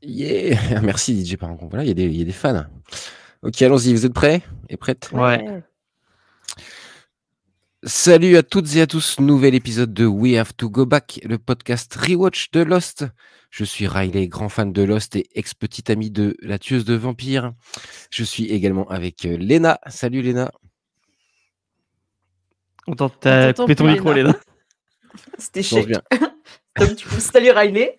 Yeah! Merci DJ Parangon. Voilà, il y a des fans. Ok, allons-y, vous êtes prêts et prêtes? Ouais. Salut à toutes et à tous, nouvel épisode de We Have to Go Back, le podcast Rewatch de Lost. Je suis Riley, grand fan de Lost et ex-petite amie de la tueuse de vampires. Je suis également avec Léna. Salut Léna. T'as coupé ton micro, Léna. C'était Je pense chic. bien. Donc, du coup, salut Riley.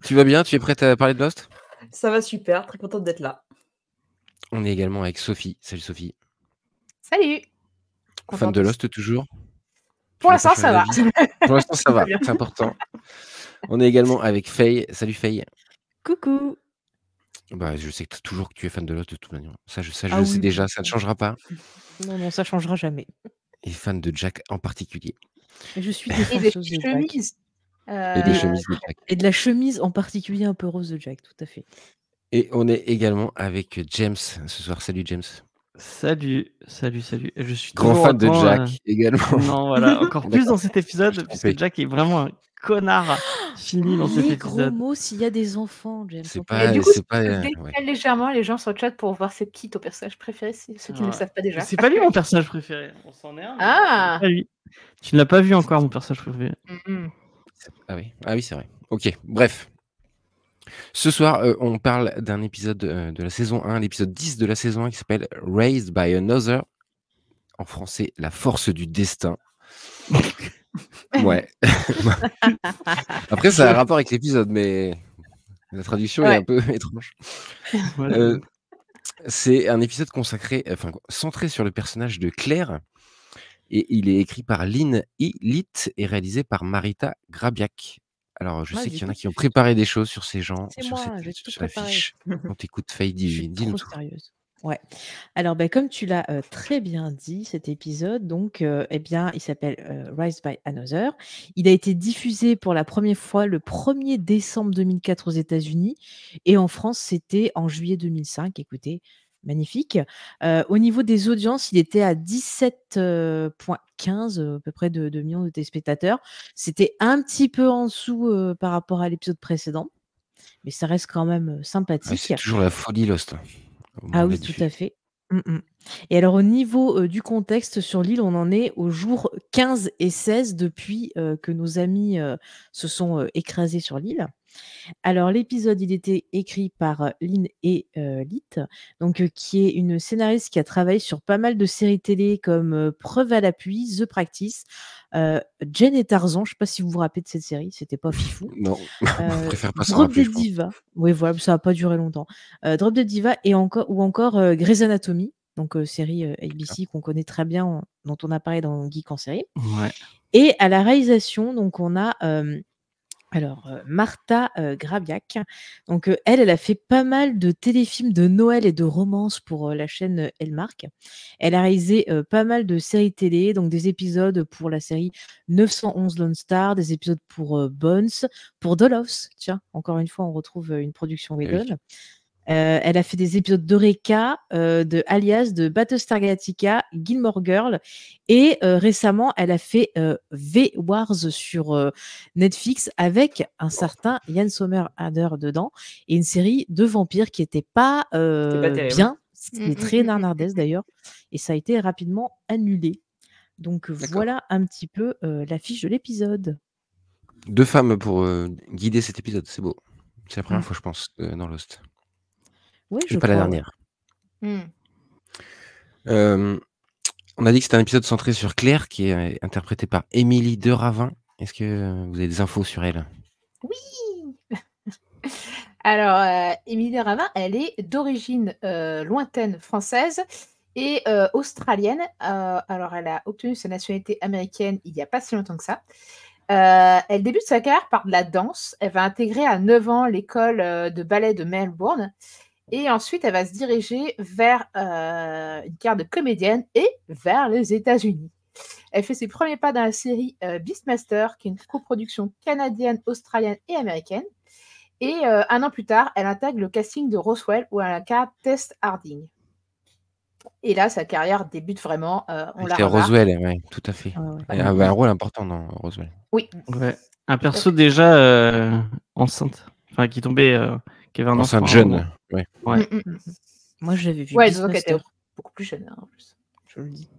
Tu vas bien? Tu es prête à parler de Lost? Ça va super, très contente d'être là. On est également avec Sophie. Salut Sophie. Salut. Fan de Lost toujours? Pour l'instant, ça va. Pour l'instant, ça va. C'est important. On est également avec Faye. Salut Faye. Coucou. Bah, je sais toujours que tu es fan de Lost de toute manière. Ça, je Ah le sais oui. déjà, ça ne changera pas. Non, ça changera jamais. Et fan de Jack en particulier. Et je suis Et des défenseuse de Jack. chemises. Et des chemises de Jack. Et de la chemise en particulier un peu rose de Jack, tout à fait. Et on est également avec James ce soir. Salut James. Salut. Je suis Grand toujours fan de autant, Jack également. Non, voilà, encore plus dans cet épisode, Je puisque trompé. Jack est vraiment un connard fini dans cet Les gros épisode. mots s'il y a des enfants, James. C'est on peut pas- le Et dire. du coup, c'est pas, je ouais. décale légèrement les gens sur le chat pour voir c'est qui ton personnage préféré, ceux qui ne le Ouais. savent pas déjà. C'est pas lui mon personnage préféré. On s'en est un. mais Ah. c'est pas lui. Tu ne l'as pas vu encore, mon personnage préféré. Mhm. Ah oui, c'est vrai. Ok, bref. Ce soir, on parle d'un épisode de la saison 1, l'épisode 10 de la saison 1 qui s'appelle Raised by Another. En français, la force du destin. Ouais. Après, ça a un rapport avec l'épisode, mais la traduction est un peu étrange. Voilà. C'est un épisode centré sur le personnage de Claire. Et il est écrit par Lynn E. Litt et réalisé par Marita Grabiak. Alors, je sais qu'il y en a qui ont préparé des choses sur ces gens, C'est sur moi, j'ai tout la préparé. fiche. On t'écoute, Faye, Je suis dis-nous trop tout. sérieuse. Ouais. Alors, comme tu l'as très bien dit, cet épisode, donc, il s'appelle Rise by Another. Il a été diffusé pour la première fois le 1er décembre 2004 aux États-Unis et en France, c'était en juillet 2005. Écoutez, magnifique. Au niveau des audiences, il était à 17,15 à peu près de millions de téléspectateurs. C'était un petit peu en dessous par rapport à l'épisode précédent, mais ça reste quand même Ah, sympathique. c'est toujours la folie, Lost. Au moment Ah de la oui, tout diffusion. à fait. Et alors, au niveau du contexte sur l'île, on en est aux jours 15 et 16 depuis que nos amis se sont écrasés sur l'île. Alors, l'épisode, il était écrit par Lynn E. Litt, donc, qui est une scénariste qui a travaillé sur pas mal de séries télé comme Preuve à l'appui, The Practice, Jane et Tarzan. Je ne sais pas si vous vous rappelez de cette série, c'était pas fifou. Non, on préfère pas s'en Drop rappeler, Dead je pense. Diva. Oui, voilà, ça n'a pas duré longtemps. Drop Dead Diva ou encore Grey's Anatomy, donc série ABC qu'on connaît très bien, dont on a parlé dans Geek en série. Ouais. Et à la réalisation, donc on a Marta Grabiak. Donc elle a fait pas mal de téléfilms de Noël et de romances pour la chaîne Hallmark. Elle a réalisé pas mal de séries télé, donc des épisodes pour la série 911 Lone Star, des épisodes pour Bones, pour Dollhouse. Tiens, encore une fois, on retrouve une production Whedon. Oui. Elle a fait des épisodes d'Eureka, de Alias, de Battlestar Galactica, Gilmore Girl, et récemment, elle a fait V-Wars sur Netflix avec un certain Ian Somerhalder dedans, et une série de vampires qui n'était pas terrible. bien, c'était très narnardaise d'ailleurs, et ça a été rapidement annulé. Donc voilà un petit peu la fiche de l'épisode. 2 femmes pour guider cet épisode, c'est beau. C'est la première fois, je pense, dans Lost. Oui, Et pas la dernière. On a dit que c'était un épisode centré sur Claire, qui est interprétée par Émilie de Ravin. Est-ce que vous avez des infos sur elle? Oui. Alors, Émilie Ravin, elle est d'origine lointaine française et australienne. Alors, elle a obtenu sa nationalité américaine il n'y a pas si longtemps que ça. Elle débute sa carrière par de la danse. Elle va intégrer à 9 ans l'école de ballet de Melbourne. Et ensuite, elle va se diriger vers une carrière de comédienne et vers les États-Unis. Elle fait ses premiers pas dans la série Beastmaster, qui est une coproduction canadienne, australienne et américaine. Et 1 an plus tard, elle intègre le casting de Roswell où elle incarne Tess Harding. Et là, sa carrière débute vraiment. On la C'est remarque. Roswell, ouais, tout à fait. Ouais. Elle avait un rôle important dans Roswell. Oui. Ouais. Un perso déjà enceinte. Enfin, qui tombait, qui avait un enfant. Enceinte jeune. Ouais. Ouais. Moi, je l'avais vu. Ouais, donc elle était Beastmaster, beaucoup plus jeune, hein, en plus. je le dis.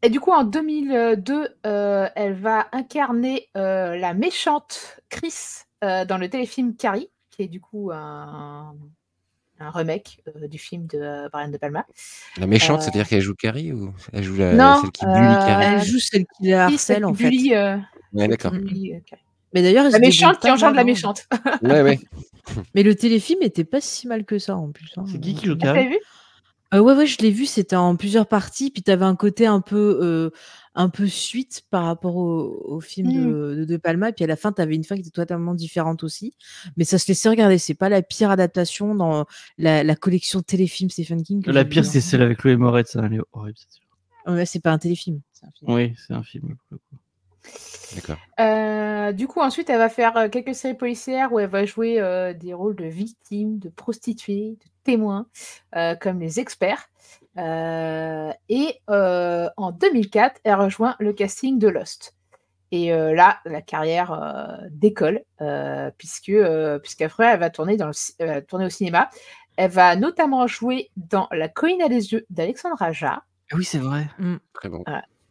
Et du coup, en 2002, elle va incarner la méchante Chris dans le téléfilm Carrie, qui est du coup un remake du film de Brian De Palma. La méchante, c'est-à-dire qu'elle joue Carrie ou elle joue Non, celle qui bully Carrie? Elle joue celle qui la Oui, harcèle, celle en qui fait. bully, Ouais, d'accord. Carrie. Mais d'ailleurs, elle La se débrouille méchante qui pas engendre mal, la hein. méchante. Ouais, ouais. Mais le téléfilm était pas si mal que ça, en plus. Hein. C'est qui joue Vous l'avez Carrie? vu? Ouais, je l'ai vu, c'était en plusieurs parties, puis tu avais un côté un peu suite par rapport au film de Palma, et puis à la fin, tu avais une fin qui était totalement différente aussi. Mais ça se laissait regarder, c'est pas la pire adaptation dans la collection téléfilm Stephen King. Que La j'ai pire, vue, c'est hein. celle avec Chloé Moretz, ça, elle est horrible, c'est sûr. Ouais, c'est pas un téléfilm. C'est un film. Oui, c'est un film. Pour le coup. D'accord. Du coup, ensuite, elle va faire quelques séries policières où elle va jouer des rôles de victimes, de prostituées, de témoins, comme Les Experts. Et en 2004, elle rejoint le casting de Lost. Et là, la carrière décolle, puisqu'après, elle va tourner, tourner au cinéma. Elle va notamment jouer dans La colline à des yeux d'Alexandre Aja, Ah oui, c'est vrai. Très bon.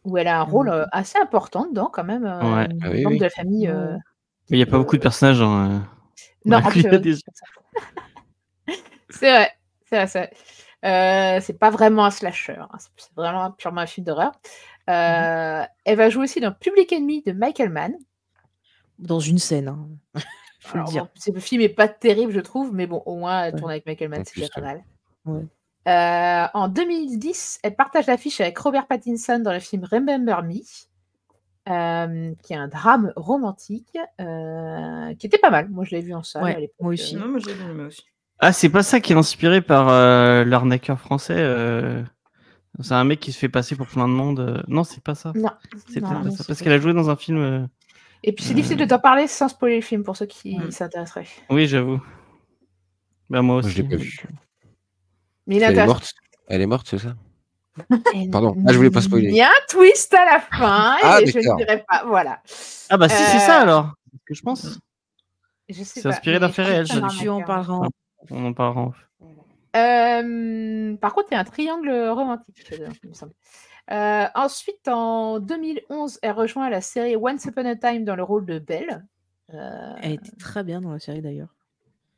où elle a un rôle assez important dedans, quand même. Ouais. Une Ah oui, membre oui. de la famille. Ouais. Mais il n'y a pas beaucoup de personnages dans. Non, La colline à des yeux. c'est vrai. C'est pas vraiment un slasher, hein. C'est vraiment purement un film d'horreur. Elle va jouer aussi dans Public Enemy de Michael Mann. Dans une scène, hein. Faut le Alors, dire. bon, le film est pas terrible, je trouve, mais bon, au moins, elle Ouais. tourne avec Michael Mann, En c'est déjà plus, pas mal. Ouais. En 2010, elle partage l'affiche avec Robert Pattinson dans le film Remember Me, qui est un drame romantique, qui était pas mal. Moi, je l'ai vu en salle Ouais, à l'époque. moi aussi. Non, moi j'ai bien aimé aussi. Ah, c'est pas ça qui est inspiré par l'arnaqueur français. C'est un mec qui se fait passer pour plein de monde. Non, c'est pas ça. Non, C'est non, peut-être pas non, ça. c'est Parce pas qu'elle a joué dans un film. Et puis c'est difficile de t'en parler sans spoiler le film pour ceux qui Mm. s'intéresseraient. Oui, j'avoue. Ben, moi Moi, aussi. je l'ai pas vu. Mais il est Elle est intéressant. morte. Elle est morte, c'est ça? Et Pardon. Ah, je voulais pas spoiler. Il y a un twist à la fin, Ah, et je ne d'accord. dirai pas. Voilà. Ah, bah si, c'est ça Euh, alors. C'est ce que je pense. Je sais C'est pas. inspiré mais d'un je fait crois réel, que c'est un ça. Tu en arnaqueur. parleras. On en parlera en off. Par contre, il y a un triangle romantique, il me semble. Ensuite, en 2011, elle rejoint la série Once Upon a Time dans le rôle de Belle. Elle était très bien dans la série d'ailleurs.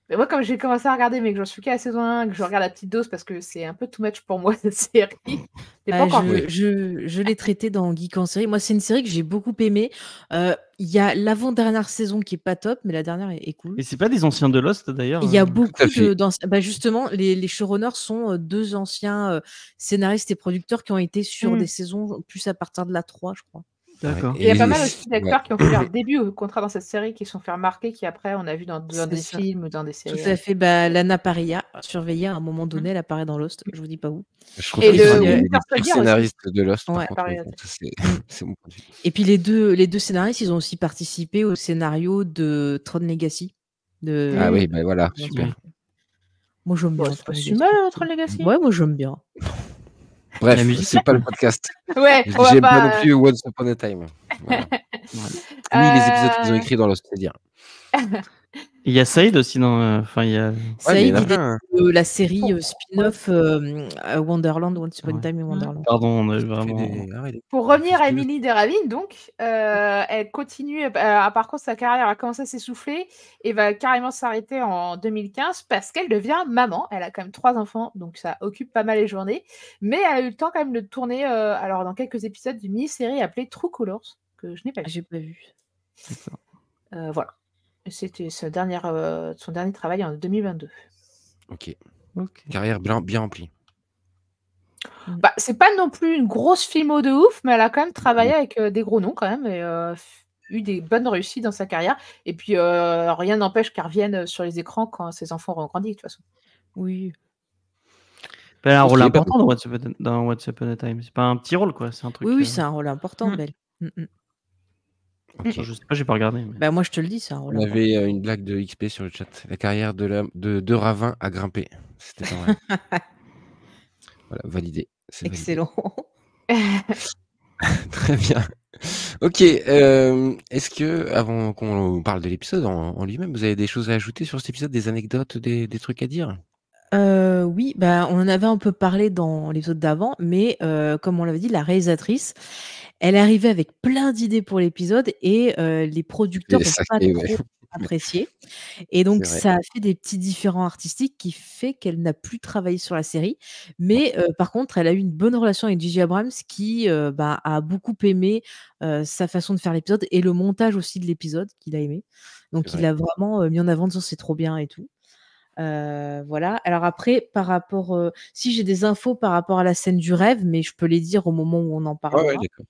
Mais moi, comme j'ai commencé à regarder, mais que j'en suis qu'à la saison 1, que je regarde à petite dose parce que c'est un peu too much pour moi, cette série. J'ai pas encore vu. Je l'ai traité dans Geek en série. Moi, c'est une série que j'ai beaucoup aimée. Il y a l'avant-dernière saison qui est pas top, mais la dernière est cool. Et c'est pas des anciens de Lost d'ailleurs. Il y a à beaucoup fait. bah justement, les showrunners sont deux anciens scénaristes et producteurs qui ont été sur des saisons plus à partir de la 3, je crois. D'accord. Ouais. Il y a pas les- mal aussi d'acteurs qui ont fait leur début au contrat dans cette série, qui se sont fait remarquer, qui après on a vu dans C'est des ça. films ou dans des Tout séries. à fait. Bah, Lana Parrilla, surveillée à un moment donné, elle apparaît dans Lost. Je vous dis pas où. Je trouve Et que le c'est Winter les pires Soldier aussi. scénaristes de Lost, Ouais. par contre. Pareil. mais bon, ça, c'est mon point de vue. Et puis les deux scénaristes, ils ont aussi participé au scénario de Tron Legacy. Ah oui, bah voilà, Bien super. sûr. Moi, j'aime bien. Bon, c'est Tron pas si Legacy. mal, Tron Legacy. Ouais, moi, j'aime bien. Bref, La musique. c'est pas le podcast. Ouais, on va J'aime pas pas. non plus Once Upon a Time. Voilà. Ni les épisodes qu'ils ont écrits dans Lost, c'est-à-dire. Il y a Saïd aussi dans. Enfin, il y a. Ouais, mais il Saïd, y en a il est plein. la série spin-off Wonderland, Once Upon a Ouais. Time in Wonderland. Pardon, on a Il fait vraiment. Pour revenir à Qu'est-ce que- Emily Deravine, donc, elle continue. Par contre, sa carrière a commencé à s'essouffler et va carrément s'arrêter en 2015 parce qu'elle devient maman. Elle a quand même 3 enfants, donc ça occupe pas mal les journées. Mais elle a eu le temps quand même de tourner, alors dans quelques épisodes d'une mini-série appelée True Colors, que je n'ai pas vue. J'ai pas vu. Voilà. C'était son dernier travail en 2022. Ok. Ok. Carrière bien remplie. Bah, c'est pas non plus une grosse filmo de ouf, mais elle a quand même travaillé avec des gros noms quand même et eu des bonnes réussites dans sa carrière. Et puis rien n'empêche qu'elle revienne sur les écrans quand ses enfants auront grandi de toute façon. Oui. Elle a un Ok, rôle bah, important dans Once Upon a Time. C'est pas un petit rôle, quoi. C'est un truc. Oui, c'est un rôle important, Mm. Belle. Ok. Je sais pas, j'ai pas regardé. Mais... Bah, moi, je te le dis, c'est un rôle On important. avait une blague de XP sur le chat. La carrière de Ravin a grimpé. C'était pas vrai. Voilà, validé. C'est validé. Excellent. Très bien. Ok, est-ce que, avant qu'on parle de l'épisode en lui-même, vous avez des choses à ajouter sur cet épisode, des anecdotes, des trucs à dire? Oui, bah, on en avait un peu parlé dans l'épisode d'avant, mais comme on l'avait dit, la réalisatrice, elle est arrivée avec plein d'idées pour l'épisode et les producteurs Et n'ont ça, pas c'est ouais, trop apprécié. Et donc, c'est vrai. ça a fait des petits différends artistiques qui fait qu'elle n'a plus travaillé sur la série. Mais par contre, elle a eu une bonne relation avec J.J. Abrams qui bah, a beaucoup aimé sa façon de faire l'épisode et le montage aussi de l'épisode qu'il a aimé. Donc, C'est il vrai. a vraiment mis en avant en disant c'est trop bien et tout. Voilà. Alors après, par rapport, si j'ai des infos par rapport à la scène du rêve, mais je peux les dire au moment où on en Ouais, parlera. d'accord.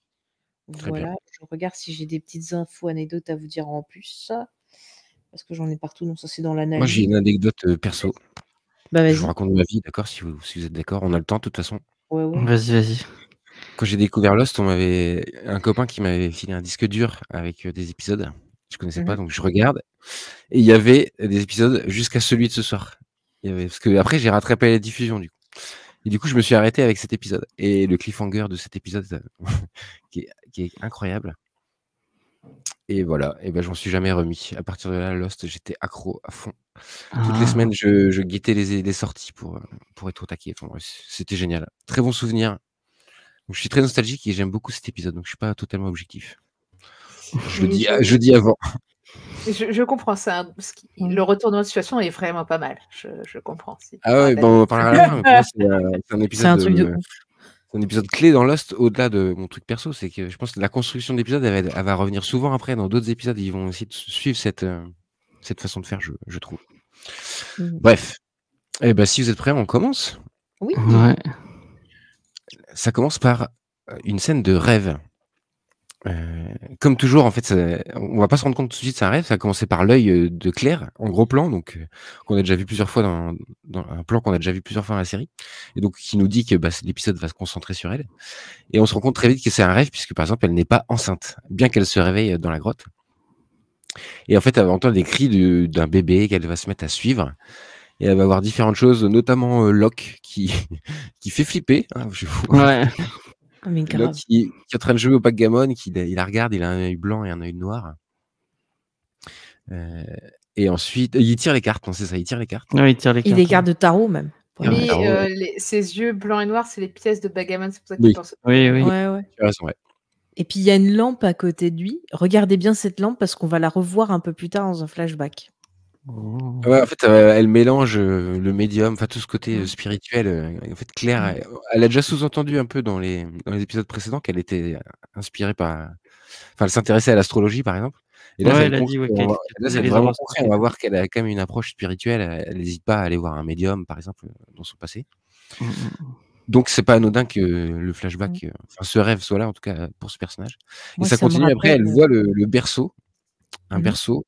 Très bien. Voilà, je regarde si j'ai des petites infos, anecdotes à vous dire en plus, parce que j'en ai partout. Non, ça c'est dans Moi, j'ai l'analyse. une anecdote perso. Bah Je vous vas-y. raconte ma vie, d'accord, si vous êtes d'accord. On a le temps, de toute façon. Ouais, ouais. Vas-y. Quand j'ai découvert Lost, on m'avait un copain qui m'avait filé un disque dur avec des épisodes. Je connaissais pas, donc je regarde. Et il y avait des épisodes jusqu'à celui de ce soir. Il y avait, parce que après, j'ai rattrapé la diffusion, du coup. Et du coup, je me suis arrêté avec cet épisode. Et le cliffhanger de cet épisode, qui est incroyable. Et voilà, et ben j'en suis jamais remis. À partir de là, Lost, j'étais accro à fond. Toutes les Ah. semaines, je guettais les sorties pour être au taquet. Enfin, ouais, c'était génial. Très bon souvenir. Donc, je suis très nostalgique et j'aime beaucoup cet épisode, donc je suis pas totalement objectif. Je Mais le dis avant. je comprends ça. Le retournement de situation est vraiment pas mal. Je comprends. Si tu Ah parles ouais, d'aller- bon, on en parlera à la fin, mais pour moi, c'est un C'est épisode, un truc de ouf. c'est un épisode clé dans Lost, au-delà de mon truc perso. C'est que je pense que la construction de l'épisode, elle va revenir souvent après dans d'autres épisodes. Ils vont essayer de suivre cette façon de faire, je trouve. Bref. Eh ben, si vous êtes prêts, on commence. Oui. Ouais. Ça commence par une scène de rêve. Comme toujours, en fait, on va pas se rendre compte tout de suite, c'est un rêve. Ça a commencé par l'œil de Claire, en gros plan, donc qu'on a déjà vu plusieurs fois dans un plan qu'on a déjà vu plusieurs fois dans la série, et donc qui nous dit que l'épisode va se concentrer sur elle. Et on se rend compte très vite que c'est un rêve, puisque par exemple, elle n'est pas enceinte, bien qu'elle se réveille dans la grotte. Et en fait, elle va entendre des cris d'un bébé qu'elle va se mettre à suivre. Et elle va voir différentes choses, notamment Locke qui fait flipper. Hein, Ouais. Ah, mais grave. Locke qui est en train de jouer au backgammon, il la regarde, il a un œil blanc et un œil noir. Et ensuite, il tire les cartes, non, c'est ça, il tire les cartes. Ouais, il tire les Il cartes. est garde de tarot même. Ah, Mais tarot. ses yeux blancs et noirs, c'est les pièces de Backgammon. C'est pour ça que Oui. je pense. Oui, oui. Ouais, ouais. Tu as raison, ouais. Et puis il y a une lampe à côté de lui. Regardez bien cette lampe parce qu'on va la revoir un peu plus tard dans un flashback. Oh. Ouais, en fait, elle mélange le médium, enfin tout ce côté spirituel. En fait, Claire, elle a déjà sous-entendu un peu dans les épisodes précédents qu'elle était inspirée par. Enfin, elle s'intéressait à l'astrologie, par exemple. Et là, Ouais, c'est elle a dit, ouais, qu'elle là, faisait c'est les vraiment horoscopes. concret. On va voir qu'elle a quand même une approche spirituelle. Elle n'hésite pas à aller voir un médium, par exemple, dans son passé. Donc, c'est pas anodin que le flashback, enfin, ce rêve soit là, en tout cas, pour ce personnage. Moi, et ça ça me continue. Après, elle rappelle, voit le berceau, un Mhm. berceau,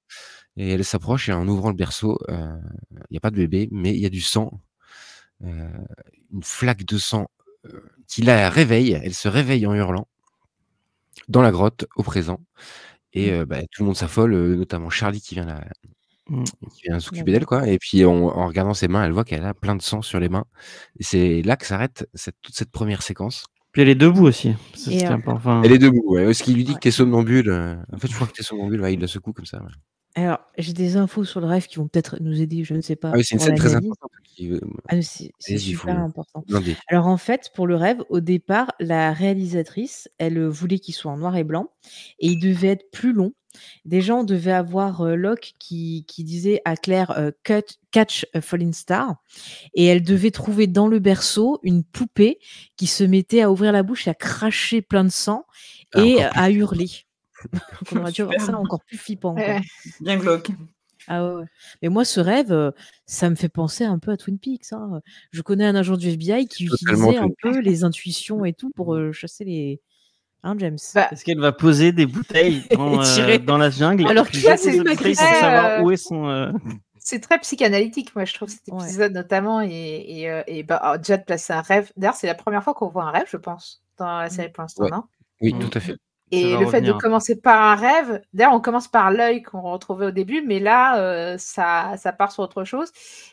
et elle s'approche, et en ouvrant le berceau, il n'y a pas de bébé, mais il y a du sang, une flaque de sang qui la réveille. Elle se réveille en hurlant dans la grotte, au présent. Et tout le monde s'affole, notamment Charlie qui vient s'occuper d'elle, quoi. Et puis en regardant ses mains, elle voit qu'elle a plein de sang sur les mains. Et c'est là que s'arrête toute cette première séquence. Puis elle est debout aussi. C'est Et, ce qui est important. Elle est debout, ouais. Ce qui lui dit Ouais. que t'es somnambule. En fait, je crois que t'es somnambule, ouais, il la secoue comme ça. Ouais. Alors, j'ai des infos sur le rêve qui vont peut-être nous aider, je ne sais pas. Ah oui, c'est une pour scène très l'analyse. importante. Ah, mais c'est Allez-y, il faut super important. blinder. Alors en fait, pour le rêve, au départ, la réalisatrice, elle voulait qu'il soit en noir et blanc et il devait être plus long. Déjà, on devait avoir Locke qui disait à Claire catch a falling star et elle devait trouver dans le berceau une poupée qui se mettait à ouvrir la bouche et à cracher plein de sang Ah, et encore plus. à hurler. Donc on aurait dû avoir Super. ça encore plus flippant. Ouais. Bien glauque. Ah ouais, ouais. Mais moi, ce rêve, ça me fait penser un peu à Twin Peaks. Hein. Je connais un agent du FBI qui Totalement utilisait un Twin peu les intuitions et tout pour chasser les. Hein, James? Bah, Est-ce qu'elle va poser des bouteilles Tirer. dans la jungle Alors puis que là, jeter c'est des pas bouteilles pour très, savoir où est son. c'est très psychanalytique, moi, je trouve, cet Ouais. épisode notamment. Alors, déjà de placer un rêve. D'ailleurs, c'est la première fois qu'on voit un rêve, je pense, dans la série pour l'instant, Ouais. non? Oui, Mm. tout à fait. Et va le fait de revenir. commencer par un rêve, d'ailleurs, on commence par l'œil qu'on retrouvait au début, mais là, ça part sur autre chose.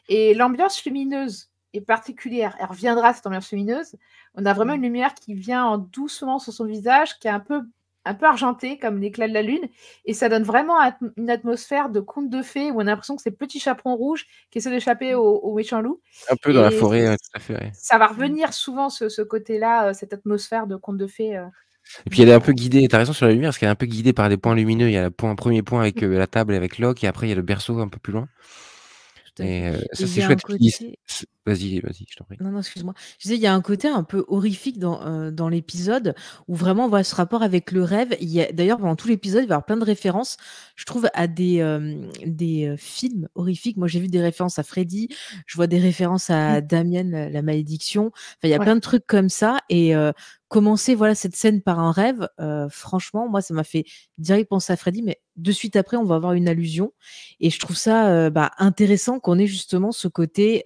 Et l'ambiance lumineuse est particulière. Elle reviendra, cette ambiance lumineuse. On a vraiment une lumière qui vient doucement sur son visage, qui est un peu un peu argenté, comme l'éclat de la lune, et ça donne vraiment une atmosphère de conte de fées où on a l'impression que c'est le petit chaperon rouge qui essaie d'échapper au méchant loup. Un peu dans la Et forêt, tout à fait. Ouais. ça va revenir souvent, ce côté-là, cette atmosphère de conte de fées. Et puis elle est un peu guidée, t'as raison sur la lumière, parce qu'elle est un peu guidée par des points lumineux. Il y a le premier point avec la table et avec Locke, et après il y a le berceau un peu plus loin. Tout à fait. Et Et ça il c'est y a un chouette. côté. Vas-y, je t'en prie. Non, excuse-moi. Je disais, il y a un côté un peu horrifique dans l'épisode où vraiment on voit ce rapport avec le rêve. D'ailleurs, pendant tout l'épisode, il va y avoir plein de références, je trouve, à des films horrifiques. Moi, j'ai vu des références à Freddy, je vois des références à Damien, la malédiction. Enfin, il y a plein de trucs comme ça. Et commencer cette scène par un rêve, franchement, moi, ça m'a fait direct penser à Freddy, mais de suite après, on va avoir une allusion. Et je trouve ça intéressant qu'on ait justement ce côté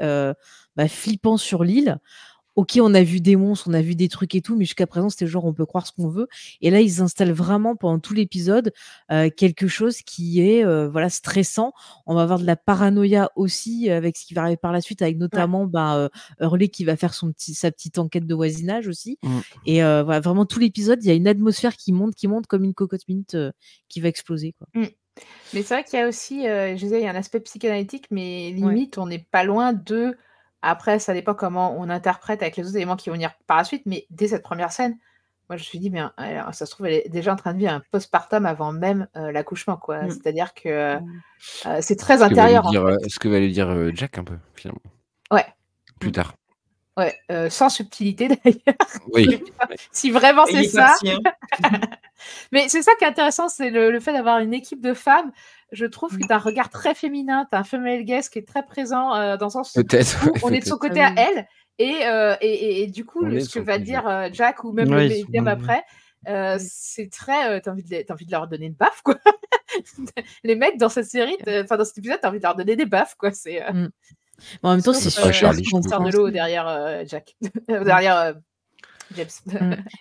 flippant sur l'île. Ok, on a vu des monstres, on a vu des trucs et tout, mais jusqu'à présent, c'était genre on peut croire ce qu'on veut. Et là, ils installent vraiment pendant tout l'épisode quelque chose qui est stressant. On va avoir de la paranoïa aussi avec ce qui va arriver par la suite, avec notamment Hurley qui va faire sa petite enquête de voisinage aussi. Et vraiment tout l'épisode, il y a une atmosphère qui monte comme une cocotte minute qui va exploser, quoi. Mais c'est vrai qu'il y a aussi, je disais, il y a un aspect psychanalytique, mais limite, on n'est pas loin de. Après, ça dépend comment on interprète avec les autres éléments qui vont venir par la suite, mais dès cette première scène, moi je me suis dit, mais alors, ça se trouve, elle est déjà en train de vivre un postpartum avant même l'accouchement, quoi. C'est-à-dire que c'est très intérieur. Ce que va lui dire Jack un peu, finalement. Ouais. Plus tard. Ouais, sans subtilité d'ailleurs. Oui. Si vraiment c'est ça. Parti, Mais c'est ça qui est intéressant, c'est le fait d'avoir une équipe de femmes. Je trouve que tu as un regard très féminin, tu as un female gaze qui est très présent dans le sens où on est de son côté à elle. Et du coup, ce que va dire Jack ou même le médium après, c'est très. T'as envie de leur donner une baffe, quoi. Les mecs dans cette série, dans cet épisode, t'as envie de leur donner des baffes, quoi. C'est. En même temps, c'est super Charlie. On sort de l'eau derrière Jack. Derrière James.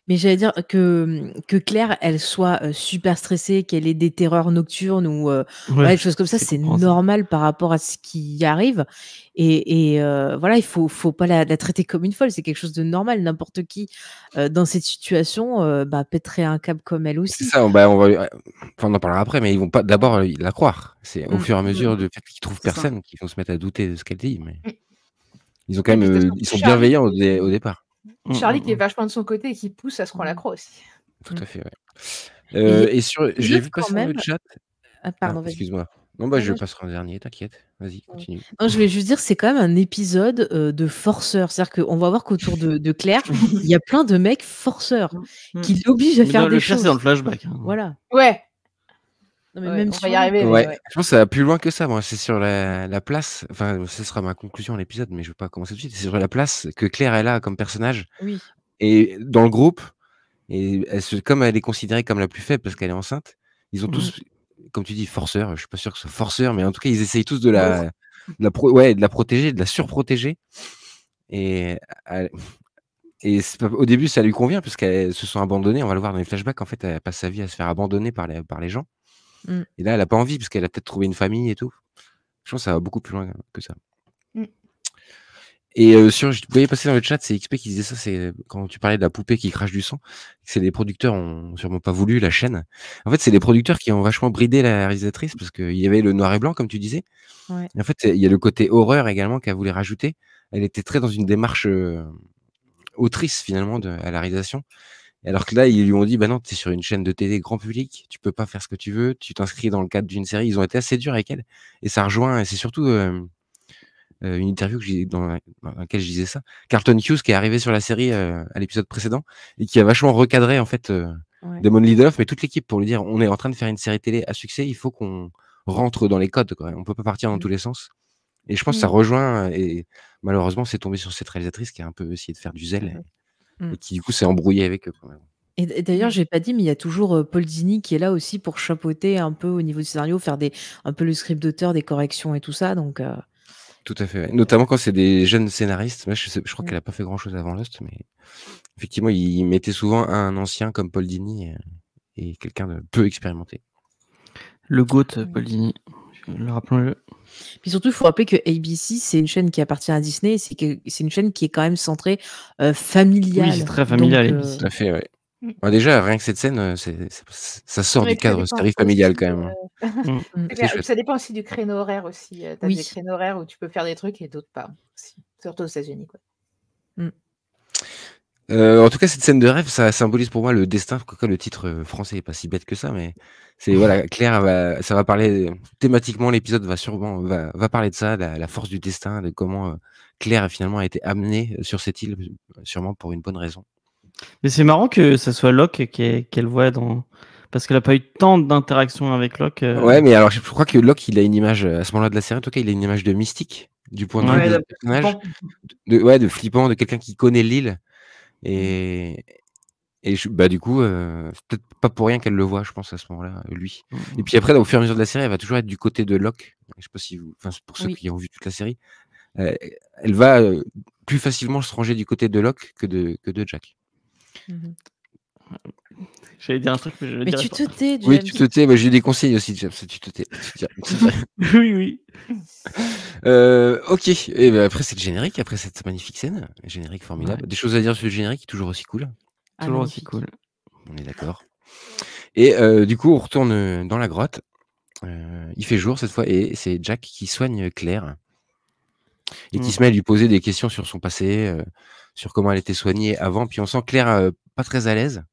Mais j'allais dire que Claire, elle soit super stressée, qu'elle ait des terreurs nocturnes ou des choses comme ça, c'est normal par rapport à ce qui arrive. Et il faut pas la traiter comme une folle, c'est quelque chose de normal. N'importe qui dans cette situation pèterait un câble comme elle aussi. C'est ça, on en parlera après, mais ils vont pas d'abord la croire. C'est au fur et à mesure du fait qu'ils trouvent personne qu'ils vont se mettre à douter de ce qu'elle dit. Mais ils ont quand même, ils sont bienveillants au départ. Charlie qui est vachement de son côté et qui pousse à ce qu'on la croie aussi. Tout à fait, ouais. J'ai vu passer dans le chat. Pardon, excuse-moi. Non, je passerai en dernier, t'inquiète. Vas-y, continue. Non, je voulais juste dire, c'est quand même un épisode de forceurs. C'est-à-dire qu'on va voir qu'autour de Claire, il y a plein de mecs forceurs qui l'obligent à faire des choses. C'est dans le flashback. Voilà. Ouais. Non, mais même on va y arriver. Ouais. Je pense que ça va plus loin que ça. Moi, c'est sur la place. Enfin, ce sera ma conclusion à l'épisode, mais je ne vais pas commencer tout de suite. C'est sur la place que Claire elle a comme personnage. Oui. Et dans le groupe, et comme elle est considérée comme la plus faible parce qu'elle est enceinte, ils ont tous, comme tu dis, forceurs. Je suis pas sûr que ce soit forceur, mais en tout cas, ils essayent tous de la protéger, de la surprotéger. Et au début, ça lui convient parce qu'elles se sont abandonnées. On va le voir dans les flashbacks. En fait, elle passe sa vie à se faire abandonner par les gens. Et là, elle n'a pas envie parce qu'elle a peut-être trouvé une famille et tout. Je pense que ça va beaucoup plus loin que ça. Et je voyais passer dans le chat, c'est XP qui disait ça, c'est quand tu parlais de la poupée qui crache du sang, c'est les producteurs ont sûrement pas voulu la chaîne. En fait, c'est les producteurs qui ont vachement bridé la réalisatrice parce qu'il y avait le noir et blanc, comme tu disais. Ouais. Et en fait, il y a le côté horreur également qu'elle voulait rajouter. Elle était très dans une démarche autrice finalement à la réalisation. Alors que là, ils lui ont dit, bah non, tu es sur une chaîne de télé grand public, tu peux pas faire ce que tu veux, tu t'inscris dans le cadre d'une série. Ils ont été assez durs avec elle. Et ça rejoint, et c'est surtout une interview dans laquelle je disais ça. Carlton Hughes qui est arrivé sur la série à l'épisode précédent et qui a vachement recadré en fait Damon Lindelof, mais toute l'équipe pour lui dire, on est en train de faire une série télé à succès, il faut qu'on rentre dans les codes, quoi. On peut pas partir dans tous les sens. Et je pense que ça rejoint, et malheureusement, c'est tombé sur cette réalisatrice qui a un peu essayé de faire du zèle. Et qui du coup s'est embrouillé avec eux quand même. Et d'ailleurs, j'ai pas dit, mais il y a toujours Paul Dini qui est là aussi pour chapeauter un peu au niveau du scénario, faire un peu le script d'auteur, des corrections et tout ça. Donc, tout à fait. Ouais. Notamment quand c'est des jeunes scénaristes. Moi, je crois qu'elle a pas fait grand chose avant Lost, mais effectivement, il mettait souvent un ancien comme Paul Dini et quelqu'un de peu expérimenté. Le GOAT, Paul Dini. Rappelons-le. Puis surtout, il faut rappeler que ABC, c'est une chaîne qui appartient à Disney, c'est une chaîne qui est quand même centrée familiale. Oui, c'est très familial. Tout à fait, ouais. Ouais, déjà, rien que cette scène, ça sort Ouais, du puis ça cadre dépend série familiale aussi, quand même. Mm. Mm. c'est C'est clair, chouette. ça dépend aussi du créneau horaire aussi. Tu as des Oui. créneaux horaires où tu peux faire des trucs et d'autres pas aussi. Surtout aux États-Unis, quoi. En tout cas, cette scène de rêve, ça symbolise pour moi le destin. Quoique le titre français est pas si bête que ça, mais c'est voilà, Claire ça va parler thématiquement. L'épisode va parler de ça, la force du destin, de comment Claire finalement a été amenée sur cette île, sûrement pour une bonne raison. Mais c'est marrant que ça soit Locke qu'elle voit dans. Parce qu'elle n'a pas eu tant d'interactions avec Locke. Ouais, mais alors je crois que Locke, il a une image à ce moment-là de la série. En tout cas, il a une image de mystique du point de vue Ouais. du personnage, de flippant, de quelqu'un qui connaît l'île et du coup, c'est peut-être pas pour rien qu'elle le voit, je pense, à ce moment-là, lui. Et puis après, au fur et à mesure de la série, elle va toujours être du côté de Locke. Je sais pas si c'est pour ceux Oui. qui ont vu toute la série, elle va plus facilement se ranger du côté de Locke que de Jack. Mhm. J'allais dire un truc, mais je le Mais dirai tu pas. te tais, James. Oui, tu te tais. J'ai eu des conseils aussi, James. Tu te tais. Oui, oui. Ok. Et ben après, c'est le générique. Après cette magnifique scène, générique formidable. Ouais. Des choses à dire sur le générique, toujours aussi cool. Ah, Toujours aussi magnifique. cool. On est d'accord. Et du coup, on retourne dans la grotte. Il fait jour cette fois et c'est Jack qui soigne Claire et qui se met à lui poser des questions sur son passé, sur comment elle était soignée avant. Puis on sent Claire pas très à l'aise.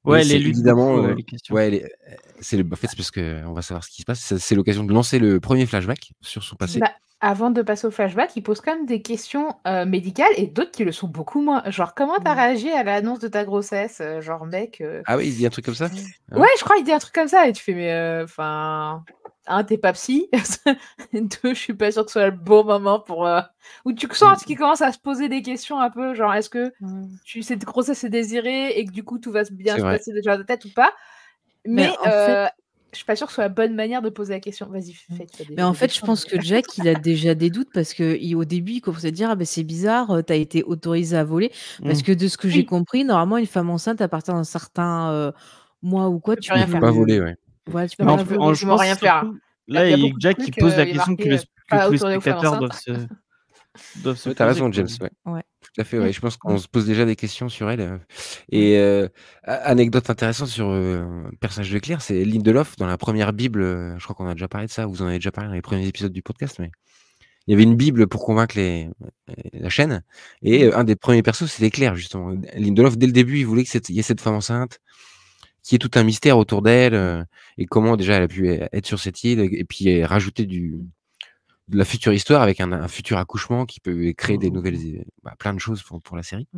Ouais, Et elle c'est élude évidemment, beaucoup les questions. ouais, en fait, c'est parce qu'on va savoir ce qui se passe. C'est l'occasion de lancer le premier flashback sur son passé. Bah, avant de passer au flashback, il pose quand même des questions médicales et d'autres qui le sont beaucoup moins. Genre, comment t'as Mm. réagi à l'annonce de ta grossesse? Genre, mec. Ah oui, il dit un truc comme ça. Ah Ouais, je crois qu'il dit un truc comme ça. Et tu fais, mais enfin. Un, t'es pas psy. Deux, je suis pas sûre que ce soit le bon moment pour. Ou tu sens qu'il commence à se poser des questions un peu. Genre, est-ce que cette grossesse est désirée et que du coup tout va bien C'est se vrai. passer déjà dans ta tête ou pas? Mais en fait- je suis pas sûre que ce soit la bonne manière de poser la question. Vas-y, fais. Mais en fait, je pense que Jack, il a déjà des doutes parce qu'au début, il commençait à dire ah ben c'est bizarre, t'as été autorisé à voler. Parce que de ce que j'ai Oui. compris, normalement, une femme enceinte, à partir d'un certain mois ou quoi, Tu tu peux rien Il faire. peut pas voler, ouais. Voilà, tu Non, peux mais pas tu peux voler. je vraiment pense rien faire. surtout, Il y là, a il y a beaucoup de Jack qui trucs, pose la il y a question que, marqué, que pas tous les autorisé aux femmes spectateurs enceintes. doivent se Ouais, t'as poser. raison, quoi. James. Ouais. Ouais. Tout à fait. Ouais. Je pense qu'on se pose déjà des questions sur elle. Anecdote intéressante sur le personnage de Claire, c'est Lindelof dans la première Bible. Je crois qu'on a déjà parlé de ça. Vous en avez déjà parlé dans les premiers épisodes du podcast, mais il y avait une Bible pour convaincre la chaîne. Et un des premiers persos, c'était Claire, justement. Lindelof, dès le début, il voulait qu'il y ait cette femme enceinte, qui est tout un mystère autour d'elle, et comment déjà elle a pu être sur cette île, et puis rajouter de la future histoire avec un futur accouchement qui peut créer des nouvelles, plein de choses pour la série.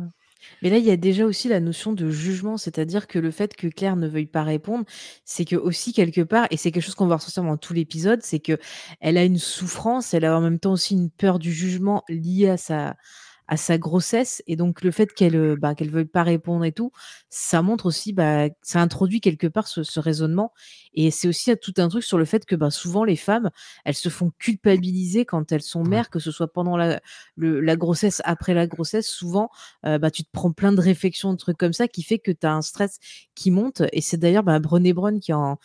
Mais là, il y a déjà aussi la notion de jugement, c'est-à-dire que le fait que Claire ne veuille pas répondre, c'est que aussi quelque part, et c'est quelque chose qu'on va ressentir dans tout l'épisode, c'est que elle a une souffrance, elle a en même temps aussi une peur du jugement liée à sa grossesse, et donc le fait qu'elle veuille pas répondre et tout, ça montre aussi, ça introduit quelque part ce raisonnement, et c'est aussi tout un truc sur le fait que souvent les femmes, elles se font culpabiliser quand elles sont mères, que ce soit pendant la grossesse, après la grossesse, souvent tu te prends plein de réflexions, de trucs comme ça, qui fait que tu as un stress qui monte. Et c'est d'ailleurs Brené Brown qui en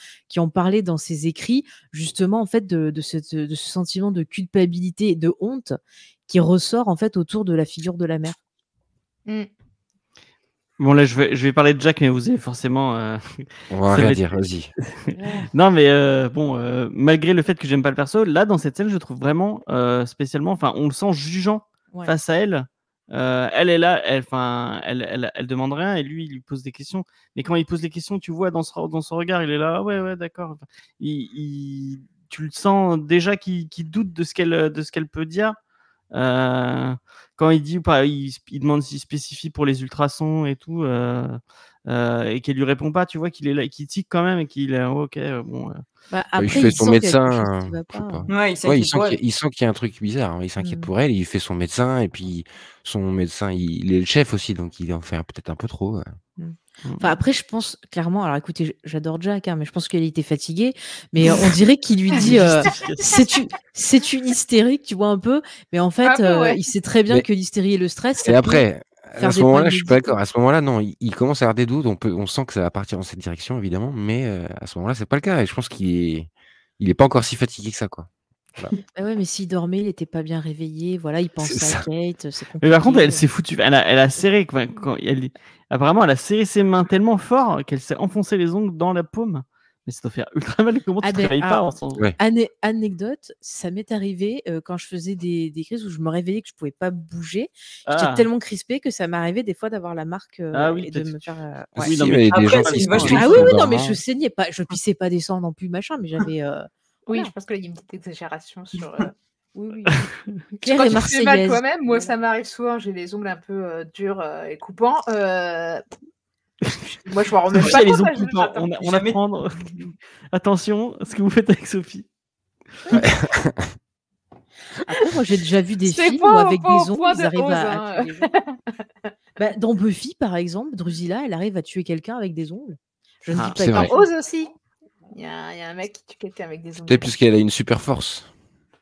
parlait dans ses écrits, justement, en fait, de ce sentiment de culpabilité et de honte qui ressort, en fait, autour de la figure de la mère. Bon, là, je vais parler de Jack, mais vous avez forcément. On va ça rien va dire, vas-y. Non, mais malgré le fait que j'aime pas le perso, là, dans cette scène, je trouve vraiment spécialement. Enfin, on le sent jugeant Ouais. face à elle. Elle est là, elle demande rien et lui, il lui pose des questions. Mais quand il pose des questions, tu vois dans son regard, il est là, ah ouais, d'accord. Enfin, tu le sens déjà qu'il doute de ce qu'elle peut dire. Quand il dit, il demande s'il spécifie pour les ultrasons et tout, et qu'elle lui répond pas, tu vois qu'il est là, qu'il tique quand même et qu'il est ok, bon. Après, il fait son sent qu'il y a quelque médecin, chose qui va je sais pas. pas. Ouais, il s'inquiète pour elle. Il sent qu'il y a un truc bizarre. Il s'inquiète Mm. pour elle. Il fait son médecin et puis son médecin, il est le chef aussi, donc il en fait peut-être un peu trop. Enfin, après, je pense clairement, alors écoutez, j'adore Jack, mais je pense qu'elle était fatiguée, mais on dirait qu'il lui dit c'est une hystérique, tu vois, un peu, mais en fait, Un peu, ouais. il sait très bien Mais- que l'hystérie et le stress, ça Et peut après, faire à ce des moment-là, problèmes je suis pas médicaux. d'accord. À ce moment-là, non, il commence à avoir des doutes. On sent que ça va partir dans cette direction, évidemment, mais à ce moment-là, c'est pas le cas. Et je pense qu'il est pas encore si fatigué que ça, quoi. Ah ouais, mais s'il dormait, il était pas bien réveillé. Voilà, il C'est pensait à ça. Kate. C'est Mais par contre, elle compliqué. s'est foutue. Elle a serré. Apparemment, elle a serré ses mains tellement fort qu'elle s'est enfoncé les ongles dans la paume. Mais ça doit faire ultra mal. Comment tu Ah te ben, réveilles pas alors, en sens. Ouais. anecdote, ça m'est arrivé quand je faisais des crises où je me réveillais que je pouvais pas bouger. J'étais Ah, tellement crispée que ça m'arrivait des fois d'avoir la marque ah oui, et de peut-être. me faire. Oui, Si, non, mais mais il y a des Après, gens c'est qui une se vache touchent Ah les oui, coups oui, en non, mais dormant. je saignais pas, je pissais pas des sangs non plus, machin, mais j'avais. Oui, Voilà. je pense qu'il y a une petite exagération sur. Oui, oui. Parce que Claire quand est tu te fais mal marseillaise. toi-même, moi Voilà. ça m'arrive souvent, j'ai les ongles un peu durs et coupants. Moi je m'en remets Sophie pas a les compte, ongles hein, je- coupants. j'attends. On Jamais- apprend. Attention à ce que vous faites avec Sophie. Après, moi, j'ai déjà vu des C'est films où pas avec au des ongles, point ils de arrivent hausse. à tuer les gens. Bah, dans Buffy, par exemple, Drusilla, elle arrive à tuer quelqu'un avec des ongles. Je ne Ah, dis pas c'est qui. vrai. Dans Oz aussi, il y a un mec qui tue quelqu'un avec des ongles. Peut-être puisqu'elle a une super force.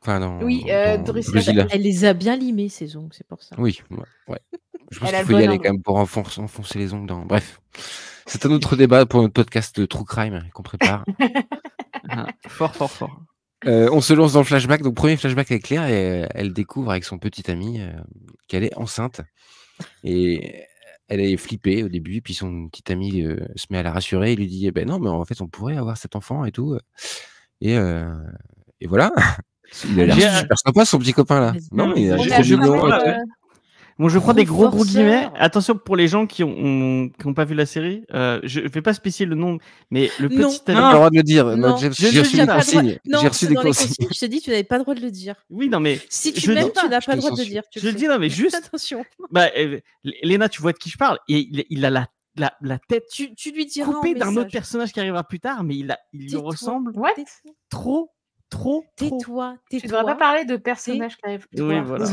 Enfin, Oui, dans Drusilla, Drusilla. Elle les a bien limés, ces ongles, c'est pour ça. Oui, ouais. Je pense Elle a qu'il le faut y bon aller angle. quand même pour enfoncer les ongles dans. Bref. C'est un autre débat pour notre podcast de True Crime qu'on prépare. Ah, fort. On se lance dans le flashback. Donc, premier flashback avec Claire, et elle découvre avec son petit ami qu'elle est enceinte. Et elle est flippée au début, puis son petit ami se met à la rassurer. Il lui dit ben non, mais en fait, on pourrait avoir cet enfant et tout. Et voilà. Il a l'air J'ai- super sympa, son petit copain là. Vas-y. Non, il a On l'air est trop à mignon. quand même, et tout. Bon, je prends des gros forceur. guillemets. Attention pour les gens qui ont pas vu la série. Je vais pas spécifier le nom, mais le Non. petit T'as ami. pas le droit de le dire. Non, Moi, je j'ai le reçu dis des pas. consignes. Non, J'ai reçu c'est des dans les consignes. consignes, je te dis, tu n'avais pas le droit de le dire. Oui, non, mais Si tu je le m'aimes, dis tu n'as je pas te le droit de le censure. dire. Je le dis, non, mais juste. Attention. Bah, Léna, tu vois de qui je parle. Et il a la tête Tu lui diras en coupée d'un autre message. personnage qui arrivera plus tard, mais il lui Tais-toi. ressemble What trop. Tais-toi. Tu devrais pas parler de personnages qui arrivent plus Oui, tard. voilà.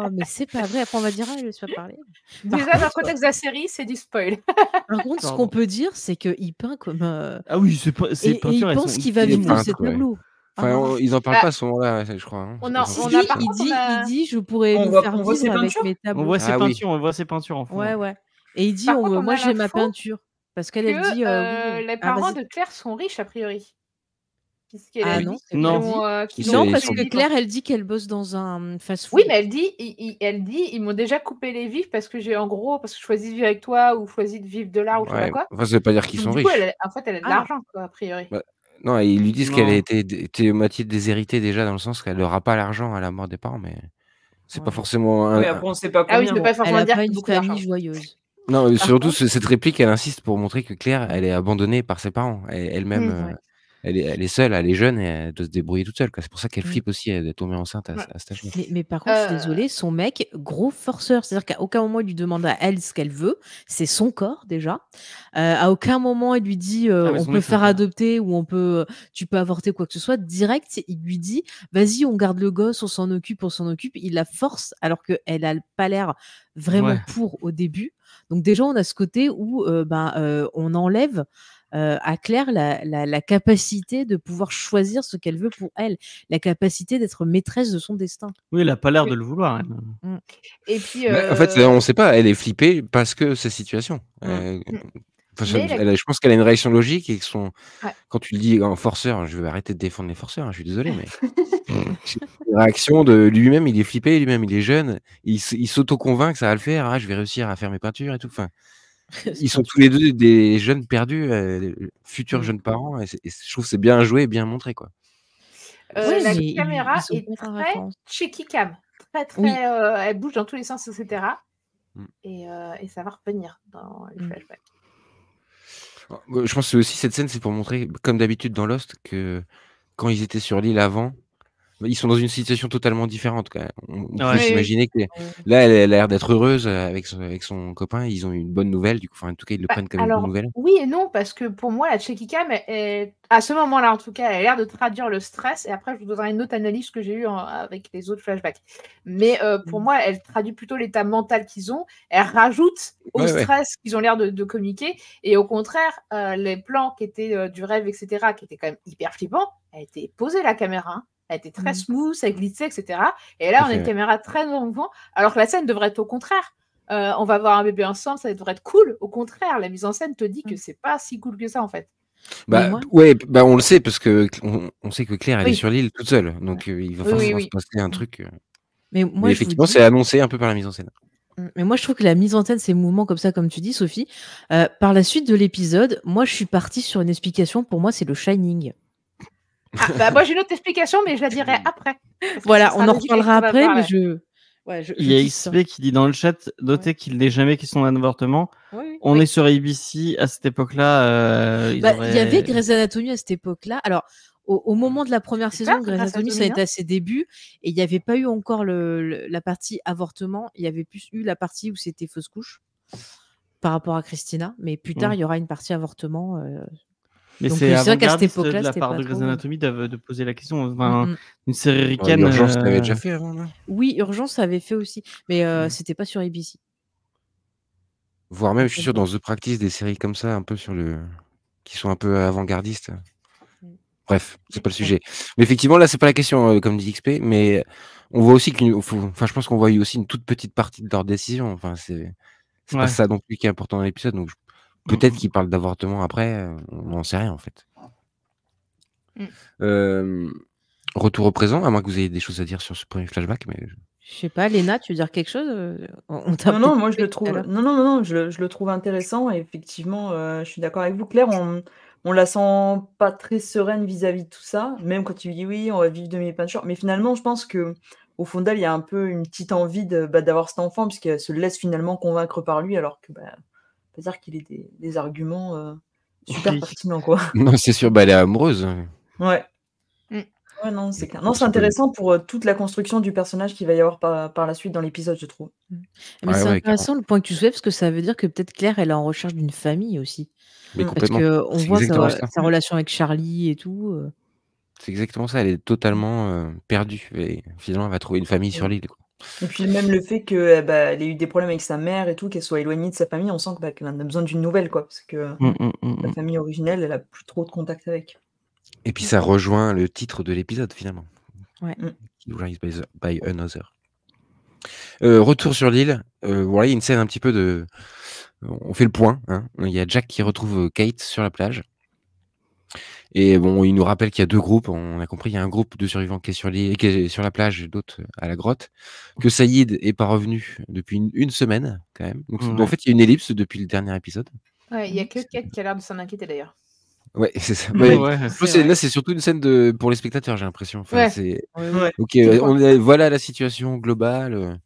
Oh, mais c'est pas vrai. Après, on va dire, ah, laisse pas parler. Déjà, dans le contexte de la série, c'est du spoil. Par contre, ce Pardon. qu'on peut dire, c'est qu'il peint comme. Ah oui, ces Et il peintures, elles pense sont qu'il va Il est vivre de peintre, ses ouais. tableaux. Enfin, ils en parlent Bah, pas à ce moment-là, je crois. Hein. on a- C'est- on c'est- a c'est- par Il contre, dit, je pourrais On nous voit- faire on voit ses vivre avec peintures mes On tableaux. voit ses Ah oui. peintures, on voit ses peintures en fond. Ouais. Et il dit, Par contre, on moi a j'ai ma l'info peinture. Parce qu'elle elle dit, oui. les Ah, parents vas-y. de Claire sont riches, a priori. Puisqu'elle Ah a non, dit c'est Non. pas dit. qu'ils Non, ont Non, parce coupé que les Claire, elle dit qu'elle bosse dans un fast-food. Oui, mais elle dit, ils m'ont déjà coupé les vifs parce que j'ai, en gros, parce que je choisis de vivre avec toi ou choisis de vivre de l'art ou je sais pas Ouais. quoi. Enfin, ça veut pas dire qu'ils Donc, sont du riches. coup, en fait, elle a de Ah. l'argent, quoi, a priori. Bah, non, ils lui disent Non. qu'elle a été moitié déshéritée déjà, dans le sens qu'elle n'aura pas l'argent à la mort des parents, mais c'est pas Ouais. forcément Oui, après, on sait pas Ah oui, combien. ça veut bon. pas Elle forcément a dire pas qu'il y a une beaucoup d'argent. famille joyeuse. Non, Par surtout, contre- cette réplique, elle insiste pour montrer que Claire, elle est abandonnée par ses parents. Elle-même, Ouais. elle est seule, elle est jeune et elle doit se débrouiller toute seule, quoi. C'est pour ça qu'elle Mm. flippe aussi d'être tombée enceinte Ouais. à cet âge-là. Mais par contre, je suis désolée, son mec, gros forceur. C'est-à-dire qu'à aucun moment, il lui demande à elle ce qu'elle veut. C'est son corps, déjà. À aucun moment, il lui dit mais on son peut mec, c'est faire un connard. adopter ou tu peux avorter, quoi que ce soit. Direct, il lui dit vas-y, on garde le gosse, on s'en occupe. Il la force, alors qu'elle a pas l'air vraiment Ouais. pour au début. Donc, déjà, on a ce côté où on enlève à Claire la capacité de pouvoir choisir ce qu'elle veut pour elle, la capacité d'être maîtresse de son destin. Oui, elle a pas l'air Oui. de le vouloir. Elle. Et puis. En fait, on sait pas, elle est flippée parce que sa situation. Mm. Enfin, Mais je pense qu'elle a une réaction logique et que Ouais. quand tu le dis en forceur, je vais arrêter de défendre les forceurs, hein, je suis désolé, mais une réaction de lui-même, il est flippé, lui-même, il est jeune, il s'auto-convainc que ça va le faire, je vais réussir à faire mes peintures et tout. Enfin, ils sont tous les deux des jeunes perdus, futurs jeunes parents, et je trouve que c'est bien joué et bien montré, quoi. Ouais, la mais caméra ils sont est pas en très référence. shaky cam. Très, Oui. elle bouge dans tous les sens, etc. Mm. Et ça va revenir dans les Mm. flashbacks. Je pense que aussi cette scène, c'est pour montrer, comme d'habitude dans Lost, que quand ils étaient sur l'île avant, ils sont dans une situation totalement différente, quand même. On peut Ouais. s'imaginer que là, elle a l'air d'être heureuse avec son copain. Ils ont eu une bonne nouvelle, du coup. Enfin, en tout cas, ils le prennent comme une bonne Alors, nouvelle. oui et non, parce que pour moi, la shaky cam, à ce moment-là, en tout cas, elle a l'air de traduire le stress. Et après, je vous donnerai une autre analyse que j'ai eue avec les autres flashbacks. Mais pour moi, elle traduit plutôt l'état mental qu'ils ont. Elle rajoute au stress qu'ils ont l'air de communiquer. Et au contraire, les plans qui étaient du rêve, etc., qui étaient quand même hyper flippants, elle était posée, la caméra. Hein. Elle était très smooth, elle glissait, etc. Et là, on a une caméra très en mouvement, alors que la scène devrait être au contraire. On va avoir un bébé ensemble, ça devrait être cool. Au contraire, la mise en scène te dit que c'est pas si cool que ça, en fait. Bah, moi ouais, bah, on le sait parce que on sait que Claire, elle est Oui. sur l'île toute seule, donc il va Oui, oui, forcément oui. se passer un Mmh. truc. Mais Mais moi, je vous effectivement, dis c'est annoncé un peu par la mise en scène. mais moi, je trouve que la mise en scène, ces mouvements comme ça, comme tu dis, Sophie, par la suite de l'épisode, moi, je suis partie sur une explication. Pour moi, c'est le Shining. Ah, bah, moi, j'ai une autre explication, mais je la dirai après. Parce que ce Voilà, sera on en logique avec reparlera ce qu'on va après, voir, mais là. je Il y a dis ça. XP qui dit dans le chat, notez qu'il n'est jamais question d'un avortement. Oui. On Oui. est sur ABC, à cette époque-là, ils Bah, il y avait auraient... Grey's Anatomy à cette époque-là. Alors, au moment de la première C'est saison ça, de Grey's Grey's Anatomy, ça Anatomy, était à ses débuts, et il n'y avait pas eu encore la partie avortement. Il y avait plus eu la partie où c'était fausse couche par rapport à Christina. Mais plus tard, Mm. il y aura une partie avortement. Mais Donc, c'est c'est vrai qu'à cette avant-gardiste époque-là, de la c'était part pas de Grey's trop. Anatomy de poser la question. Enfin, Mm. une série Ouais, ricaine. Urgence, l'avait déjà fait avant, non? Oui, Urgence, ça avait fait aussi. Mais c'était pas sur ABC. Voire même, Donc, je suis sûr, dans The Practice, des séries comme ça, un peu qui sont un peu avant-gardistes. Mm. Bref, c'est pas le sujet. Mais effectivement, là, c'est pas la question, comme dit XP, mais on voit aussi enfin, je pense qu'on voit aussi une toute petite partie de leur décision. Enfin, c'est pas Ouais. ça non plus qui est important dans l'épisode. Donc, peut-être qu'ils parlent d'avortement après, on n'en sait rien, en fait. Retour au présent, à moins que vous ayez des choses à dire sur ce premier flashback, mais Je sais pas, Léna, tu veux dire quelque chose? On t'a Non, peut-être moi je coupé le tout à trouve l'heure. non, je le trouve intéressant et effectivement, je suis d'accord avec vous. Claire, on la sent pas très sereine vis-à-vis de tout ça, même quand tu lui dis: «Oui, on va vivre de mes peintures». Mais finalement, je pense qu'au fond d'elle, il y a un peu une petite envie d'avoir cet enfant puisqu'elle se laisse finalement convaincre par lui alors que, on peut dire qu'il ait des arguments, super Oui. pertinents, quoi. non, c'est sûr, bah, elle est amoureuse. Ouais. Mm. Ouais, non, c'est clair. Bon, Non, c'est c'est pas intéressant pour, toute la construction du personnage qu'il va y avoir par la suite dans l'épisode, je trouve. Mais Ouais, c'est ouais, carrément. intéressant le point que tu soulèves, parce que ça veut dire que peut-être Claire, elle est en recherche d'une famille aussi. Mais Mmh. Parce complètement. qu'on C'est voit exactement ça. sa relation avec Charlie et tout. C'est exactement ça. Elle est totalement perdue. Et finalement, elle va trouver une famille sur Mmh. l'île, quoi. Et puis même le fait que, elle ait eu des problèmes avec sa mère et tout, qu'elle soit éloignée de sa famille, on sent qu'elle en a besoin d'une nouvelle, quoi, parce que la famille originelle, elle a plus trop de contact avec. Et puis ça rejoint le titre de l'épisode, finalement. Ouais. Rise by Another. Retour sur l'île. Voilà, il y a une scène un petit peu de. On fait le point. Hein. Il y a Jack qui retrouve Kate sur la plage. Et bon, il nous rappelle qu'il y a deux groupes. On a compris, il y a un groupe de survivants qui est sur l'île, qui est sur la plage, et d'autres à la grotte. Que Saïd est pas revenu depuis une semaine, quand même. Donc, en fait, il y a une ellipse depuis le dernier épisode. Ouais, il y a que Kate qui a l'air de s'en inquiéter d'ailleurs. Ouais, c'est ça. Ouais, Ouais, là, c'est surtout une scène pour les spectateurs, j'ai l'impression. Enfin, Ouais. c'est Ouais. ok. Je crois. Voilà la situation globale.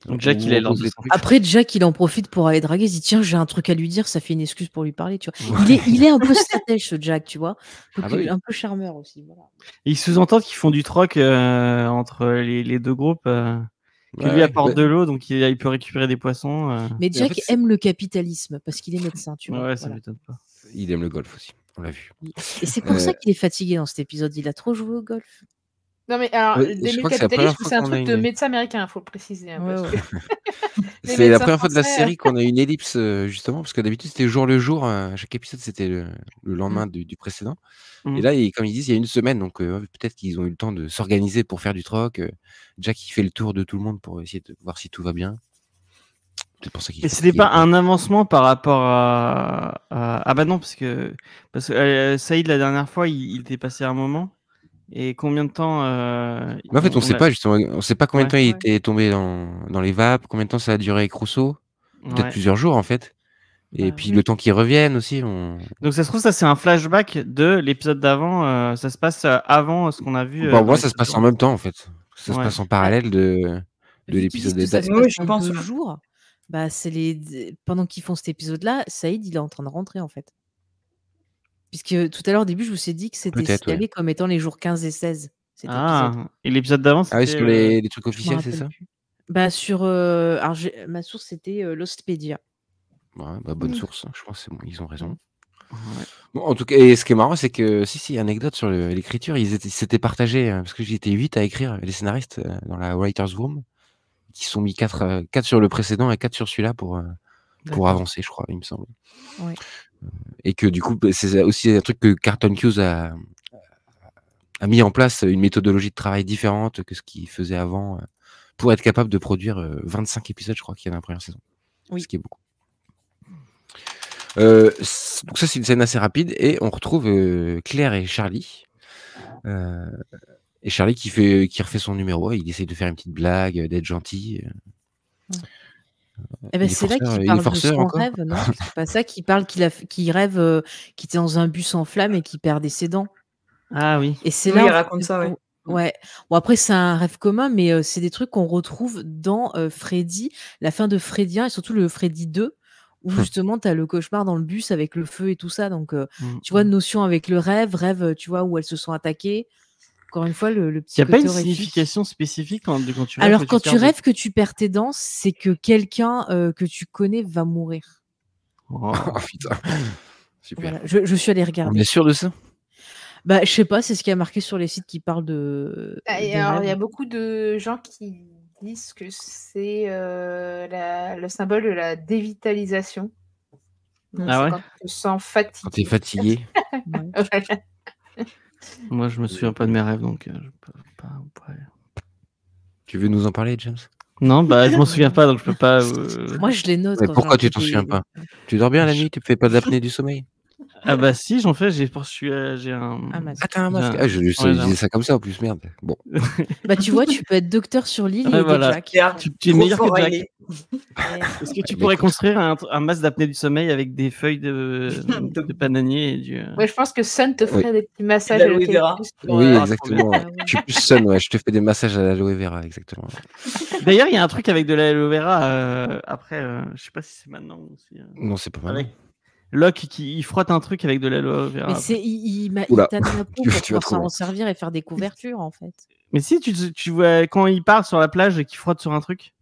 Donc Jack, il a l'air de Après, Jack, il en profite pour aller draguer. Il dit tiens, j'ai un truc à lui dire, ça fait une excuse pour lui parler, tu vois. Il est un peu stratège, ce Jack, tu vois. Donc, Ah bah oui. un peu charmeur aussi. Voilà. Ils sous-entendent qu'ils font du troc entre les deux groupes. Que lui Ouais, apporte de l'eau, donc il peut récupérer des poissons. Mais en Jack fait, aime le capitalisme parce qu'il est médecin, tu vois. Ouais, ça Voilà. m'étonne pas. il aime le golf aussi. On l'a vu. Et c'est pour ça qu'il est fatigué dans cet épisode. Il a trop joué au golf. Non, mais alors, Ouais, je des crois que c'est la première capitalistes, fois c'est un qu'on a truc de une- médecin américain, il faut le préciser. Hein, parce Ouais, que les C'est la médecins première fois de la français, série qu'on a une ellipse, justement, parce que d'habitude c'était jour le jour. Chaque épisode c'était le lendemain du précédent. Mm. Et là, comme ils disent, il y a une semaine, donc peut-être qu'ils ont eu le temps de s'organiser pour faire du troc. Jack, il fait le tour de tout le monde pour essayer de voir si tout va bien. C'est pour ça qu'il Et est c'était fatigué, pas quoi. un avancement par rapport Ah bah non, parce que Saïd, la dernière fois, il était passé un moment. Et combien de temps Mais en fait, on sait a- pas justement, on sait pas combien de temps il Ouais. était tombé dans les vapes, combien de temps ça a duré avec Rousseau. Peut-être Ouais. plusieurs jours en fait. Et Bah, puis le temps qu'ils reviennent aussi. Donc ça se trouve, ça c'est un flashback de l'épisode d'avant. Ça se passe avant ce qu'on a vu. Bon, dans moi, ça se passe en l'épisode même temps en fait. Ça se Ouais. passe en parallèle de vu qu'ils disent l'épisode que ça se Oui, passe je en pense, 2 ouais. jours, bah, pendant qu'ils font cet épisode-là, Saïd, il est en train de rentrer, en fait. Puisque tout à l'heure, au début, je vous ai dit que c'était Peut-être, signalé comme étant les jours 15 et 16, cet épisode. Ah, et l'épisode d'avant, Ah oui, c'était. sur les trucs Je me officiels, c'est rappelle ça? plus. Bah, sur, alors ma source, c'était Lostpedia. Ouais, bah, bonne source, hein, je pense, c'est bon, ils ont raison. Ouais. Bon, en tout cas, et ce qui est marrant, c'est que si, anecdote sur l'écriture, ils s'étaient partagés, parce que j'étais 8 à écrire, les scénaristes, dans la writers room, qui sont mis 4 sur le précédent et 4 sur celui-là pour D'accord. avancer, je crois, il me semble. Ouais. Et que du coup, c'est aussi un truc que Carlton Cuse a mis en place, une méthodologie de travail différente que ce qu'il faisait avant, pour être capable de produire 25 épisodes, je crois qu'il y a dans la première saison. Oui. Ce qui est beaucoup. Donc ça, c'est une scène assez rapide et on retrouve Claire et Charlie. Et Charlie qui refait son numéro. Il essaye de faire une petite blague, d'être gentil. Eh ben, Il est c'est là forceur, qu'il il est parle de forceur son encore. rêve, non? C'est pas ça qu'il parle qu'il rêve qu'il était dans un bus en flammes et qu'il perdait ses dents. Ah oui. Et c'est Oui, là il en fait raconte ça, ouais. ouais. Bon après c'est un rêve commun, mais c'est des trucs qu'on retrouve dans Freddy, la fin de Freddy 1 et surtout le Freddy 2, où justement tu as le cauchemar dans le bus avec le feu et tout ça. Donc tu vois, notion avec le rêve, tu vois, où elles se sont attaquées. Encore une fois, le Il petit n'y a pas côté une horrifique. signification spécifique quand tu rêves Alors que quand tu perds des- rêves que tu perds tes dents, c'est que quelqu'un que tu connais va mourir. Oh. Oh putain. Super. Voilà. Je suis allée On regarder. est sûr de ça? Bah, je sais pas, c'est ce qui a marqué sur les sites qui parlent Et des alors, il y a rêves. beaucoup de gens qui disent que c'est le symbole de la dévitalisation. Donc, Ah c'est ouais? quand tu te sens Quand t'es fatigué. fatigué. Ouais. Voilà. Moi, je me souviens pas de mes rêves, donc je peux pas. Tu veux nous en parler, James? Non, bah je m'en souviens pas, donc je peux pas. Moi, je les note Mais quand pourquoi j'en tu fais t'en souviens des- pas? Tu dors bien la nuit? Tu fais pas d'apnée du sommeil? Ah bah si, j'en fais. J'ai un. Un masque. Ah, t'as un masque. J'ai Ah, je ouais, j'ai un- disais ça comme ça en plus, merde. Bon. Bah, tu vois, tu peux être docteur sur l'île et Ouais, aider voilà. Jack. Tu es Trop meilleur fort, que Jack. Riley. Est-ce que tu Bah, pourrais écoute. construire un masque d'apnée du sommeil avec des feuilles de bananier et du. Ouais, je pense que Sun te Oui. ferait des petits massages L'aloe à vera. l'eucalyptus Oui, trop exactement. Ah ouais. Je suis plus sun, ouais. Je te fais des massages à l'aloe vera, exactement. D'ailleurs, il y a un truc avec de l'aloe vera. Après, je sais pas si c'est maintenant ou si. Non, c'est pas mal. Avec Locke qui il frotte un truc avec de l'aloe vera. Mais c'est, il Oula. tanne la peau Tu pour vas pouvoir trop s'en loin. servir et faire des couvertures, en fait. Mais si tu vois quand il part sur la plage et qu'il frotte sur un truc.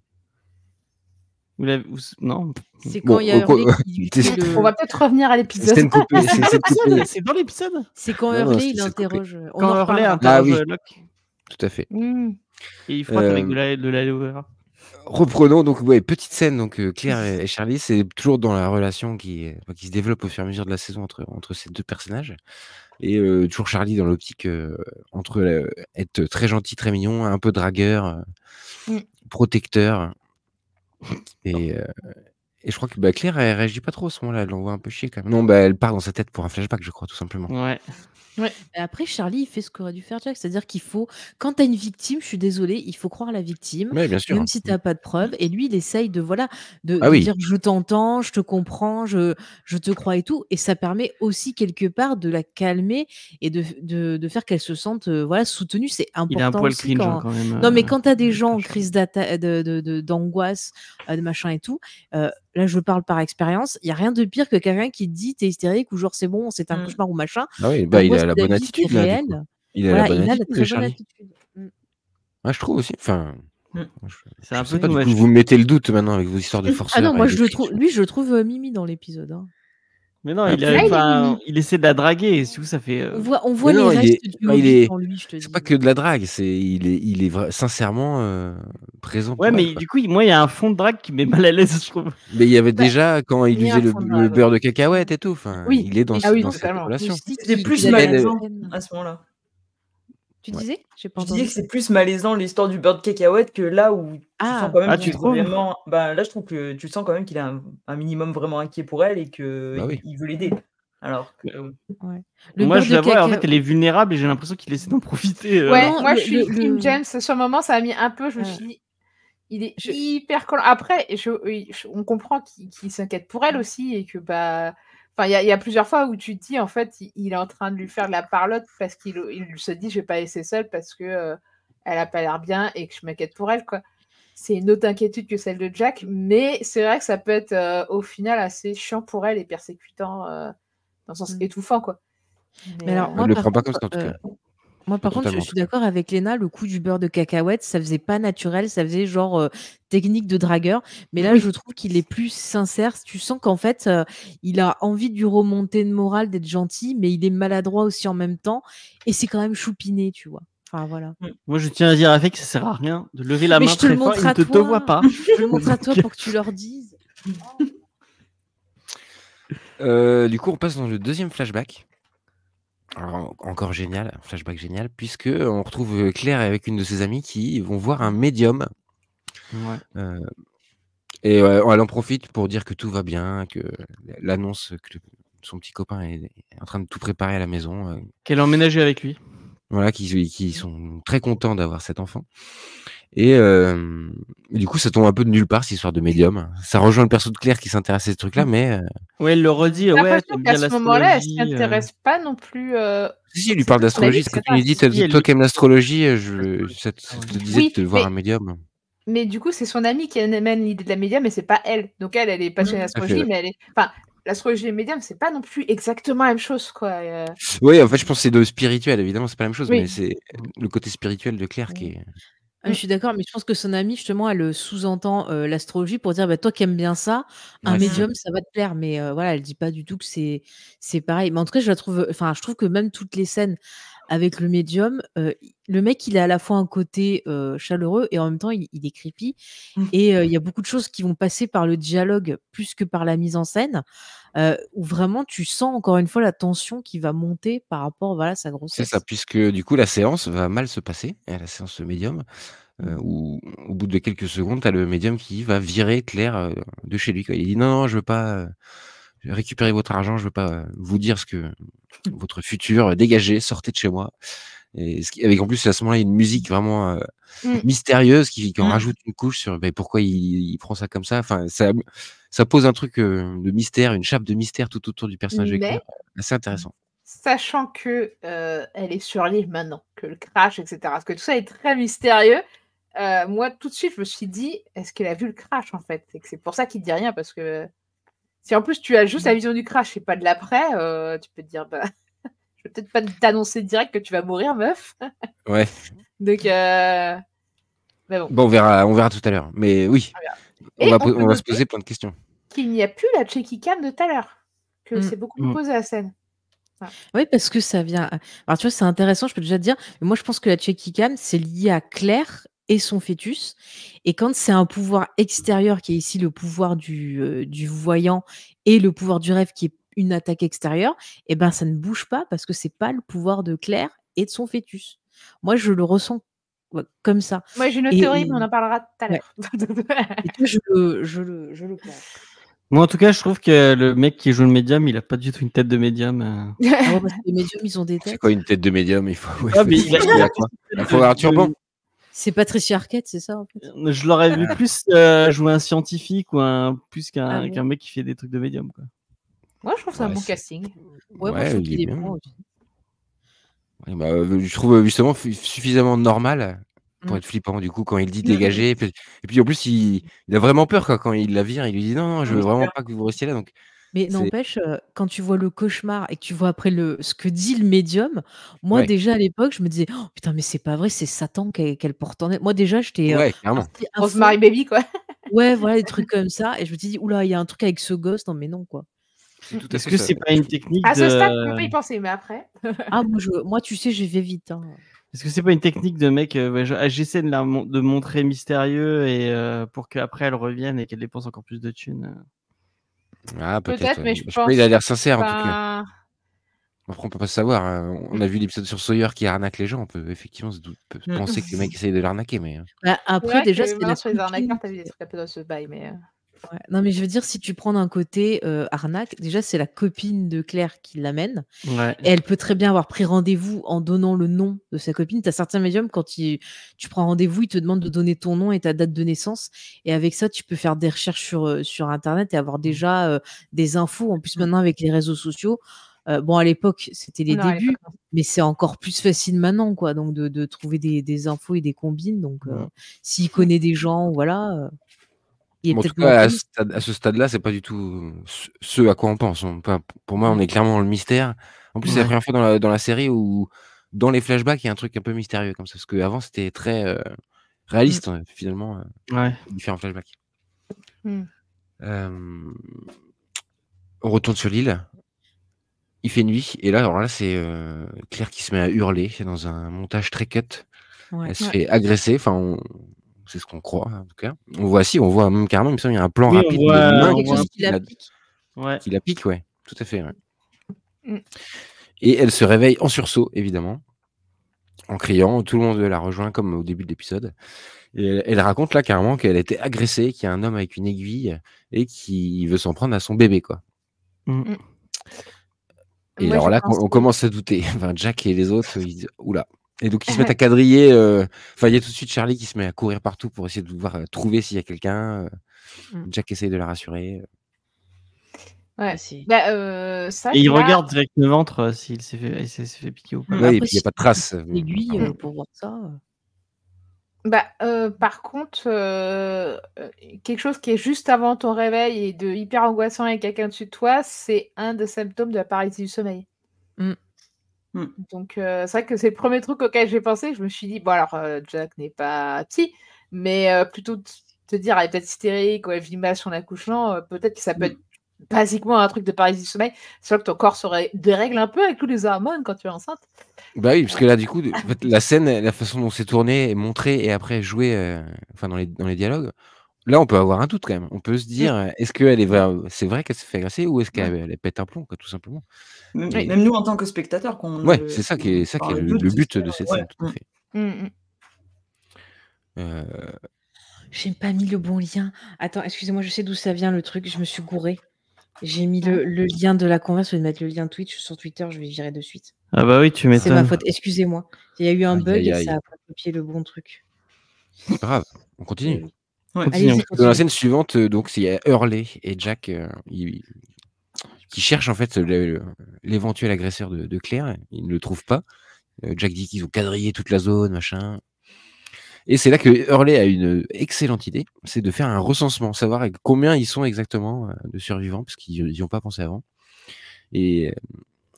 Non. C'est Bon, quand il y a Hurley qui lui t'es- fait le... On va peut-être revenir à C'est l'épisode. scène coupée. C'est C'est scène coupée. C'est dans l'épisode. C'est quand Non, non, Hurley, c'est il scène coupée. interroge... On Quand en Hurley reparlera. interroge Ah oui. Locke Tout à fait. et il frotte avec Euh, de l'aloe vera. Reprenons donc petite scène donc Claire et Charlie, c'est toujours dans la relation qui se développe au fur et à mesure de la saison entre ces deux personnages et toujours Charlie dans l'optique entre être très gentil, très mignon, un peu dragueur, protecteur et je crois que Claire elle réagit pas trop à ce moment-là, elle l'envoie un peu chier quand même. Non, elle part dans sa tête pour un flashback, je crois tout simplement. Ouais. Mais après, Charlie, il fait ce qu'aurait dû faire Jack. C'est-à-dire qu'il faut, quand tu as une victime, je suis désolée, il faut croire la victime, Ouais, bien sûr. même si tu n'as pas de preuves. Et lui, il essaye de, voilà, Ah oui. dire je t'entends, je te comprends, je te crois et tout. Et ça permet aussi, quelque part, de la calmer et de faire qu'elle se sente voilà, soutenue. C'est important Il a un poil aussi cringe quand même. Non, mais quand tu as des gens en crise d'angoisse, de machin et tout, là, je parle par expérience, il n'y a rien de pire que quelqu'un qui te dit t'es hystérique ou genre c'est bon, c'est un cauchemar ou machin. Ah oui, il L'angoisse a la de bonne la vie, attitude c'est là. Du réel. coup. Il a Voilà, la bonne il a la attitude, très bonne Charlie. attitude. Ouais, je trouve aussi. Enfin, C'est un je sais peu pas, du dommage. coup, vous me mettez le doute maintenant avec vos histoires de forceurs. Ah non, moi et je de le cringe. trouve, lui je le trouve Mimi dans l'épisode. Hein. Mais non, Ah, il, il est enfin, il essaie de la draguer et du coup ça fait. On voit Mais les non, il restes est- du enfin, il mauvais est- dans lui, je te dis. C'est pas que de la drague, il est sincèrement présent. Ouais, pour mais elle, quoi. du coup, moi, il y a un fond de drague qui met mal à l'aise, je trouve. Mais il y avait déjà quand il il y a usait un fond de le drague, beurre de cacahuète et tout. Enfin, Oui. il est dans, Ah oui, dans cette totalement. relation. C'était plus Il a malaisant la à ce moment-là. Tu disais J'ai pas Je disais entendu. que c'est plus malaisant l'histoire du beurre de cacahuète que là où tu Ah. sens quand même Ah, qu'il tu est trouves vraiment. Là, je trouve que tu sens quand même qu'il est un minimum vraiment inquiet pour elle et que Bah oui. il veut l'aider. Alors que. Le Moi, beurre je de la vois, en cacahuète- fait, elle est vulnérable et j'ai l'impression qu'il essaie d'en profiter. Ouais, Non, moi le- je suis le- Team le- James. Sur le moment, ça a mis un peu. Je me suis dit, il est hyper collant. Après, on comprend qu'il s'inquiète pour elle aussi et que enfin, il y a plusieurs fois où tu te dis en fait, il est en train de lui faire de la parlotte parce qu'il se dit, je vais pas laisser seule parce que elle a pas l'air bien et que je m'inquiète pour elle, quoi. C'est une autre inquiétude que celle de Jack, mais c'est vrai que ça peut être au final assez chiant pour elle et persécutant dans le sens étouffant, quoi. Mais alors, Je moi, le par prends pas contre, comme ça en tout cas. Moi, par contre, je Totalement, suis d'accord avec Léna, le coup du beurre de cacahuète, ça faisait pas naturel, ça faisait genre technique de dragueur. Mais là, je trouve qu'il est plus sincère. Tu sens qu'en fait, il a envie de lui remonter le moral, d'être gentil, mais il est maladroit aussi en même temps. Et c'est quand même choupiné, tu vois. Enfin, voilà. Moi, je tiens à dire à Faye que ça sert à rien de lever la Mais main je te le très fort, montre il ne à te toi. voit pas. Je le montre à toi pour que tu leur dises. Du coup, on passe dans le deuxième flashback. Alors, encore génial, un flashback génial, puisque on retrouve Claire avec une de ses amies qui vont voir un médium. Ouais. Et elle en profite pour dire que tout va bien, que l'annonce que son petit copain est en train de tout préparer à la maison, Qu'elle a emménagé avec lui. voilà, qui sont très contents d'avoir cet enfant. Et du coup, ça tombe un peu de nulle part, cette histoire de médium. Ça rejoint le perso de Claire qui s'intéresse à ces trucs-là, mais Ouais, elle le redit. J'ai Ouais, l'impression t'aimes qu'à bien ce moment-là, elle s'y l'astrologie. intéresse pas non plus. si, il lui C'est parle pas son avis, d'astrologie. C'est quand c'est tu lui ça. dis, Si, elle toi lui qui aimes l'astrologie, ça Ah te ouais. disait Oui, de voir un médium. mais du coup, c'est son amie qui amène l'idée de la médium, mais c'est pas elle. Donc elle est passionnée Tout à fait, d'astrologie, ouais. mais elle est. Enfin, l'astrologie et le médium, c'est pas non plus exactement la même chose, quoi. Oui, en fait, je pense que c'est de spirituel, évidemment, c'est pas la même chose, mais Oui. c'est le côté spirituel de Claire qui est. Ah, je suis d'accord, mais je pense que son amie, justement, elle sous-entend l'astrologie pour dire bah, toi qui aimes bien ça, un Ouais, c'est ça. médium, ça va te plaire. Mais voilà, elle dit pas du tout que c'est pareil. Mais en tout cas, je trouve que même toutes les scènes avec le médium, le mec, il a à la fois un côté chaleureux et en même temps, il est creepy. Et il y a beaucoup de choses qui vont passer par le dialogue plus que par la mise en scène, où vraiment tu sens encore une fois la tension qui va monter par rapport voilà, à sa C'est ça, grossesse. puisque du coup, la séance va mal se passer, la séance médium, où au bout de quelques secondes, tu as le médium qui va virer Claire de chez lui, quoi. Il dit non, non, je veux pas récupérer votre argent, je veux pas vous dire ce que votre futur, dégagez, sortez de chez moi. Et avec en plus à ce moment-là, une musique vraiment Mm. mystérieuse qui en rajoute une couche sur pourquoi il prend ça comme ça. Enfin, ça pose un truc de mystère, une chape de mystère tout autour du personnage de Claire, Mais assez intéressant. sachant que elle est sur l'île maintenant, que le crash, etc. Parce que tout ça est très mystérieux. Moi, tout de suite, je me suis dit, est-ce qu'elle a vu le crash en fait? Et que c'est pour ça qu'il dit rien, parce que si en plus tu as juste la vision du crash et pas de l'après, tu peux te dire, bah, je vais peut-être pas t'annoncer direct que tu vas mourir, meuf. Ouais. Donc, mais bon. Bon, on verra tout à l'heure. Mais oui, Et on on peut va se noter poser plein de questions. qu'il n'y a plus la cheeky cam de tout à l'heure, que c'est beaucoup plus posé la scène. Oui, parce que ça vient. Alors, tu vois, c'est intéressant, je peux déjà te dire. Mais moi, je pense que la checky cam, c'est lié à Claire et son fœtus. Et quand c'est un pouvoir extérieur, qui est ici le pouvoir du voyant et le pouvoir du rêve, qui est une attaque extérieure, eh ben, ça ne bouge pas parce que c'est pas le pouvoir de Claire et de son fœtus. Moi, je le ressens comme ça. Moi, j'ai une autre théorie, mais on en parlera tout à Ouais. l'heure. Et toi, je le pense. Moi, en tout cas, je trouve que le mec qui joue le médium, il a pas du tout une tête de médium. Ah ouais, parce que les médiums, ils ont des C'est têtes. quoi une tête de médium? Il faut, Ah, mais il a quoi? plus Il faut avoir un turban. C'est Patricia Arquette, c'est ça en fait. Je l'aurais vu plus jouer un scientifique ou plus Ah bon. qu'un mec qui fait des trucs de médium, quoi. Moi, je trouve ça un Ouais, bon c'est- casting. Ouais, moi, je trouve qu'il est bon aussi. Ouais, bah, je trouve justement suffisamment normal pour Mm. être flippant du coup quand il dit dégager. Et puis en plus, il a vraiment peur quoi, quand il la vire. Il lui dit non, non, je veux vraiment pas que vous restiez là. Donc Mais c'est n'empêche, quand tu vois le cauchemar et que tu vois après ce que dit le médium, moi ouais, déjà à l'époque, je me disais: «Oh putain, mais c'est pas vrai, c'est Satan qu'elle porte en elle». Moi déjà, j'étais, ouais, clairement. partie à fond. Rosemary Baby, quoi. Ouais, voilà, des trucs comme ça et je me suis dit: «Ouh là, il y a un truc avec ce gosse, non mais non quoi». C'est tout à Est-ce fait que ça. c'est pas une technique À ce stade, je de. peux pas y penser, mais après. Ah moi tu sais, j'y vais vite, hein. Est-ce que c'est pas une technique de mec j'essaie de montrer mystérieux et pour qu'après elle revienne et qu'elle dépense encore plus de thunes. Ah peut-être. Peut-être, Ouais. mais je Je sais pas, pense il a l'air sincère en tout cas. pas. Après, on peut pas savoir. On a vu l'épisode sur Sawyer qui arnaque les gens. On peut effectivement penser que le mec essaye de l'arnaquer, mais Bah, C'est après vrai déjà, que c'est maintenant, la sur les arnaqueurs, copine t'as vu des trucs un peu dans ce bail, mais. ouais. Non mais je veux dire, si tu prends d'un côté, arnaque, déjà c'est la copine de Claire qui l'amène. Ouais. Et elle peut très bien avoir pris rendez-vous en donnant le nom de sa copine. Tu as certains médiums, quand tu prends rendez-vous, ils te demandent de donner ton nom et ta date de naissance. Et avec ça, tu peux faire des recherches sur Internet et avoir déjà des infos. En plus, maintenant, avec les réseaux sociaux, bon, à l'époque, c'était les Non, à débuts, l'époque, non. mais c'est encore plus facile maintenant, quoi. Donc, de trouver des infos et des combines. Donc, s'il connaît des gens, voilà, il est bon, en tout peut-être moins cas, connu. à ce stade-là, c'est pas du tout ce à quoi on pense. Pour moi, on est clairement dans le mystère. En plus, c'est la Ouais. première fois dans la série où, dans les flashbacks, il y a un truc un peu mystérieux comme ça. Parce qu'avant, c'était très réaliste, finalement, Ouais. différents flashbacks. Mm. On retourne sur l'île. Il fait nuit. Et là, alors là, c'est Claire qui se met à hurler. C'est dans un montage très cut. Ouais. Elle se Ouais. fait agresser. Enfin, c'est ce qu'on croit, en tout cas. On voit même carrément, il me semble, il y a un plan Oui, on rapide voit- de main on Quelque voit chose qui la pique. Ouais. qui la pique, ouais. Tout à fait, ouais. Mm. Et elle se réveille en sursaut, évidemment. en criant. Tout le monde la rejoint comme au début de l'épisode. Et elle raconte là carrément qu'elle a été agressée, qu'il y a un homme avec une aiguille et qui veut s'en prendre à son bébé, quoi. Mm. Et Moi, alors je là, pense on que- commence à douter. Enfin, Jack et les autres, ils disent oula. Et donc, ils se mettent à quadriller. Enfin, il y a tout de suite Charlie qui se met à courir partout pour essayer de voir trouver s'il y a quelqu'un. Jack essaye de la rassurer. Ouais. Ah, c'est- Bah, c'est vrai Et que il là- regarde direct le ventre s'il s'est fait piquer ou pas. Mm. Ouais, et Après, puis il n'y a si pas de traces. l'aiguille Mm. pour voir ça. Par contre, quelque chose qui est juste avant ton réveil et de hyper angoissant avec quelqu'un dessus de toi, c'est un des symptômes de la paralysie du sommeil. Mm. Mm. Donc, c'est vrai que c'est le premier truc auquel j'ai pensé. Je me suis dit, bon, alors, Jack n'est pas petit, mais plutôt te dire, elle est peut-être hystérique ou elle vit mal son accouchement, peut-être que ça peut être basiquement un truc de paralysie du sommeil. C'est vrai que ton corps se dérègle un peu avec tous les hormones quand tu es enceinte. Bah oui, parce que là, du coup, en fait, la scène, la façon dont c'est tourné et montré et après joué, enfin dans les dialogues, là, on peut avoir un doute quand même. On peut se dire, est-ce qu'elle est c'est vrai qu'elle s'est fait agresser ou est-ce qu'elle elle pète un plomb, quoi, tout simplement. Et- Même nous, en tant que spectateurs, qu'on Ouais, c'est ça qui est enfin, le doute, but de cette ouais. scène, tout à fait. Mm. Euh, J'ai pas mis le bon lien. Attends, excusez-moi, je sais d'où ça vient le truc. Je me suis gourée. J'ai mis le lien de la converse. Je vais mettre le lien Twitch sur Twitter. Je vais virer de suite. Ah bah oui, tu C'est ma m'étonnes. faute. Excusez-moi. Il y a eu un Aïe, bug aïe, et aïe. ça a pas copié le bon truc. C'est pas grave, on continue. Oui. Ouais. Continue. Allez-y, Dans la continuez. scène suivante, donc, il y a Hurley et Jack qui cherchent en fait l'éventuel agresseur de Claire. Ils ne le trouvent pas. Jack dit qu'ils ont quadrillé toute la zone, machin. Et c'est là que Hurley a une excellente idée, c'est de faire un recensement, savoir combien ils sont exactement de survivants, parce qu'ils n'y ont pas pensé avant. Et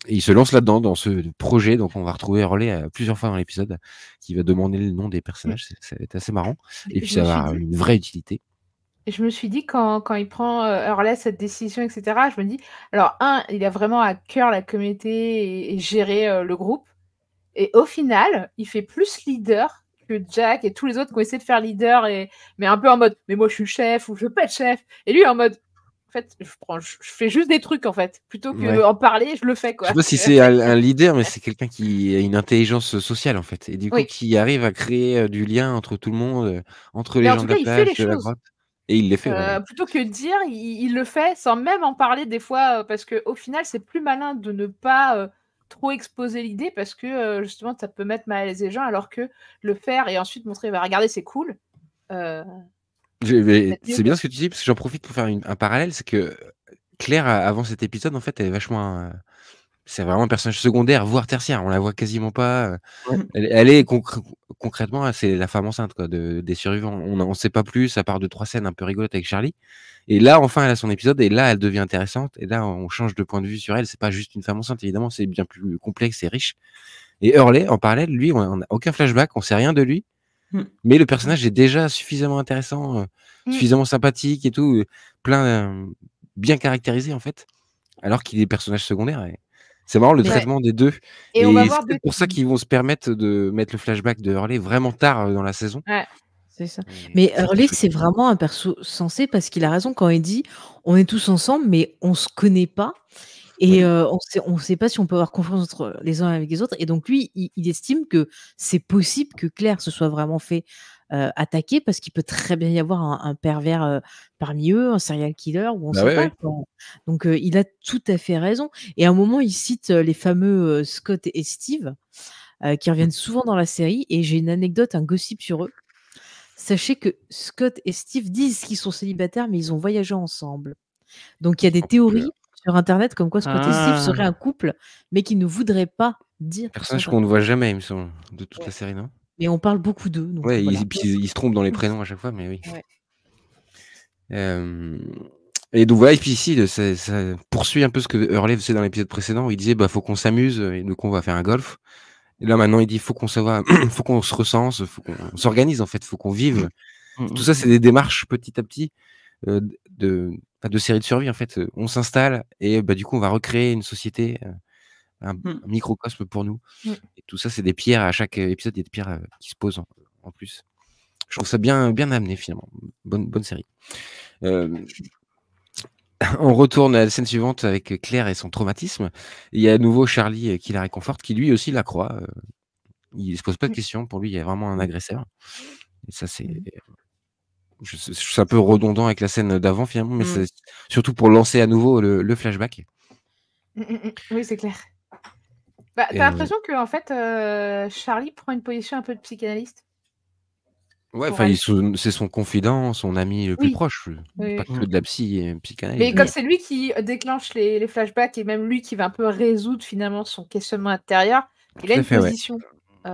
il se lance là-dedans, dans ce projet. Donc on va retrouver Hurley plusieurs fois dans l'épisode, qui va demander le nom des personnages. Ça va être assez marrant. Et puis Je ça me va suis avoir dit- une vraie utilité. Je me suis dit, quand il prend Hurley cette décision, etc., je me dis, alors, il a vraiment à cœur la communauté et gérer le groupe. Et au final, il fait plus leader que Jack et tous les autres qui ont essayé de faire leader, mais un peu en mode, mais moi je suis le chef ou je veux pas être chef. Et lui en mode, en fait, je fais juste des trucs en fait. Plutôt que Ouais. en parler, je le fais Je quoi. sais pas si c'est un leader, mais c'est quelqu'un qui a une intelligence sociale en fait. Et du coup, Oui. qui arrive à créer du lien entre tout le monde, entre les Mais en gens tout de la cas, il fait plage, les de la choses. grotte. Et il les fait. Ouais. Plutôt que de dire, il le fait sans même en parler des fois, parce que au final, c'est plus malin de ne pas trop exposer l'idée, parce que justement, ça peut mettre mal à l'aise les gens, alors que le faire et ensuite montrer, bah, regardez, c'est cool. C'est bien ce que tu dis, parce que j'en profite pour faire un parallèle, c'est que Claire, avant cet épisode, en fait, elle est vachement... c'est vraiment un personnage secondaire, voire tertiaire. On la voit quasiment pas. Ouais. Elle est concrètement, c'est la femme enceinte quoi, des survivants. On ne sait pas plus, à part 2-3 scènes un peu rigolotes avec Charlie. Et là, enfin, elle a son épisode, et là, elle devient intéressante. Et là, on change de point de vue sur elle. C'est pas juste une femme enceinte, évidemment, c'est bien plus complexe et riche. Et Hurley, en parallèle, lui, on n'a aucun flashback, on sait rien de lui. Mais le personnage est déjà suffisamment intéressant, suffisamment sympathique et tout, bien caractérisé en fait, alors qu'il est personnage secondaire. C'est marrant le Mais- traitement des deux. Et on va c'est voir peut-être pour ça qu'ils vont se permettre de mettre le flashback de Hurley vraiment tard dans la saison. C'est ça. Mais Hurley, c'est vraiment un perso sensé parce qu'il a raison quand il dit on est tous ensemble, mais on se connaît pas. Et on sait pas si on peut avoir confiance entre les uns avec les autres. Et donc, lui, il estime que c'est possible que Claire se soit vraiment fait attaquer parce qu'il peut très bien y avoir un pervers parmi eux, un serial killer, ou on Bah sait ouais, pas. ouais. Quoi. Donc, il a tout à fait raison. Et à un moment, il cite les fameux Scott et Steve qui reviennent souvent dans la série. Et j'ai une anecdote, un gossip sur eux. Sachez que Scott et Steve disent qu'ils sont célibataires, mais ils ont voyagé ensemble. Donc, il y a des théories sur Internet comme quoi Scott et Steve seraient un couple, mais qui ne voudraient pas dire. Personnage qu'on ne voit jamais, il me semble, de toute la série, non? Mais on parle beaucoup d'eux. Donc Ouais, voilà. ils se trompent dans les prénoms à chaque fois, mais oui. Ouais. Et donc voilà, et puis ici, ça poursuit un peu ce que Hurley faisait dans l'épisode précédent, où il disait, bah, faut qu'on s'amuse, et donc on va faire un golf. Et là, maintenant, il dit, faut qu'on se recense, faut qu'on s'organise, en fait, faut qu'on vive. Tout ça, c'est des démarches petit à petit de séries de survie, en fait. On s'installe, et bah, du coup, on va recréer une société, un microcosme pour nous. Et tout ça, c'est des pierres, à chaque épisode, il y a des pierres qui se posent en plus. Je trouve ça bien amené, finalement. Bonne série. On retourne à la scène suivante avec Claire et son traumatisme. Il y a à nouveau Charlie qui la réconforte, qui lui aussi la croit. Il se pose pas de questions. Pour lui, il y a vraiment un agresseur. Et ça, c'est Mhm. je trouve ça un peu redondant avec la scène d'avant finalement, mais Mm. c'est surtout pour lancer à nouveau le flashback. Oui, c'est clair. Bah, Et t'as l'impression que en fait, Charlie prend une position un peu de psychanalyste ouais, pour enfin, elle. c'est son confident, son ami le plus Oui, proche. oui, Pas oui. que de la psychanalyse. Mais comme c'est lui qui déclenche les flashbacks et même lui qui va un peu résoudre finalement son questionnement intérieur, il a Tout à une fait, ouais. position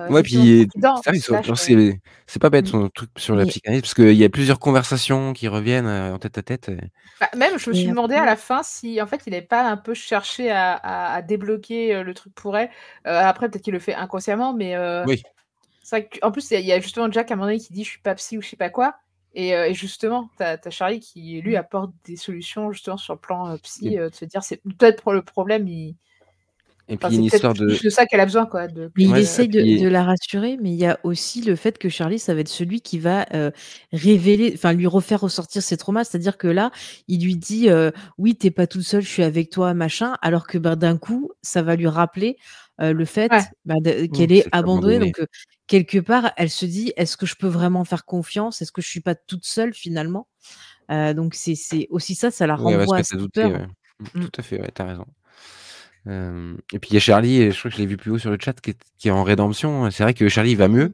Ouais, effectivement de puis confident c'est vrai, slash. c'est pas bête Mm. son truc sur la Mais, psychanalyse, parce qu'il y a plusieurs conversations qui reviennent en tête à tête. Bah, même, je me suis mais demandé à après, la fin si en fait il n'avait pas un peu cherché à débloquer le truc pour elle. Après, peut-être qu'il le fait inconsciemment, mais Oui, c'est vrai qu'en plus, il y a justement Jack à un moment donné qui dit je suis pas psy ou je sais pas quoi. Et justement, t'as Charlie qui lui apporte des solutions justement sur le plan psy, de se dire c'est peut-être pour le problème, et enfin, puis une c'est peut-être histoire de. plus de ça qu'elle a besoin, quoi. mais il Ouais, essaye de puis la rassurer, mais il y a aussi le fait que Charlie, ça va être celui qui va révéler, enfin lui refaire ressortir ses traumas. C'est-à-dire que là, il lui dit oui, t'es pas toute seule, je suis avec toi, machin. Alors que d'un coup, ça va lui rappeler le fait Ouais. qu'elle est c'est abandonnée. abandonné. Donc quelque part, elle se dit est-ce que je peux vraiment faire confiance? Est-ce que je suis pas toute seule finalement? Donc c'est aussi ça la Ouais, elle va se renvoie à mettre à cette douter, peur. ouais. Mm. Tout à fait, ouais, tu raison. Et puis il y a Charlie, et je crois que je l'ai vu plus haut sur le chat, qui est en rédemption. C'est vrai que Charlie, il va mieux.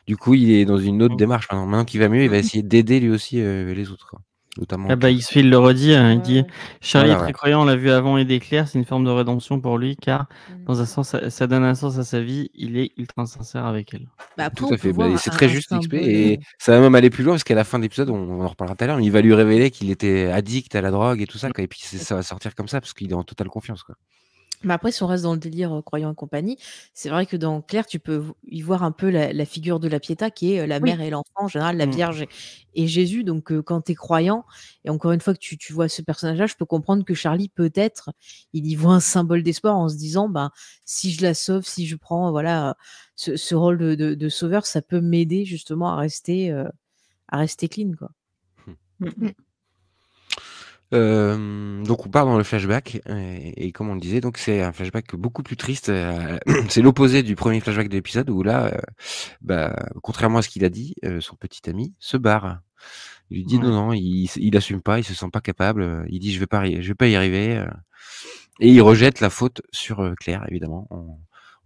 Du coup, il est dans une autre démarche maintenant. Maintenant qu'il va mieux, il va essayer d'aider lui aussi les autres, quoi. Notamment Ah bah, Claire. il le redit, il dit Ouais. Charlie est Voilà, très ouais. croyant, on l'a vu avant aider Claire, c'est une forme de rédemption pour lui, car dans un sens, ça donne un sens à sa vie, il est ultra sincère avec elle. Après, Tout on à peut fait. Bah, voir c'est très un juste XP. symbole. Et ça va même aller plus loin, parce qu'à la fin de l'épisode, on en reparlera tout à l'heure, mais il va lui révéler qu'il était addict à la drogue et tout ça, quoi. Et puis ça va sortir comme ça, parce qu'il est en totale confiance, quoi. Mais après, si on reste dans le délire croyant et compagnie, c'est vrai que dans Claire, tu peux y voir un peu la figure de la Pietà qui est la Oui. mère et l'enfant, en général, la Mm. Vierge et Jésus. Donc, quand tu es croyant, et encore une fois que tu vois ce personnage-là, je peux comprendre que Charlie, peut-être, il y voit un symbole d'espoir en se disant ben, si je la sauve, si je prends voilà, ce rôle de sauveur, ça peut m'aider justement à rester clean. Quoi. Mm. Donc on part dans le flashback et comme on le disait, donc c'est un flashback beaucoup plus triste. C'est l'opposé du premier flashback de l'épisode où là, contrairement à ce qu'il a dit, son petit ami se barre. Il lui dit Ouais. non, il assume pas, il se sent pas capable. Il dit je vais pas y arriver et il rejette la faute sur Claire évidemment.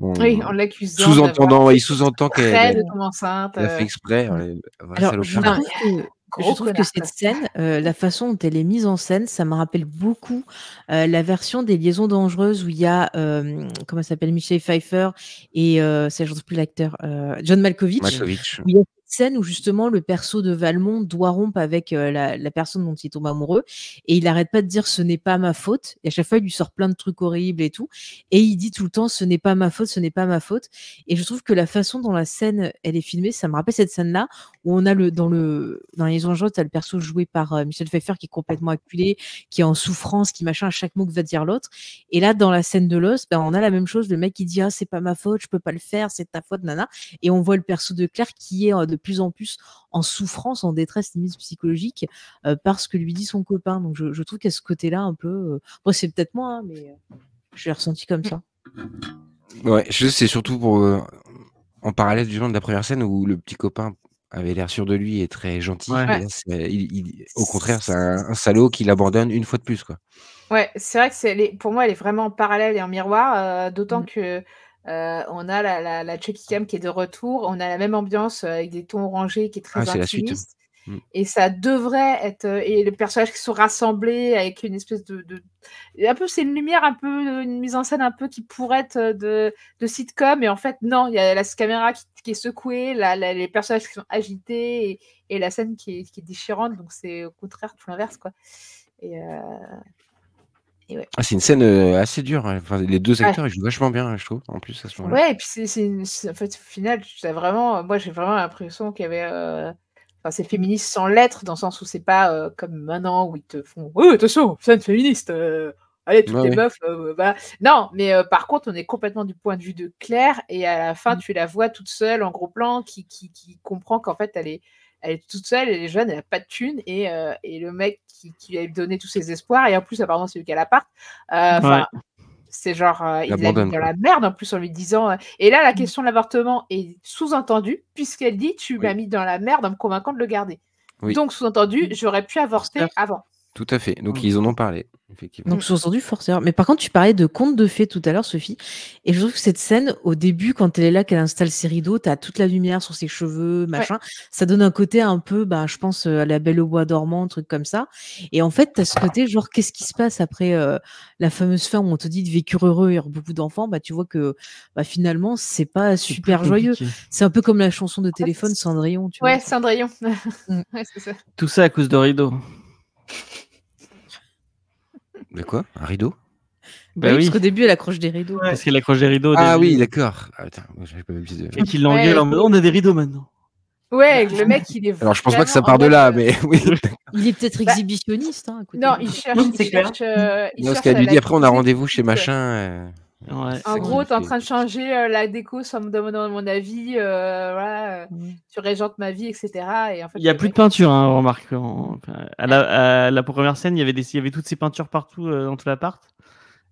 Oui, En en l'accusant d'avoir sous-entendant, fait il sous-entend exprès de qu'elle tomber enceinte. a fait exprès. Mm. Voilà, Alors, je salopard. Non, trouve que gros connard, cette quoi. scène, la façon dont elle est mise en scène, ça me rappelle beaucoup la version des Liaisons dangereuses où il y a, comment ça s'appelle, Michelle Pfeiffer et je ne retrouve plus l'acteur, John Malkovich, Malkovich. où il y a cette scène où justement le perso de Valmont doit rompre avec la personne dont il tombe amoureux et il n'arrête pas de dire ce n'est pas ma faute. Et à chaque fois, il lui sort plein de trucs horribles et tout. Et il dit tout le temps ce n'est pas ma faute, ce n'est pas ma faute. Et je trouve que la façon dont la scène elle est filmée, ça me rappelle cette scène-là où on a dans les enjeux, tu as le perso joué par Michel Pfeiffer qui est complètement acculé, qui est en souffrance, qui machin à chaque mot que va dire l'autre. Et là, dans la scène de Lost, on a la même chose, le mec qui dit ah c'est pas ma faute, je peux pas le faire, c'est ta faute, nana. Et on voit le perso de Claire qui est de plus en plus en souffrance, en détresse limite psychologique parce que lui dit son copain. Donc je trouve qu'à ce côté-là un peu, bon, c'est peut-être moi, hein, mais je l'ai ressenti comme ça. Ouais, c'est surtout en parallèle du genre de la première scène où le petit copain avait l'air sûr de lui et très gentil. Ouais. Et Ouais. là, au contraire, c'est un salaud qui l'abandonne une fois de plus, quoi. Ouais, c'est vrai que pour moi, elle est vraiment en parallèle et en miroir, d'autant que on a la Chucky Cam qui est de retour. On a la même ambiance avec des tons orangés qui est Ah, très c'est la suite. intimiste. Mm. Et ça devrait être. Et les personnages qui sont rassemblés avec une espèce un peu, c'est une lumière, un peu, une mise en scène un peu qui pourrait être de sitcom. Et en fait, non, il y a la caméra qui est secouée, les personnages qui sont agités et la scène qui est déchirante. Donc c'est au contraire tout l'inverse, quoi. Et ouais. Ah, c'est une scène assez dure. Enfin, les deux Ouais. acteurs, ils jouent vachement bien, je trouve, en plus, à ce moment-là. Ouais, et puis en fait, au final, moi, j'ai vraiment l'impression qu'il y avait. Enfin, c'est féministe sans l'être, dans le sens où c'est pas comme maintenant où ils te font attention, scène féministe, allez, toutes Ouais, les ouais. meufs, voilà. Non, mais par contre, on est complètement du point de vue de Claire, et à la fin, Mm. tu la vois toute seule en gros plan, qui comprend qu'en fait, elle est toute seule, elle est jeune, elle a pas de thunes, et le mec qui lui a donné tous ses espoirs, et en plus, apparemment, c'est lui qui a l'appart. Enfin. Ouais. C'est genre, il l'a mis L'abandonne, dans quoi. la merde en plus en lui disant. Et là, la question de l'avortement est sous-entendue, puisqu'elle dit tu m'as Oui. mis dans la merde en me convainquant de le garder. Oui. Donc, sous-entendu, j'aurais pu avorter Forceur. avant. Tout à fait. Donc Mm. ils en ont parlé, effectivement. Donc, sous-entendu forceur. Mais par contre, tu parlais de conte de fées tout à l'heure, Sophie. Et je trouve que cette scène, au début, quand elle est là, qu'elle installe ses rideaux, t'as toute la lumière sur ses cheveux, machin. Ça donne un côté un peu, bah, je pense, à la Belle au bois dormant, un truc comme ça. Et en fait, t'as ce côté, genre, qu'est-ce qui se passe après la fameuse fin où on te dit de vécure heureux et beaucoup d'enfants, bah, tu vois que bah, finalement, c'est pas C'est plus super joyeux. compliqué. C'est un peu comme la chanson de téléphone Cendrillon, tu vois. Ouais, Cendrillon. Mm. Ouais, c'est ça. Tout ça à cause de rideau. De quoi? Un rideau? Bah oui, oui, parce qu'au début, elle accroche des rideaux. Ouais. parce qu'elle accroche des rideaux au Ah début. oui, d'accord. Ah, putain, moi, j'avais pas vu de... Et qu'il l'engueule Ouais. en mode on a des rideaux maintenant. Ouais, le mec, il est. Alors je pense pas que ça vraiment part de en là, mode, mais oui. Il est peut-être Bah, exhibitionniste. Hein, à côté Non, de- il cherche. Oui, Il c'est clair. cherche, il Non, parce cherche qu'elle à lui dit après on a l'accuser rendez-vous chez tout de suite. machin. Ouais. En ça gros, qui t'es en fait- train de changer la déco sans me demander mon avis, voilà, Ouais. tu régentes ma vie, etc. Et en fait, Il y a le plus de mec, peinture, hein, on remarque. Enfin, à la première scène, il y avait toutes ces peintures partout dans tout l'appart.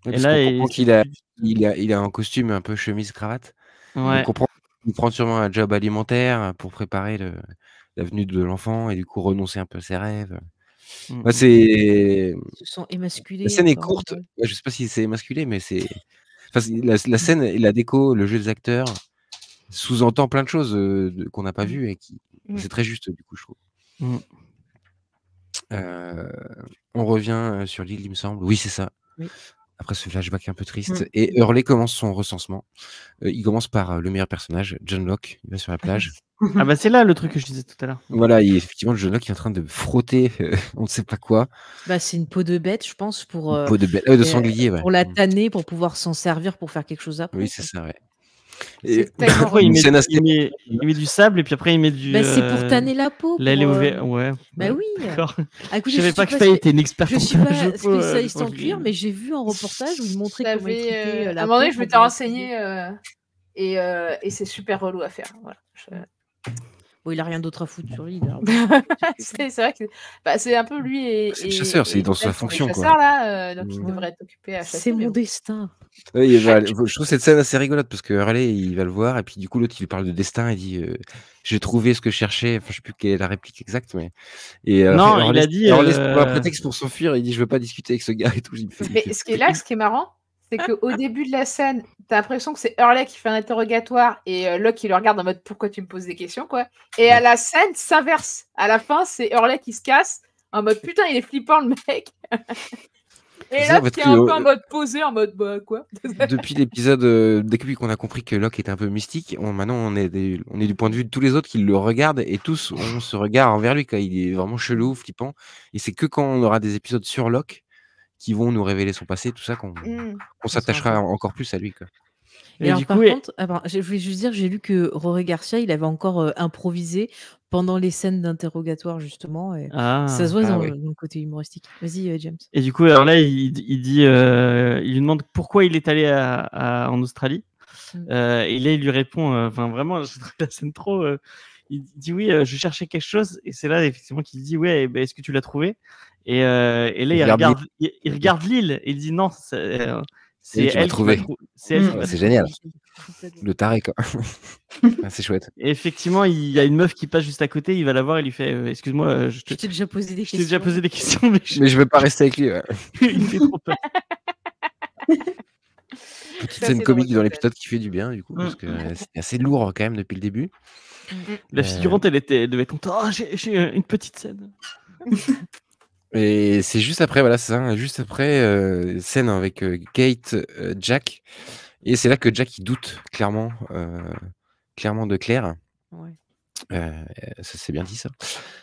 Ouais, Et parce là, qu'on comprend c'est qu'il a, plus- il a un costume un peu chemise cravate. On Ouais. comprend qu'il prend sûrement un job alimentaire pour préparer la venue de l'enfant et du coup renoncer un peu à ses rêves. Mm, Ouais, mm. c'est Ils se sont émasculés. la scène est encore, courte. ouais. Ouais, je sais pas si c'est masculé, mais c'est enfin, la scène et la déco, le jeu des acteurs sous-entend plein de choses qu'on n'a pas vues et qui c'est très juste du coup je trouve. Mm. On revient sur l'île, il me semble. Oui, c'est ça. Oui. Après ce flashback un peu triste. Mm. Et Hurley commence son recensement. Il commence par le meilleur personnage, John Locke. Il va sur la plage. Ah bah c'est là le truc que je disais tout à l'heure. Voilà, et effectivement, John Locke est en train de frotter on ne sait pas quoi. Bah, c'est une peau de bête, je pense, pour, Une peau de, de sanglier, ouais. pour la tanner, pour pouvoir s'en servir pour faire quelque chose après. Oui, quoi. c'est ça, ouais. C'est tellement Pourquoi une scène assez... il met du sable et puis après il met du. Bah, c'est pour tanner la peau. Là, elle est pour, ouverte. Ouais. Bah oui. D'accord. Ah, écoutez, Je savais pas que suis Faye était une experte Je en suis pas tannage de peau, spécialiste en je cuir, pense. mais j'ai vu un reportage où il montrait comment il J'avais, traitait à la un moment donné, peau je pour m'étais pouvoir renseignée et c'est super relou à faire. Voilà. Bon, il a rien d'autre à foutre sur l'île. alors. C'est vrai que bah, c'est un peu lui et. C'est le chasseur, c'est dans sa Belle qui sont fonction, les quoi. chasseurs, là, donc il Mm. devrait être occupé à chasser. C'est mais mon bon. destin. Oui, je trouve cette scène assez rigolote parce que Hurley, il va le voir et puis du coup, l'autre, il lui parle de destin et dit j'ai trouvé ce que je cherchais. Enfin, je sais plus quelle est la réplique exacte, mais. Et, Non, Hurley, il a dit. Hurley se trouve un prétexte pour s'enfuir. Il dit je veux pas discuter avec ce gars et tout. Il me fait, Mais ce qui est marrant, c'est qu'au début de la scène, t'as l'impression que c'est Hurley qui fait un interrogatoire et Locke qui le regarde en mode pourquoi tu me poses des questions, quoi. Et à la scène, s'inverse. À la fin, c'est Hurley qui se casse en mode putain, il est flippant le mec. Et C'est ça, là, parce qui est que, un peu en mode posé, en mode bah quoi. depuis l'épisode, depuis qu'on a compris que Locke est un peu mystique, maintenant on est du point de vue de tous les autres qui le regardent et tous ont ce regard envers lui. Quoi. Il est vraiment chelou, flippant. Et c'est que quand on aura des épisodes sur Locke qui vont nous révéler son passé, tout ça, qu'on s'attachera encore plus à lui. Quoi. Et alors, par contre, je voulais juste dire, j'ai lu que Rory Garcia, il avait encore improvisé pendant les scènes d'interrogatoire, justement. Et ça se voit dans le côté humoristique. Vas-y, James. Et du coup, alors là, il dit, il lui demande pourquoi il est allé en Australie. Et là, il lui répond, enfin vraiment, je trouve la scène trop. Il dit oui, je cherchais quelque chose. Et c'est là, effectivement, qu'il dit ouais, ben, est-ce que tu l'as trouvé et là, il regarde l'île et il dit non, c'est elle qui m'a trouvé. C'est génial. Le taré, quoi. C'est chouette. Et effectivement, il y a une meuf qui passe juste à côté, il va la voir et lui fait excuse-moi, je t'ai déjà posé des questions. Je t'ai déjà posé des questions, mais je veux pas rester avec lui. Ouais. Il me fait trop peur. Petite scène comique dans l'épisode qui fait du bien, du coup, parce que c'est assez lourd quand même depuis le début. La figurante, elle devait être contente. Oh, j'ai une petite scène. Et c'est juste après, voilà, c'est ça, juste après, scène avec Kate, Jack. Et c'est là que Jack, il doute clairement de Claire. Ouais. Ça c'est bien dit, ça.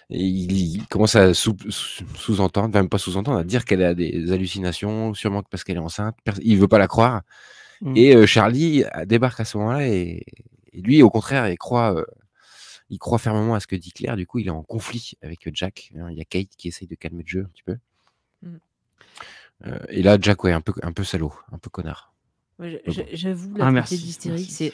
Et il commence à sous-entendre, même pas sous-entendre, à dire qu'elle a des hallucinations, sûrement parce qu'elle est enceinte. Il veut pas la croire. Et Charlie débarque à ce moment-là et lui, au contraire, il croit fermement à ce que dit Claire. Du coup, il est en conflit avec Jack. Il y a Kate qui essaye de calmer le jeu un petit peu. Et là, Jack, ouais, un peu salaud, un peu connard. J'avoue, la moitié d'hystérique, c'est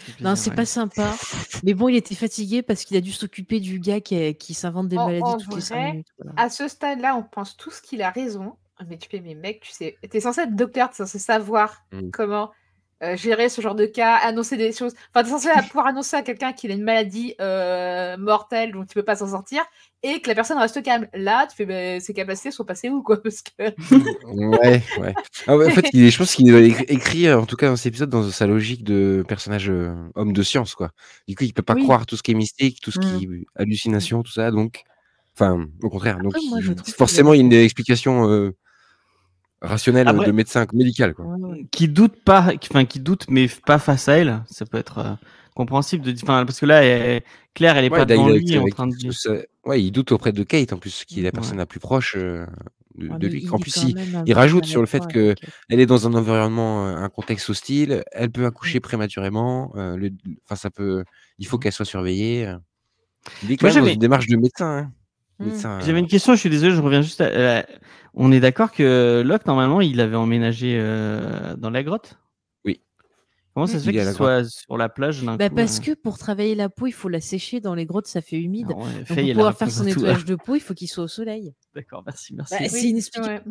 pas sympa. Mais bon, il était fatigué parce qu'il a dû s'occuper du gars qui s'invente des maladies toutes les 5 minutes. Voilà. À ce stade-là, on pense tous qu'il a raison. Mais tu fais, mais mec, tu sais, t'es censé être docteur, t'es censé savoir Mm. comment gérer ce genre de cas, annoncer des choses. Enfin, t'es censé pouvoir annoncer à quelqu'un qu'il a une maladie mortelle dont tu peux pas s'en sortir et que la personne reste calme. Là, tu fais, bah, ses capacités sont passées où, quoi? Parce que... Ouais. Ah ouais, en fait, je pense qu'il est écrit, en tout cas dans cet épisode, dans sa logique de personnage homme de science, quoi. Du coup, il peut pas Oui. croire tout ce qui est mystique, tout ce qui est hallucination, tout ça. Donc, enfin, au contraire. Donc, Après, moi, je trouve qu'il forcément, avait il y a une explication rationnelle Après- médicale, quoi. Qui doute pas, qui doute mais pas face à elle, ça peut être compréhensible de enfin parce que là Claire elle est Ouais, pas devant d'ailleurs, lui en train de dire ouais, il doute auprès de Kate en plus, qui est la personne Ouais. la plus proche de mais lui. il En est plus, quand même il avec rajoute un sur le fait rapport que avec- elle est dans un environnement, un contexte hostile, elle peut accoucher prématurément, enfin ça peut, il faut qu'elle soit surveillée. Il est quand Moi, même dans j'avais- une démarche de médecin, hein. Mm. Médecin, J'avais une question, je suis désolé, je reviens juste on est d'accord que Locke normalement il avait emménagé dans la grotte? Oui. Comment ça se fait Il est à qu'il la soit sur la plage d'un Bah, coup parce que pour travailler la peau, il faut la sécher dans les grottes, ça fait humide. Ah ouais, Donc, Faye, pour elle a pouvoir faire réponse son à tout, là. nettoyage de peau, il faut qu'il soit au soleil. D'accord, merci. Bah, Oui, c'est une ouais. explication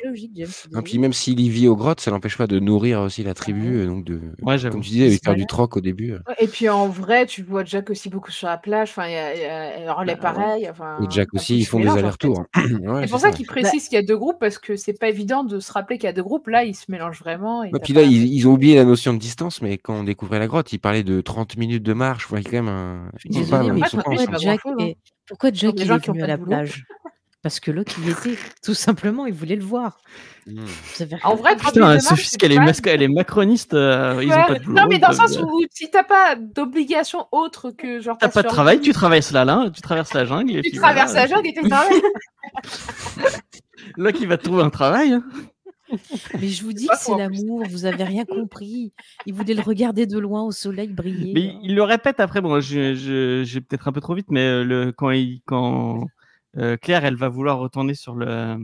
logique, James. je suis Et désolée. puis même s'il y vit aux grottes, ça n'empêche pas de nourrir aussi la tribu, ouais. donc Ouais, j'avoue. comme tu disais, de C'est faire vrai. du troc au début. Ouais, et puis en vrai, tu vois Jack aussi beaucoup sur la plage. Enfin, il y a Relais Bah, ouais. pareil. Enfin, Et Jack tout aussi, ils se font des mélange, en fait. allers-retours. Ouais, C'est pour c'est ça ça. qu'il précise qu'il y a deux groupes parce que c'est pas évident de se rappeler qu'il y a deux groupes. Là, ils se mélangent vraiment. Et Et t'as puis pas là, l'impression- ils ont oublié la notion de distance, mais quand on découvrait la grotte, ils parlaient de 30 minutes de marche. Enfin, il y a quand même un. Je suis ils sont désolée, pas- mais ils sont pas pourquoi pourquoi ensemble. pas Jack, grand-chose, hein. pourquoi Jack des il gens est qui ont venu pas à la de boulot. plage? Parce que Locke y était. Tout simplement, il voulait le voir. Mm. Vous avez En rien vrai, compris. 30 minutes Putain, de marche, Sophie, c'est qu'elle est, pas- elle est macroniste, ils ont Ouais. pas de boulot. Non, mais dans le ils peuvent- sens où si t'as pas d'obligation autre que genre T'as ta pas de survie, travail, tu traverses tu traverses la jungle et tu puis traverses voilà. la jungle et tu travailles. Là, qui va te trouver un travail. Hein. Mais je vous dis Pas que c'est trop, en plus. l'amour, vous avez rien compris. Il voulait le regarder de loin au soleil briller. Mais il le répète après. Bon, j'ai peut-être un peu trop vite, mais quand Claire, elle va vouloir retourner sur la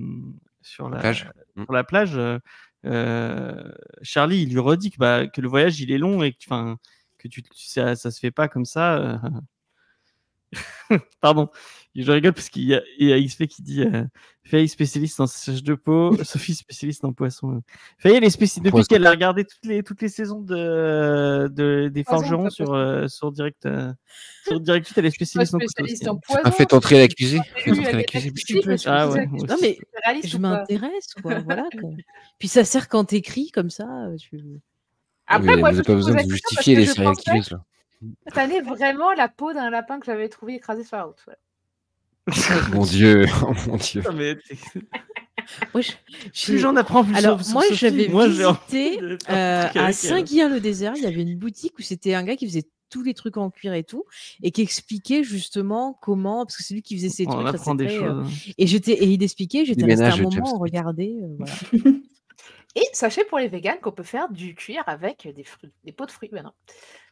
Plage. Mm. sur la plage, Charlie, il lui redit que le voyage, il est long et que ça se fait pas comme ça. Pardon, je rigole parce qu'il y a XP qui dit Faye spécialiste en séchage de peau, Sophie spécialiste en poisson. Faye, elle est spécialiste depuis Poisson. qu'elle a regardé toutes les saisons des Poisson, forgerons pas sur Direct. Sur Direct, elle est Pas spécialiste en couteau spécialiste aussi, en hein. poison. Ah, fait entrer l'accusé. J'ai Fait lu entrer Agatha l'accusé. Christie, je me suis Ah dit, ouais, c'est moi Non, aussi. mais réaliste je ou pas m'intéresse, quoi. Voilà, quoi. Puis ça sert quand t'écris comme ça. Après, moi, vous je n'avez me pas suis besoin posé de la question justifier parce les que je serial pensais killers, là. cette année vraiment la peau d'un lapin que j'avais trouvé écrasé sur la route. Voilà. Mon Dieu, oh mon Dieu. Putain, mais Moi, plus j'en apprends, plus Alors, sur moi, Sophie. j'avais Moi, j'ai envie visité de faire un truc à avec elle. Saint-Guillain-le-Désert, il y avait une boutique où c'était un gars qui faisait tous les trucs en cuir et tout, et qui expliquait justement comment, parce que c'est lui qui faisait ses On trucs. ça, apprend des c'est très, choses. et il expliquait, j'étais restée Déménage, un moment James. à regarder. Voilà. Et sachez pour les véganes qu'on peut faire du cuir avec des fruits, des pots de fruits maintenant.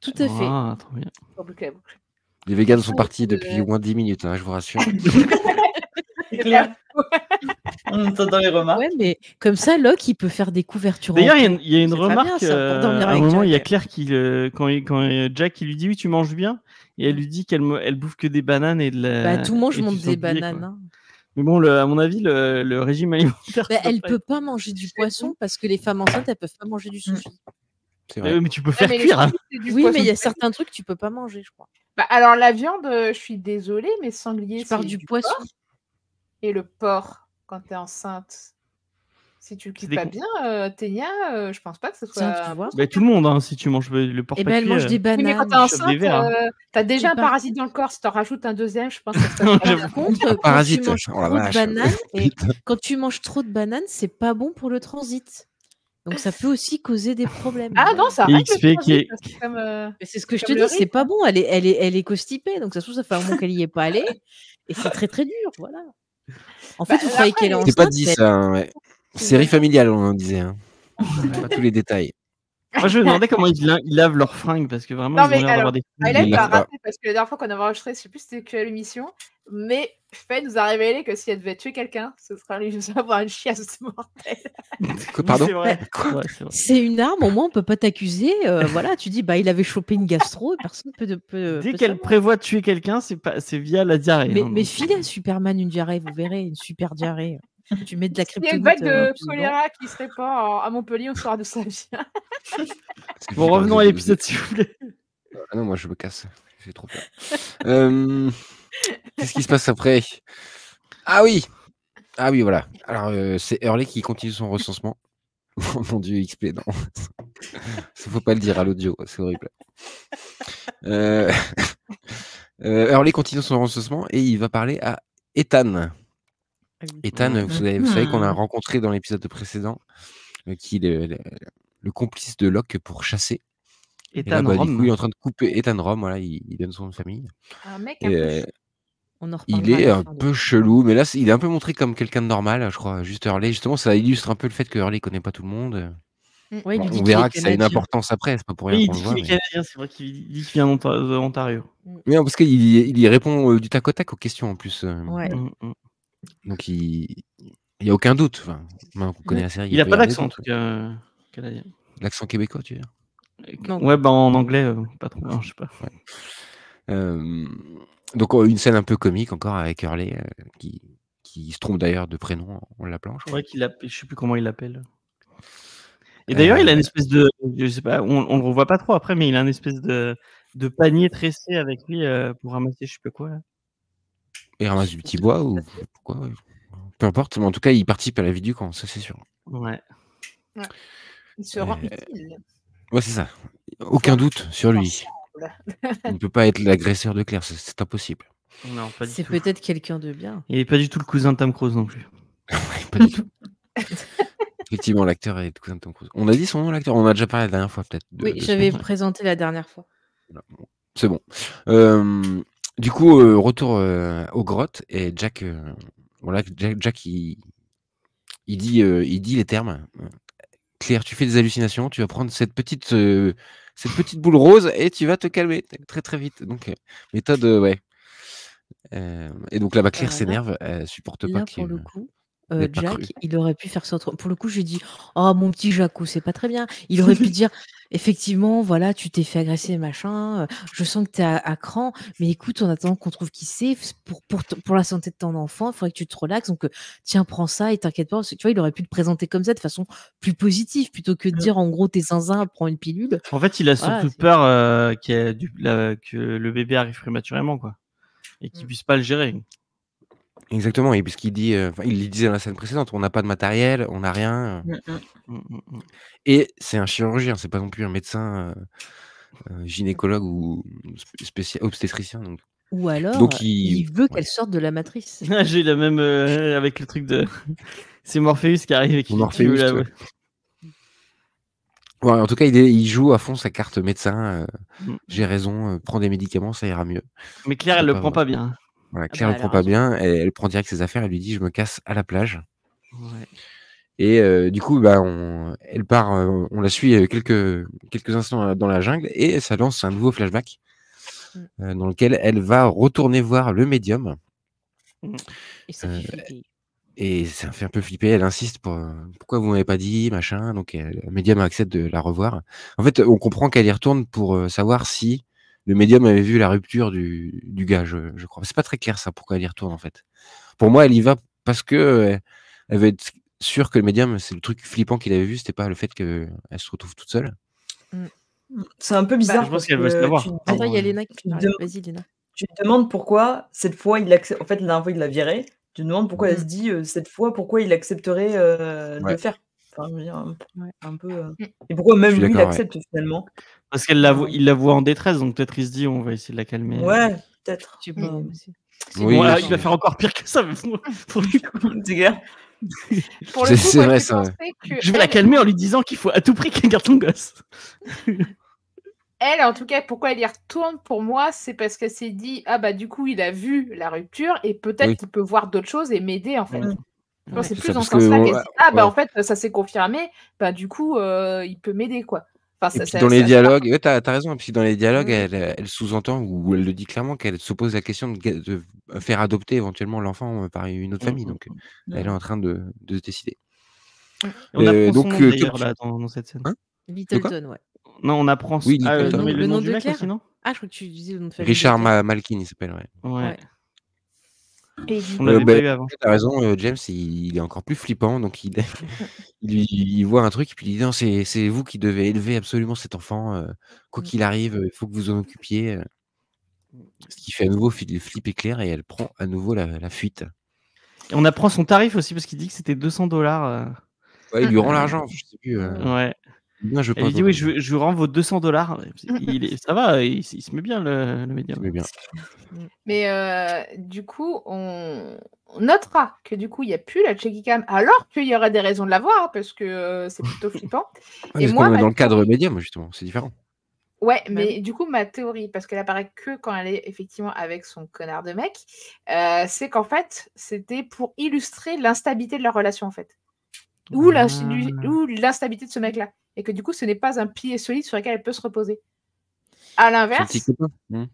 Tout à fait. Ah, trop bien. Pour boucler la boucle. Les végans sont partis depuis au moins 10 minutes, hein, je vous rassure. C'est clair. On entend dans les remarques. Ouais, mais comme ça, Locke, il peut faire des couvertures. D'ailleurs, en il y a une C'est très remarque. bien, ça, pour dormir À un avec moment, il y a Jack. Claire qui, quand Jack il lui dit oui, tu manges bien, et elle lui dit elle bouffe que des bananes et de la. Bah, tout le monde et du mange des sanglier, bananes. quoi. hein. Mais bon, à mon avis, le régime alimentaire. Bah, ça elle doit peut être- pas manger du poisson parce que les femmes enceintes, elles peuvent pas manger du sushi. C'est Mais, vrai. mais tu peux Ouais, faire mais les cuire. Hein. sushis, c'est du Oui, poisson mais il y a frit. certains trucs que tu peux pas manger, je crois. Bah, alors la viande, je suis désolée, mais sanglier, Je parle c'est du du poisson. porc. Et le porc, quand t'es enceinte, si tu le C'est cuis des pas con- bien, Ténia, je pense pas que ce Tiens, soit. tu vois. Bah, tout le monde, hein, si tu manges le porc Eh pas ben, elle cuit, mange des Oui, mais bananes. quand t'es chope enceinte, des vers, hein. t'as déjà Et un par- parasite dans le corps. Si t'en rajoutes un deuxième, je pense que ça se passe pas J'avoue. bien. Par contre, quand tu Parasite. manges Oh la trop de vache. bananes, et quand tu manges trop de bananes, c'est pas bon pour le transit. Donc ça peut aussi causer des problèmes. Ah non, ça Et règle XP le qui est- transit, c'est comme, Mais c'est ce que je te comme dis, le c'est rythme. pas bon. Elle est constipée, donc ça se trouve, ça fait un moment qu'elle y est pas allée, et c'est très très dur, voilà. En fait, Bah, vous croyez après, qu'elle est C'est pas enceinte, dit mais- ça, hein, ouais. Série familiale, on en disait. Hein. Pas tous les détails. Moi, je me demandais comment ils lavent leurs fringues parce que vraiment, Non, ils ont mais l'air d'avoir alors, des. Highlight Il va lave pas. rater parce que la dernière fois qu'on avait enregistré, je sais plus si c'était quelle émission, mais Faye nous a révélé que si elle devait tuer quelqu'un, ce serait lui avoir une chiasse mortelle. Quoi, pardon? C'est vrai. Quoi? Ouais, c'est vrai. c'est une arme, au moins on peut pas t'accuser. Voilà, tu dis, bah il avait chopé une gastro, et personne peut. Dès peut qu'elle savoir. prévoit de tuer quelqu'un, c'est via la diarrhée. Mais, hein, mais donc. filez à Superman une diarrhée, vous verrez, une super diarrhée. Tu mets de la Il y a une vague kryptonite de plus dedans. choléra qui se répand à Montpellier, on saura d'où ça vient. C'est Bon, flippant, revenons à l'épisode, s'il vous plaît. Ah non, moi je me casse. J'ai trop peur. Qu'est-ce qui se passe après? Ah oui, voilà. Alors c'est Hurley qui continue son recensement. Oh mon dieu, XP, non. Ça faut pas le dire à l'audio, c'est horrible. Hurley continue son recensement et il va parler à Ethan. Ah oui. Ethan, Ouais. vous savez qu'on a rencontré dans l'épisode précédent, qui est le complice de Locke pour chasser. Et là, Ethan du coup, il est Rome. en train de couper Ethan Rome, voilà, il donne son nom de famille. Un mec un Et, peu chou. On en il reparlera à est la un fin peu chelou, mais là, il est un peu montré comme quelqu'un de normal, je crois. Juste Hurley, justement, ça illustre un peu le fait que Hurley connaît pas tout le monde. Ouais, il Bon, lui dit on qu'il verra est que ça a une canadien. importance après, c'est pas pour rien Oui, il qu'on dit le voit. qu'il est Mais... canadien, c'est vrai qu'il dit qu'il vient d'Ontario. Mais non, parce qu'il y répond du tac au tac aux questions en plus. Ouais. Donc il y a aucun doute. Enfin, maintenant qu'on connaît la série, Il a peut y pas avoir des d'accent, en doutes. tout cas, canadien. L'accent québécois, tu veux dire? Non. Ouais, bah en anglais, pas trop, non, je sais pas. Donc une scène un peu comique encore avec Hurley qui se trompe d'ailleurs de prénom en l'appelant. Je C'est crois. vrai qu'il appelle, je sais plus comment il l'appelle. Et d'ailleurs, il a une espèce de, je sais pas, on le revoit pas trop après, mais il a une espèce de panier tressé avec lui pour ramasser je sais pas quoi. Là. Et ramasse du petit bois ou pourquoi, ouais. Peu importe, mais en tout cas, il participe à la vie du camp, ça c'est sûr. Ouais. Il se rend utile. Ouais, c'est ça. Aucun doute sur lui. Il ne peut pas être l'agresseur de Claire, c'est impossible. Non, pas du C'est tout. peut-être quelqu'un de bien. Il est pas du tout le cousin de Tom Cruise non plus. Pas du tout. Effectivement, l'acteur est le cousin de Tom Cruise. On a dit son nom, l'acteur? On en a déjà parlé la dernière fois, peut-être. Oui, j'avais présenté la dernière fois. Voilà, bon, c'est bon. Du coup, retour aux grottes et Jack, voilà, Jack il dit les termes. Claire, tu fais des hallucinations, tu vas prendre cette petite boule rose et tu vas te calmer très très vite. Donc méthode, ouais. Et donc là, Claire Là, s'énerve, elle supporte Là, pas pour le coup, n'ait pas Jack, cru. il aurait pu faire ça autrement. Pour le coup, j'ai dit, oh mon petit Jacou, c'est pas très bien. Il aurait pu dire, effectivement, voilà, tu t'es fait agresser, machin. Je sens que t'es à cran, mais écoute, en attendant qu'on trouve qui c'est, pour la santé de ton enfant, il faudrait que tu te relaxes. Donc, tiens, prends ça et t'inquiète pas. Parce que, tu vois, il aurait pu le présenter comme ça de façon plus positive plutôt que de dire, en gros, t'es zinzin, prends une pilule. En fait, il a Voilà, surtout c'est- peur que le bébé arrive prématurément, quoi, et qu'il puisse pas le gérer. Exactement, et puisqu'il dit, il le disait dans la scène précédente, on n'a pas de matériel, on n'a rien. Et c'est un chirurgien, c'est pas non plus un médecin gynécologue ou obstétricien. Donc, Ou alors, il veut ouais. qu'elle sorte de la matrice. J'ai la même avec le truc de. C'est Morpheus qui arrive et qui dit, Morpheus, tu veux la- ouais. Ouais, en tout cas, il joue à fond sa carte médecin. J'ai raison, prends des médicaments, ça ira mieux. Mais Claire, C'est elle le pas prend vrai. pas bien. Voilà, Ah Claire bah, le elle prend a pas raison. bien, elle prend direct ses affaires, elle lui dit je me casse à la plage. Ouais. Et du coup, bah, elle part, on la suit quelques instants dans la jungle et ça lance un nouveau flashback dans lequel elle va retourner voir le médium. Et ça fait flipper. Et ça fait un peu flipper. Elle insiste pourquoi vous m'avez pas dit, machin. Donc le médium accepte de la revoir. En fait, on comprend qu'elle y retourne pour savoir si le médium avait vu la rupture du gars, je crois. C'est pas très clair ça, pourquoi elle y retourne en fait. Pour moi, elle y va parce que elle veut être sûre que le médium, c'est le truc flippant qu'il avait vu, c'était pas le fait qu'elle se retrouve toute seule. C'est un peu bizarre. je pense parce qu'elle veut que savoir. tu te Attends, il y a ouais. Léna qui Tu parle. dem- Vas-y, Léna. tu te demandes pourquoi cette fois il accepte. En fait, la dernière fois il l'a viré. Tu te demandes pourquoi elle Mm. se dit cette fois pourquoi il accepterait de Ouais. le faire. Enfin, je veux dire, Ouais. un peu. Et pourquoi même Je suis lui il d'accord, ouais. accepte finalement. Parce qu'il la voit en détresse, donc peut-être il se dit on va essayer de la calmer. Ouais, peut-être. Je sais pas, Mais- mais c'est- Oui, Bon, aussi. il va faire encore pire que ça. Mais pour lui, C'est clair. Pour le coup, C'est moi, vrai, j'ai ça, ouais. pensé que je vais la calmer en lui disant qu'il faut à tout prix qu'elle garde ton gosse. elle, en tout cas, pourquoi elle y retourne pour moi, c'est parce qu'elle s'est dit ah bah du coup il a vu la rupture et peut-être Oui. qu'il peut voir d'autres choses et m'aider en fait. Mm. Je pense que c'est C'est plus ça, dans parce ce sens-là que qu'elle se dit ah bah ouais. en fait ça s'est confirmé, bah du coup il peut m'aider quoi. Enfin, Et ça, puis ça- dans les ça- dialogues, ouais, t'as raison. Et puis dans les dialogues, Oui. elle sous-entend ou elle le dit clairement qu'elle se pose la question de faire adopter éventuellement l'enfant par une autre famille. Donc elle est en train de se décider. On apprend son donc, nom comme d'ailleurs tu- là dans cette scène. Hein Littleton, ouais. Non, on apprend. Oui, Ah, Littleton. non, mais Le le nom nom de du mec Claire aussi, non? Ah, je crois que tu disais le nom de famille. Richard de Claire. Malkin, il s'appelle, ouais. Ouais. Ouais. Et du On coup, l'avait bah, pas eu avant. t'as raison, James, il est encore plus flippant, donc il voit un truc et puis il dit: «Non, c'est vous qui devez élever absolument cet enfant, quoi qu'il arrive, il faut que vous en occupiez», ce qui fait à nouveau flipper Claire et elle prend à nouveau la fuite. Et on apprend son tarif aussi parce qu'il dit que c'était 200 $. Ouais, il lui rend l'argent, je sais plus, Ouais. combien je Elle lui pense dit oui, je vous rends vos 200 $. Ça va, il se met bien le médium. bien. Mais du coup, on notera que du coup, il n'y a plus la checky cam, alors qu'il y aurait des raisons de l'avoir, hein, parce que c'est plutôt flippant. Ouais, Et parce moi, qu'on est ma dans le cadre théorie- médium, justement, c'est différent. Ouais, Bah mais du coup, ma théorie, parce qu'elle apparaît que quand elle est effectivement avec son connard de mec, c'est qu'en fait, c'était pour illustrer l'instabilité de leur relation, en fait. Ou l'instabilité de ce mec-là. Et que du coup, ce n'est pas un pilier solide sur lequel elle peut se reposer. À Son l'inverse, petit copain.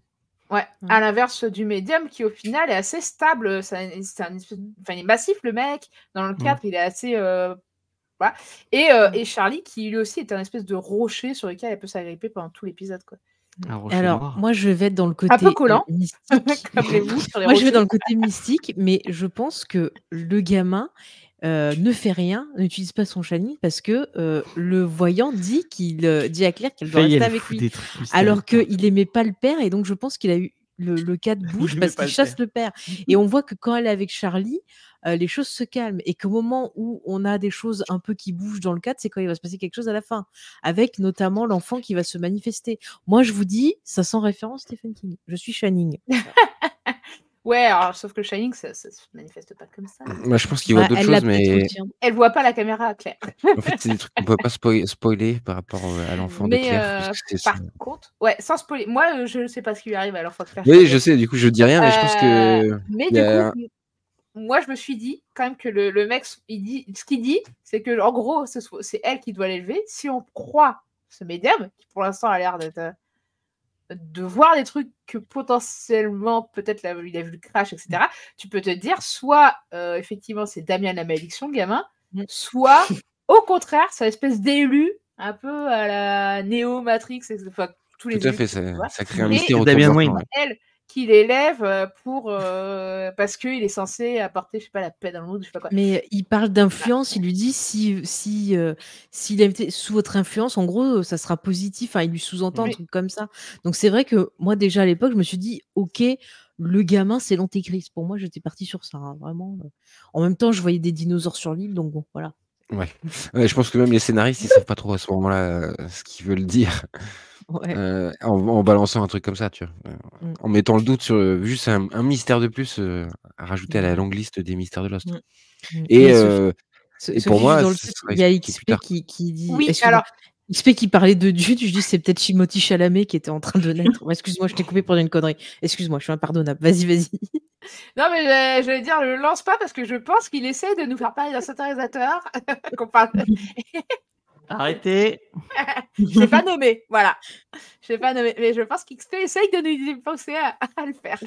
ouais, à l'inverse du médium qui au final est assez stable. C'est il est massif le mec. Dans le cadre, il est assez. Voilà. Et Charlie qui lui aussi est un espèce de rocher sur lequel elle peut s'agripper pendant tout l'épisode, quoi. Un rocher Alors, noir. moi, je vais être dans le Un peu côté collant, mystique. comme les mouches sur les Moi, je vais rochers. dans le côté mystique, mais je pense que le gamin ne fait rien, n'utilise pas son shining parce que le voyant dit dit à Claire qu'elle doit Faye, rester elle avec fout lui. des trucs mystérieux. Alors qu'il aimait pas le père et donc je pense qu'il a eu le cas de bouche Il parce aimait pas qu'il le chasse père. le père. Et on voit que quand elle est avec Charlie, les choses se calment et qu'au moment où on a des choses un peu qui bougent dans le cadre, c'est quand il va se passer quelque chose à la fin, avec notamment l'enfant qui va se manifester. Moi, je vous dis, ça sent référence Stephen King. Je suis Shining. Ouais, alors, sauf que le Shining, ça se manifeste pas comme ça. Moi, je pense qu'il voit d'autres Elle l'a choses, peut-être mais reçu. Elle voit pas la caméra, Claire. en fait, c'est des trucs qu'on peut pas spoiler par rapport à l'enfant de Mais Claire. Parce que par contre, ouais, sans spoiler, moi je sais pas ce qui lui arrive à l'enfant de Claire. Oui, je sais, du coup, je dis rien, mais je pense que. Mais il du y a- coup, moi je me suis dit quand même que le mec, ce qu'il dit, c'est que en gros, c'est elle qui doit l'élever. Si on croit ce médium, qui pour l'instant a l'air de voir des trucs que potentiellement, peut-être il a vu le crash, etc., tu peux te dire, soit effectivement c'est Damien la malédiction, le gamin, soit au contraire, c'est une espèce d'élu, un peu à la Neo Matrix, enfin, tous les Tout à élus fait, que tu vois. ça crée un Et mystère autour de Damian l'enfant. Wayne. Ouais. Elle qui l'élève pour parce qu'il est censé apporter, je sais pas, la paix dans le monde, je sais pas quoi. Mais il parle d'influence, il lui dit s'il a été sous votre influence, en gros, ça sera positif. Enfin, il lui sous-entend un Oui. truc comme ça. Donc c'est vrai que moi déjà à l'époque, je me suis dit, ok, le gamin c'est l'antéchrist. Pour moi, j'étais partie sur ça, hein, vraiment. En même temps, je voyais des dinosaures sur l'île, donc bon, voilà. Ouais, je pense que même les scénaristes, ils savent pas trop à ce moment-là ce qu'ils veulent dire Ouais. en balançant un truc comme ça, tu vois. En mettant le doute sur juste un mystère de plus à rajouter à la longue liste des mystères de Lost. Et, Mais et pour moi, dans le ce chat, sera il y a expliqué plus XP tard. qui dit. Oui, Excuse-moi. alors XP qui parlait de Jude, je dis c'est peut-être Timothy Chalamet qui était en train de naître. Ouais, excuse-moi, je t'ai coupé pour une connerie. Excuse-moi, je suis impardonnable. Vas-y, vas-y. non, mais je vais dire, le lance pas parce que je pense qu'il essaie de nous faire parler d'un satirisateur qu'on parle. Arrêtez. Je l'ai pas nommé, voilà. Je l'ai pas nommé, mais je pense qu'XP essaye de nous pousser à le faire.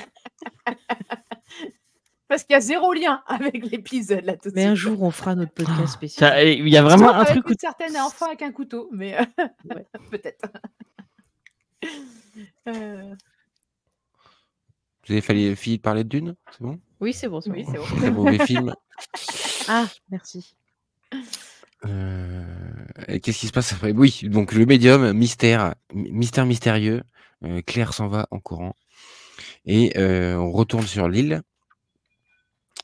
Parce qu'il y a zéro lien avec l'épisode là tout de Mais un suite. jour, on fera notre podcast spécial. Il y a vraiment Sauf un avec truc où une certaine enfant avec un couteau, mais Ouais. peut-être. Vous avez fini de parler de Dune, c'est bon? Oui, c'est bon. Oui, c'est bon. Très mauvais film. Ah, merci. Et qu'est-ce qui se passe après? Oui, donc le médium, mystère mystérieux. Claire s'en va en courant. Et on retourne sur l'île.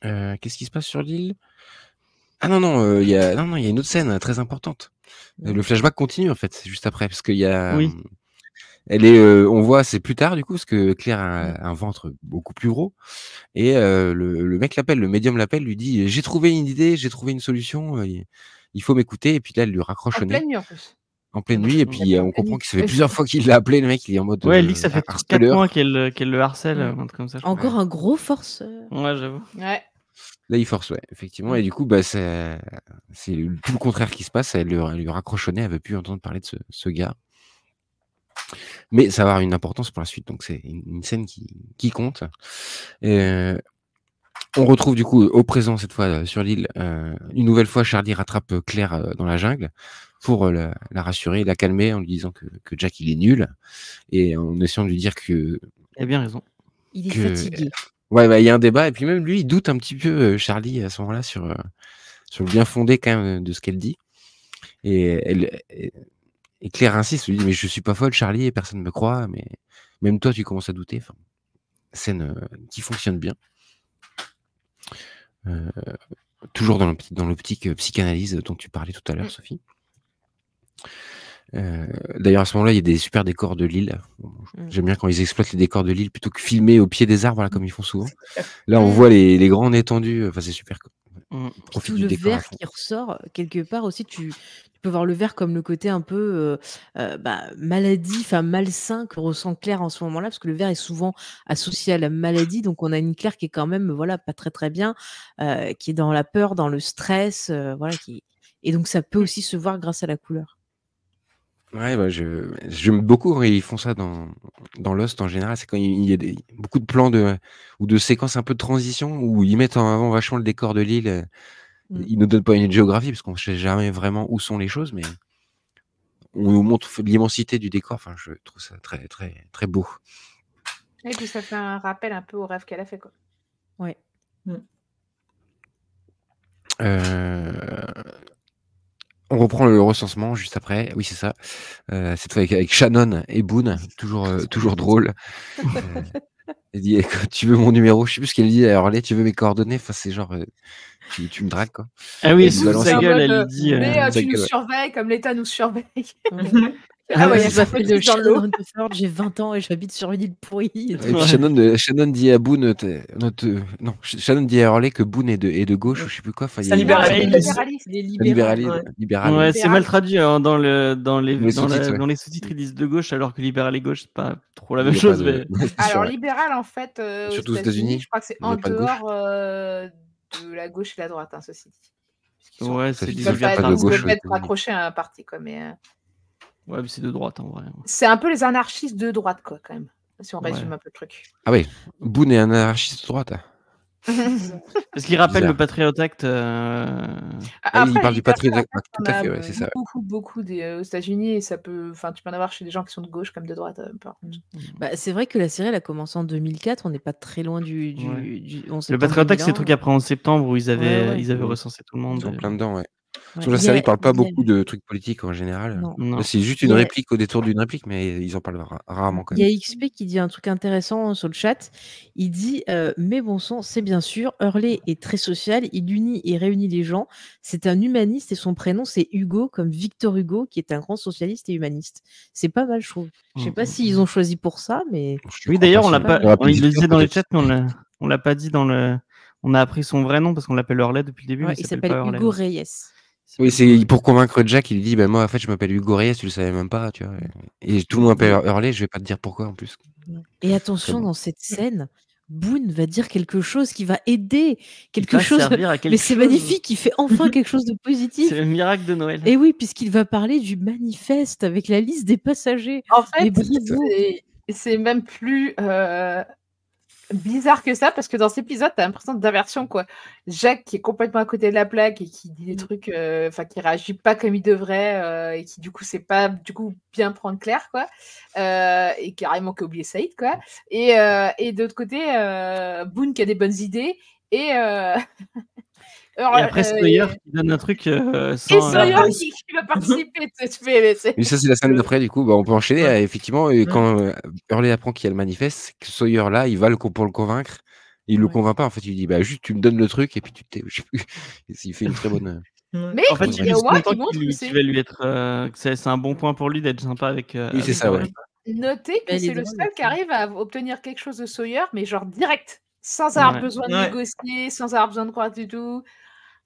Qu'est-ce qui se passe sur l'île? Ah non, il y a une autre scène très importante. Le flashback continue en fait, c'est juste après, parce qu'il y a. Oui. Elle est, on voit, c'est plus tard du coup, parce que Claire a un ventre beaucoup plus gros. Et le mec l'appelle, le médium l'appelle, lui dit: j'ai trouvé une idée, j'ai trouvé une solution, il faut m'écouter. Et puis là, elle lui raccroche En au nez. pleine nuit en plus. En pleine nuit, et puis on comprend que ça fait plusieurs fois qu'il l'a appelé, le mec, il est en mode Ouais, elle dit que ça fait 4 harceleur. mois qu'elle le harcèle, un truc comme ça. je crois. Encore un gros forceur. Ouais, j'avoue. Ouais. Là, il force, ouais, effectivement. Et du coup, bah, c'est tout le contraire qui se passe. Elle lui raccroche au nez, elle veut plus entendre parler de ce gars. Mais ça va avoir une importance pour la suite, donc c'est une scène qui compte. On retrouve du coup au présent, cette fois sur l'île, une nouvelle fois Charlie rattrape Claire dans la jungle pour la rassurer, la calmer en lui disant que Jack il est nul et en essayant de lui dire que Il est fatigué. Ouais, bah, il y a un débat, et puis même lui, il doute un petit peu, Charlie, à ce moment-là, sur le bien fondé quand même de ce qu'elle dit. Et Claire insiste, lui dit, mais je suis pas folle, Charlie, et personne ne me croit, mais même toi, tu commences à douter. Enfin, scène qui fonctionne bien. Toujours dans l'optique psychanalyse dont tu parlais tout à l'heure, Sophie. D'ailleurs, à ce moment-là, il y a des super décors de l'île. J'aime bien quand ils exploitent les décors de l'île plutôt que filmer au pied des arbres, voilà, comme ils font souvent. Là, on voit les grandes étendues. Enfin, c'est super. Profite Tout du le décor à vert fond. qui ressort, quelque part aussi, tu peux voir le vert comme le côté un peu maladie, enfin malsain que ressent Claire en ce moment-là, parce que le vert est souvent associé à la maladie. Donc, on a une Claire qui est quand même voilà, pas très très bien, qui est dans la peur, dans le stress. Voilà, et donc, ça peut aussi se voir grâce à la couleur. Ouais, bah, j'aime beaucoup quand ils font ça dans Lost en général. C'est quand il y a beaucoup de plans ou de séquences un peu de transition où ils mettent en avant vachement le décor de l'île. Ils nous donnent pas une géographie parce qu'on ne sait jamais vraiment où sont les choses, mais on nous montre l'immensité du décor. Enfin, je trouve ça très, très, très beau. Et puis ça fait un rappel un peu au rêve qu'elle a fait, quoi. Ouais. On reprend le recensement juste après. Oui, c'est ça. Cette fois avec Shannon et Boone, toujours drôle. Elle dit tu veux mon numéro, je sais plus ce qu'elle dit. Alors là, tu veux mes coordonnées. Enfin, c'est genre tu me dragues, quoi. Ah oui, Elle sous lui balance sa en gueule, mode, elle dit. mais sa tu nous gueule, ouais. surveilles comme l'État nous surveille. Ah ouais, il y a Je m'appelle Socrates dans l'eau. Shannon Rutherford, j'ai 20 ans et j'habite sur une île pourrie. Et puis Ouais. Shannon dit à Boone, Shannon dit à Hurley que Boone est de gauche ou je sais plus quoi. Enfin, C'est un il y a- Non, c'est libéraliste. libéraliste. Les libéralisme, Ouais. libéral. Ouais, c'est Libéral. mal traduit hein, dans les sous-titres, ouais. dans les sous-titres, ils disent de gauche, alors que libéral et gauche, c'est pas trop la Il y même a chose. pas de- Mais... Ouais, c'est sûr, Alors, ouais. libéral, en fait, aux Surtout aux États-Unis, États-Unis, je crois que c'est il y a en pas de gauche. dehors de la gauche et la droite, hein, ceci dit. Parce qu'ils sont- Ouais, Ça, c'est je ils dis, peuvent il y a pas pas être, de ils gauche peuvent aux être États-Unis. raccrochés à un parti, quoi. Mais Ouais, mais c'est de droite en vrai. c'est un peu les anarchistes de droite, quoi, quand même. Si on Ouais. résume un peu le truc. Ah oui, Boone est un anarchiste de droite. Parce qu'il rappelle Bizarre. le Patriot Act. Ah oui, il parle du Patriot Patriot Act, Act, tout on à a fait, ouais, c'est ça. beaucoup aux États-Unis et ça peut, enfin, tu peux en avoir chez des gens qui sont de gauche comme de droite, par contre. Bah, c'est vrai que la série elle a commencé en 2004, on n'est pas très loin du Ouais. 11 Le septembre Patriot Act, c'est le truc 2001. après 11 septembre où ils avaient, Ouais. ils avaient Mhm. recensé tout le Ils monde. sont plein dedans, ouais. Ouais. Sur la Il y série, a- ils parlent pas il y a- beaucoup de trucs politiques en général. Non. Non. Là, c'est juste Il une y a- réplique au détour d'une réplique, mais ils en parlent rarement quand Il y a même. XP qui dit un truc intéressant sur le chat. Il dit mais bon sang, c'est bien sûr, Hurley est très social, il unit et réunit les gens. C'est un humaniste et son prénom c'est Hugo, comme Victor Hugo, qui est un grand socialiste et humaniste. C'est pas mal, je trouve. Je sais pas s'ils ont choisi pour ça, mais Je Oui, crois d'ailleurs, pas, on l'a si. pas. Il aurait pu Il le Victor, disait dans les peut-être. chats, mais on l'a pas dit dans le. On a appris son vrai nom parce qu'on l'appelle Hurley depuis le début, ouais, mais il il s'appelle s'appelle pas Hurley. Hugo Reyes. Oui, c'est pour convaincre Jack, il lui dit, moi, en fait, je m'appelle Hugo Reyes, tu le savais même pas, tu vois. Et tout le monde m'appelle Hurley, je vais pas te dire pourquoi en plus. Et attention, bon. dans cette scène, Boone va dire quelque chose qui va aider, Qui quelque va chose. servir à quelque Mais c'est chose. magnifique, il fait enfin quelque chose de positif. C'est le miracle de Noël. Et oui, puisqu'il va parler du manifeste avec la liste des passagers. En Mais fait, bravo. c'est même plus bizarre que ça, parce que dans cet épisode, t'as l'impression d'aversion, quoi. Jacques qui est complètement à côté de la plaque et qui dit des trucs, enfin, qui réagit pas comme il devrait, et qui, du coup, sait pas, du coup, bien prendre Claire, quoi. Et carrément qui a oublié Saïd, quoi. Et de l'autre côté, Boone qui a des bonnes idées, et... Et après, Sawyer qui donne un truc sans. Sawyer qui va participer. Mais ça, c'est la scène d'après, du coup, on peut enchaîner. Effectivement, et quand Hurley apprend qu'il y a le manifeste, c'est que Sawyer, là, il va pour le convaincre. Il le convainc pas, en fait, il dit, juste tu me donnes le truc et puis tu t'es. Je sais plus. Il fait une très bonne. Mais En fait, il je y a suis au moins content qui montre que qu'il va lui être. Que c'est un bon point pour lui d'être sympa avec. Oui, c'est avec ça, ouais. Hurley. Notez que Elle est c'est le drôle, seul la qui fille. arrive à obtenir quelque chose de Sawyer, mais genre direct, sans avoir Ouais. besoin de Ouais. négocier, sans avoir besoin de croire du tout.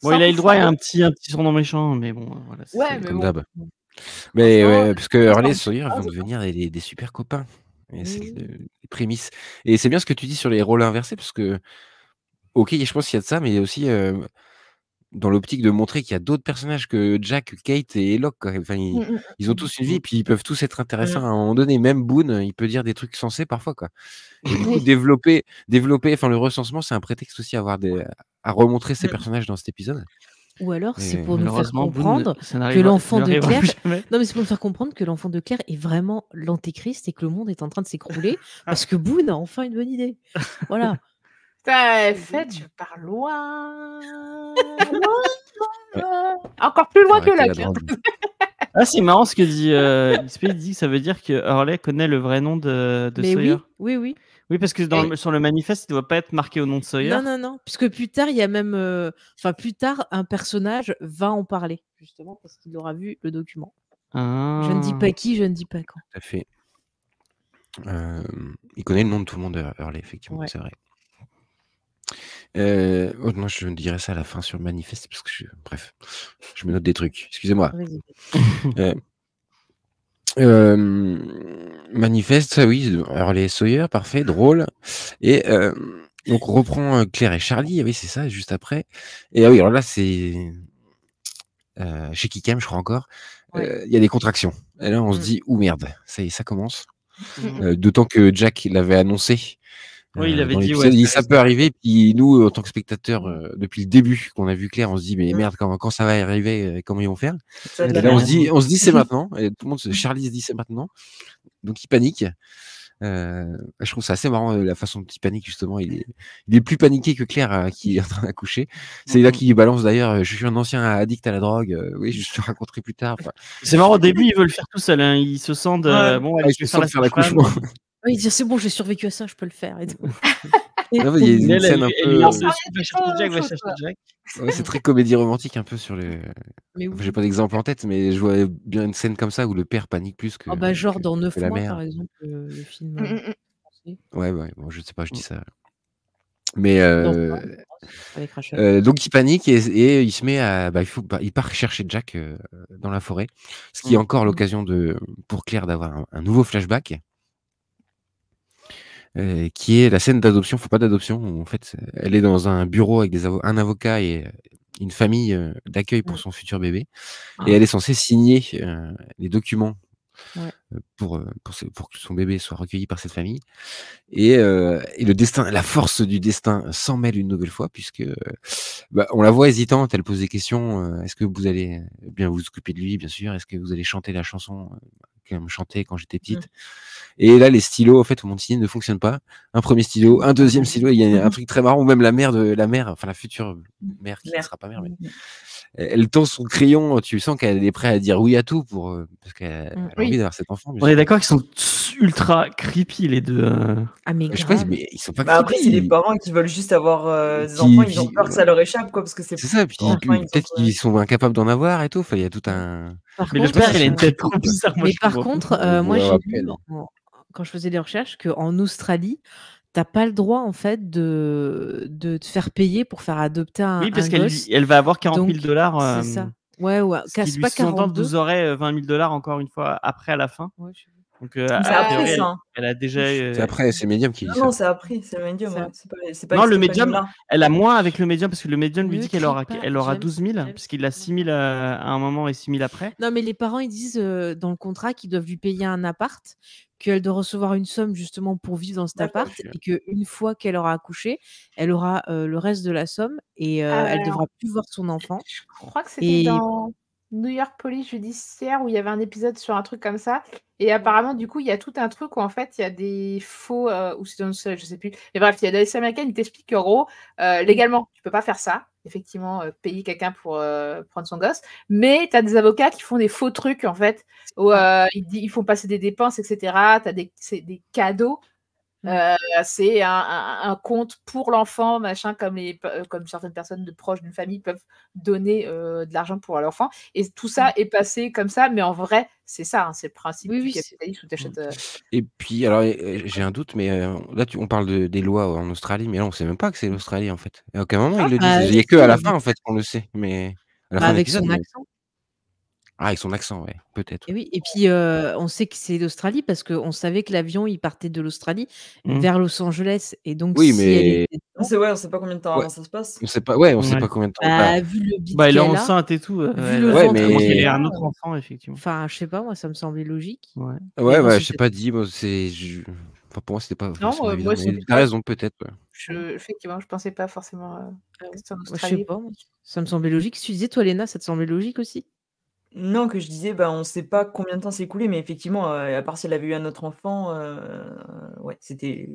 Bon, sans il a eu le droit à pousser. un petit surnom méchant, mais bon, voilà. Ouais, c'est- mais Comme bon. d'hab. Mais Franchement, ouais, parce que ils Hurley et sont- Sawyer Ah, vont c'est devenir des super copains. Et c'est Oui. les prémices. Et c'est bien ce que tu dis sur les rôles inversés, parce que, ok, je pense qu'il y a de ça, mais il y a aussi dans l'optique de montrer qu'il y a d'autres personnages que Jack, Kate et Locke, quoi. Enfin, ils ont tous une vie, puis ils peuvent tous être intéressants à un moment donné. Même Boone, il peut dire des trucs sensés parfois, quoi. Et du coup, développer, enfin, le recensement, c'est un prétexte aussi à remontrer ces personnages dans cet épisode. Ou alors, c'est Et pour nous faire Malheureusement, Boone, comprendre ça que n'arrivera l'enfant de n'arrivera Claire. plus jamais. Non, mais c'est pour nous faire comprendre que l'enfant de Claire est vraiment l'antéchrist et que le monde est en train de s'écrouler parce que Boone a enfin une bonne idée. Voilà. Putain, fête, tu pars loin. Ouais. Encore plus Faut loin que arrêter là. la drogue. Ah, c'est marrant ce que dit XP. Il dit que ça veut dire que Hurley connaît le vrai nom de Mais Sawyer. oui. Oui, parce que sur le manifeste, il ne doit pas être marqué au nom de Sawyer. Non. Puisque plus tard, il y a même. Plus tard, un personnage va en parler, justement, parce qu'il aura vu le document. Je ne dis pas qui, je ne dis pas quand. Tout à fait. Il connaît le nom de tout le monde, Hurley, effectivement, Ouais. c'est vrai. Moi, je dirais ça à la fin sur le manifeste, parce que bref, je me note des trucs. Excusez-moi. Vas-y. Manifeste, ça oui, Hurley et Sawyer, parfait, drôle. Et donc on reprend Claire et Charlie, oui, c'est ça, juste après. Et ah oui, alors là, c'est chez Kikem, je crois encore. Ouais. Il y a des contractions. Et là, on se dit, merde, ça y est, ça commence. D'autant que Jack l'avait annoncé. Oui, il avait dans dit, l'épisode, il dit, ça risque. peut arriver. Puis nous, en tant que spectateurs, depuis le début qu'on a vu Claire, on se dit, mais merde, quand ça va arriver, comment ils vont faire? Ça a de Et la là, on merde. se dit, c'est maintenant. Et tout le monde, Charlie se dit, c'est maintenant. Donc, il panique. Je trouve ça assez marrant, la façon dont il panique, justement. Il est plus paniqué que Claire, qui est en train d'accoucher. C'est là qu'il balance d'ailleurs, je suis un ancien addict à la drogue. Oui, je te raconterai plus tard. Enfin, C'est marrant, au début, il veut le faire tout seul. Hein. Il se sent de. Bon, allez, il se sent de faire l'accouchement. Oui, dire c'est bon, j'ai survécu à ça, je peux le faire. Et tout. Non, mais il y a une scène un peu. Va chercher Jack. Ouais, c'est très comédie romantique un peu sur le. Mais oui. Enfin, j'ai pas d'exemple en tête, mais je vois bien une scène comme ça où le père panique plus que. Genre dans 9 que la mois, mère. par exemple, le film. français. Ouais, bon, je sais pas, je dis ça. Mais Avec Rachel. donc il panique et il se met à. Il part chercher Jack dans la forêt, ce qui est encore l'occasion pour Claire d'avoir un nouveau flashback. Qui est la scène d'adoption, faut pas d'adoption. En fait, elle est dans un bureau avec un avocat et une famille d'accueil pour son futur bébé. Et elle est censée signer les documents pour que son bébé soit recueilli par cette famille. Et le destin, la force du destin s'en mêle une nouvelle fois, puisque on la voit hésitante, elle pose des questions. Est-ce que vous allez bien vous occuper de lui, bien sûr? Est-ce que vous allez chanter la chanson qu'elle me chantait quand j'étais petite? Et là, les stylos, en fait, au Montigny ne fonctionnent pas. Un premier stylo, un deuxième stylo. Il y a un truc très marrant où même la mère, enfin la future mère qui ne sera pas mère, mais elle tend son crayon. Tu sens qu'elle est prête à dire oui à tout parce qu'elle a envie d'avoir cet enfant. On est d'accord qu'ils sont ultra creepy les deux. Ah mais je sais pas, mais ils sont pas. Après, c'est des parents qui veulent juste avoir des enfants. Ils ont peur que ça leur échappe, quoi, parce que c'est ça. Puis peut-être qu'ils sont incapables d'en avoir et tout. Enfin, il y a tout un. Mais le père, il a une tête trop bizarre. Mais par contre, moi j'ai vu quand je faisais des recherches qu'en Australie, t'as pas le droit en fait de te faire payer pour faire adopter un gosse. Oui, parce qu'elle va avoir 40 000 $. C'est ça. Ouais. C'est pas 42. Vous aurez 20 000 $ encore une fois après à la fin. Ouais, donc c'est après ça. Elle a déjà. C'est après, c'est Medium qui dit ça. Non, c'est après, c'est le Medium. C'est pas non, le Medium, elle a moins avec le Medium parce que le Medium lui dit qu'elle aura 12 000 puisqu'il a 6 000 à un moment et 6 000 après. Non, mais les parents ils disent dans le contrat qu'ils doivent lui payer un appart, qu'elle doit recevoir une somme justement pour vivre dans cet appart et qu'une fois qu'elle aura accouché, elle aura le reste de la somme et elle devra plus voir son enfant. Je crois que c'était dans New York Police Judiciaire où il y avait un épisode sur un truc comme ça. Et apparemment, du coup, il y a tout un truc où en fait, il y a des faux, ou c'est dans le seul, je sais plus. Mais bref, il y a des lois américaines qui t'expliquent qu'en gros, légalement, tu peux pas faire ça. Effectivement, payer quelqu'un pour prendre son gosse. Mais tu as des avocats qui font des faux trucs, en fait, où ils font passer des dépenses, etc. C'est des cadeaux. C'est un compte pour l'enfant, machin, comme certaines personnes de proches d'une famille peuvent donner de l'argent pour l'enfant. Et tout ça est passé comme ça, mais en vrai, c'est ça, hein, c'est le principe du capitalisme où tu achètes. Et puis, alors, j'ai un doute, mais là, on parle des lois en Australie, mais là, on sait même pas que c'est l'Australie, en fait. À aucun moment, ils le disent. Il n'y a que à la fin, en fait, qu'on le sait. Mais à la fin de avec l'épisode, son accent. Ah, avec son accent, ouais, peut-être. Et oui, et puis on sait que c'est l'Australie parce qu'on savait que l'avion il partait de l'Australie vers Los Angeles et donc oui, si mais elle était on sait pas combien de temps avant ça se passe. On sait pas combien de temps. Vu le bit elle est qu'elle a, enceinte et tout. vu le ventre mais elle a un autre enfant effectivement. Enfin, je sais pas, moi ça me semblait logique. Ouais, je sais pas dit. Bon, enfin, pour moi, c'était pas forcément évident. T'as raison, peut-être. Effectivement, je pensais pas forcément. Je sais pas. Ça me semblait logique. Si tu disais, toi, Léna, ça te semblait logique aussi? Non, que je disais, on sait pas combien de temps s'est écoulé, mais effectivement, à part si elle avait eu un autre enfant, ouais, c'était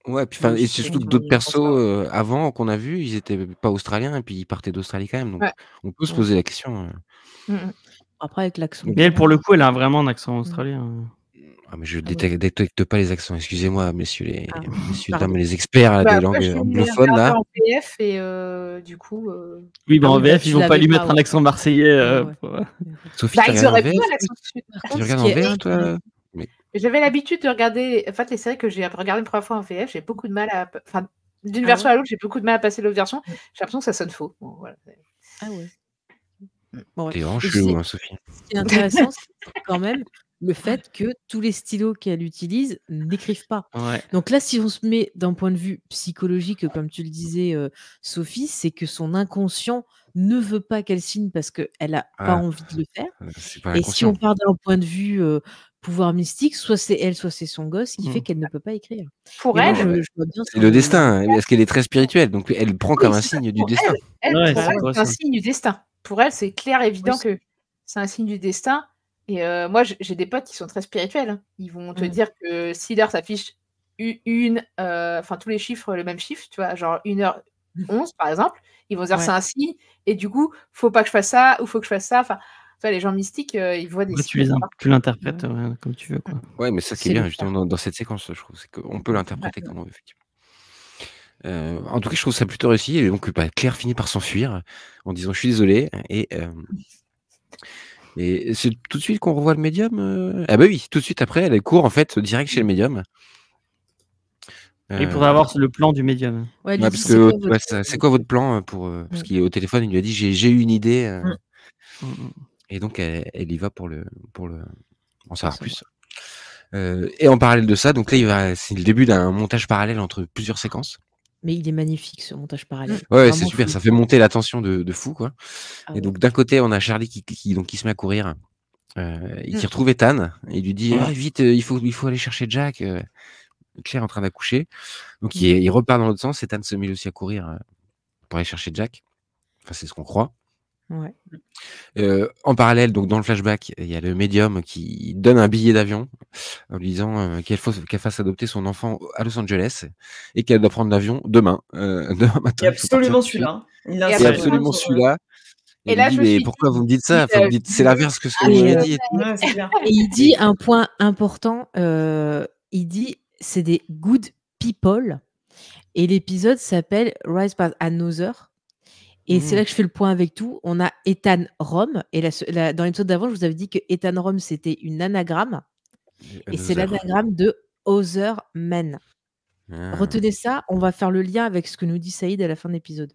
Ouais, puis Oui, et je c'est sais surtout que pas, d'autres je pense persos, pas. avant qu'on a vus, ils étaient pas australiens et puis ils partaient d'Australie quand même, donc Ouais. on peut se Ouais. poser la question, Mm. Après, avec l'accent donc Mais elle, pour le bien. coup, elle a vraiment un accent australien. ah mais je Ah ouais. détecte pas les accents, excusez-moi messieurs Ah, dames, pardon. les experts là, Bah, des moi, langues, je l'ai anglophones regardé là. en VF et du coup, Oui, Ah en oui, bah, VF, ils tu vont pas l'avais lui pas, mettre un ouais. accent marseillais. Ouais, ouais. Sophie, bah, tu ils regardes en auraient pu VF un accent dessus. Par Tu contre, ce regardes qui en est VF toi? Mais J'avais l'habitude de regarder, en fait, les séries que j'ai regardées une première fois en VF, j'ai beaucoup de mal à, enfin, d'une Ah version ouais? à l'autre, j'ai beaucoup de mal à passer l'autre version. Mmh. J'ai l'impression que ça sonne faux. Bon, voilà. Ah ouais. Bon, ouais. tu vraiment Et tu chelou, sais, hein, Sophie. ce qui est intéressant, c'est quand même le fait que tous les stylos qu'elle utilise n'écrivent pas. Ouais. Donc là, si on se met d'un point de vue psychologique, comme tu le disais, Sophie, c'est que son inconscient ne veut pas qu'elle signe parce qu'elle a pas Ah, envie de le faire. c'est pas Et si on inconscient. part d'un point de vue, pouvoir mystique, soit c'est elle, soit c'est son gosse qui fait Mmh. qu'elle ne peut pas écrire. Pour Et moi, elle, je vois bien C'est sur le le destin, parce qu'elle est très spirituelle, donc elle prend comme oui, un c'est ça. signe du Pour destin. Ouais, pour c'est elle, vrai, c'est un ça. signe du destin. Pour elle, c'est clair et évident Oui, que c'est un signe du destin. Et moi, j'ai des potes qui sont très spirituels, hein. Ils vont te Mmh. dire que si l'heure s'affiche enfin tous les chiffres, le même chiffre, tu vois, genre 1h11 par exemple, ils vont se dire c'est Ouais. un signe et du coup, faut pas que je fasse ça ou faut que je fasse ça. Enfin, tu vois, les gens mystiques, ils voient des Ouais, signes un peu tu partout. l'interprètes comme tu veux, quoi. Ouais, mais ça qui est C'est le bien cas. justement dans cette séquence, je trouve, c'est qu'on peut Mmh. l'interpréter comme on veut, effectivement. En tout cas, je trouve ça plutôt réussi et donc Claire finit par s'enfuir en disant: «Je suis désolée» et c'est tout de suite qu'on revoit le médium? Ah bah oui, tout de suite après, elle court en fait direct chez le médium. Il faudrait avoir le plan du médium. Ouais, elle lui Ouais, dit: parce «C'est que quoi votre, c'est quoi votre plan, pour, parce mmh, qu'il est au téléphone, il lui a dit: «J'ai eu une idée», Mmh. Mmh mh. et donc elle y va pour en savoir savoir?» plus. Et en parallèle de ça, donc là, c'est le début d'un montage parallèle entre plusieurs séquences. Mais il est magnifique ce montage parallèle. Ouais, c'est Vraiment, faut super, le ça fait voir. monter la tension de fou, quoi. Ah Et ouais. donc d'un côté, on a Charlie qui se met à courir, et qui retrouve Ethan et il lui dit: «Ah vite, il faut aller chercher Jack, Claire est en train d'accoucher». Donc Mmh. il repart dans l'autre sens, Ethan se met lui aussi à courir, pour aller chercher Jack. Enfin, c'est ce qu'on croit. Ouais. En parallèle, donc dans le flashback, il y a le médium qui donne un billet d'avion en lui disant, qu'elle fasse adopter son enfant à Los Angeles et qu'elle doit prendre l'avion demain, demain matin, C'est il faut partir absolument tout de suite. celui-là, hein. Il Et C'est insiste absolument. vraiment absolument sur, celui-là et Et il lui là, dit: je me «Mais suis pourquoi vous me dites dit, ça? Enfin, vous me dites c'est l'inverse que ce que vous Et m'avez dit et tout». ouais, c'est clair. et il dit un point important, il dit: «C'est des good people» et l'épisode s'appelle Rise Past Another et c'est Mmh. là que je fais le point avec tout. On a Ethan Rome et dans l'épisode d'avant, je vous avais dit que Ethan Rome, c'était une anagramme et c'est Another. l'anagramme de Other Men. Ah. Retenez ça, on va faire le lien avec ce que nous dit Saïd à la fin de l'épisode.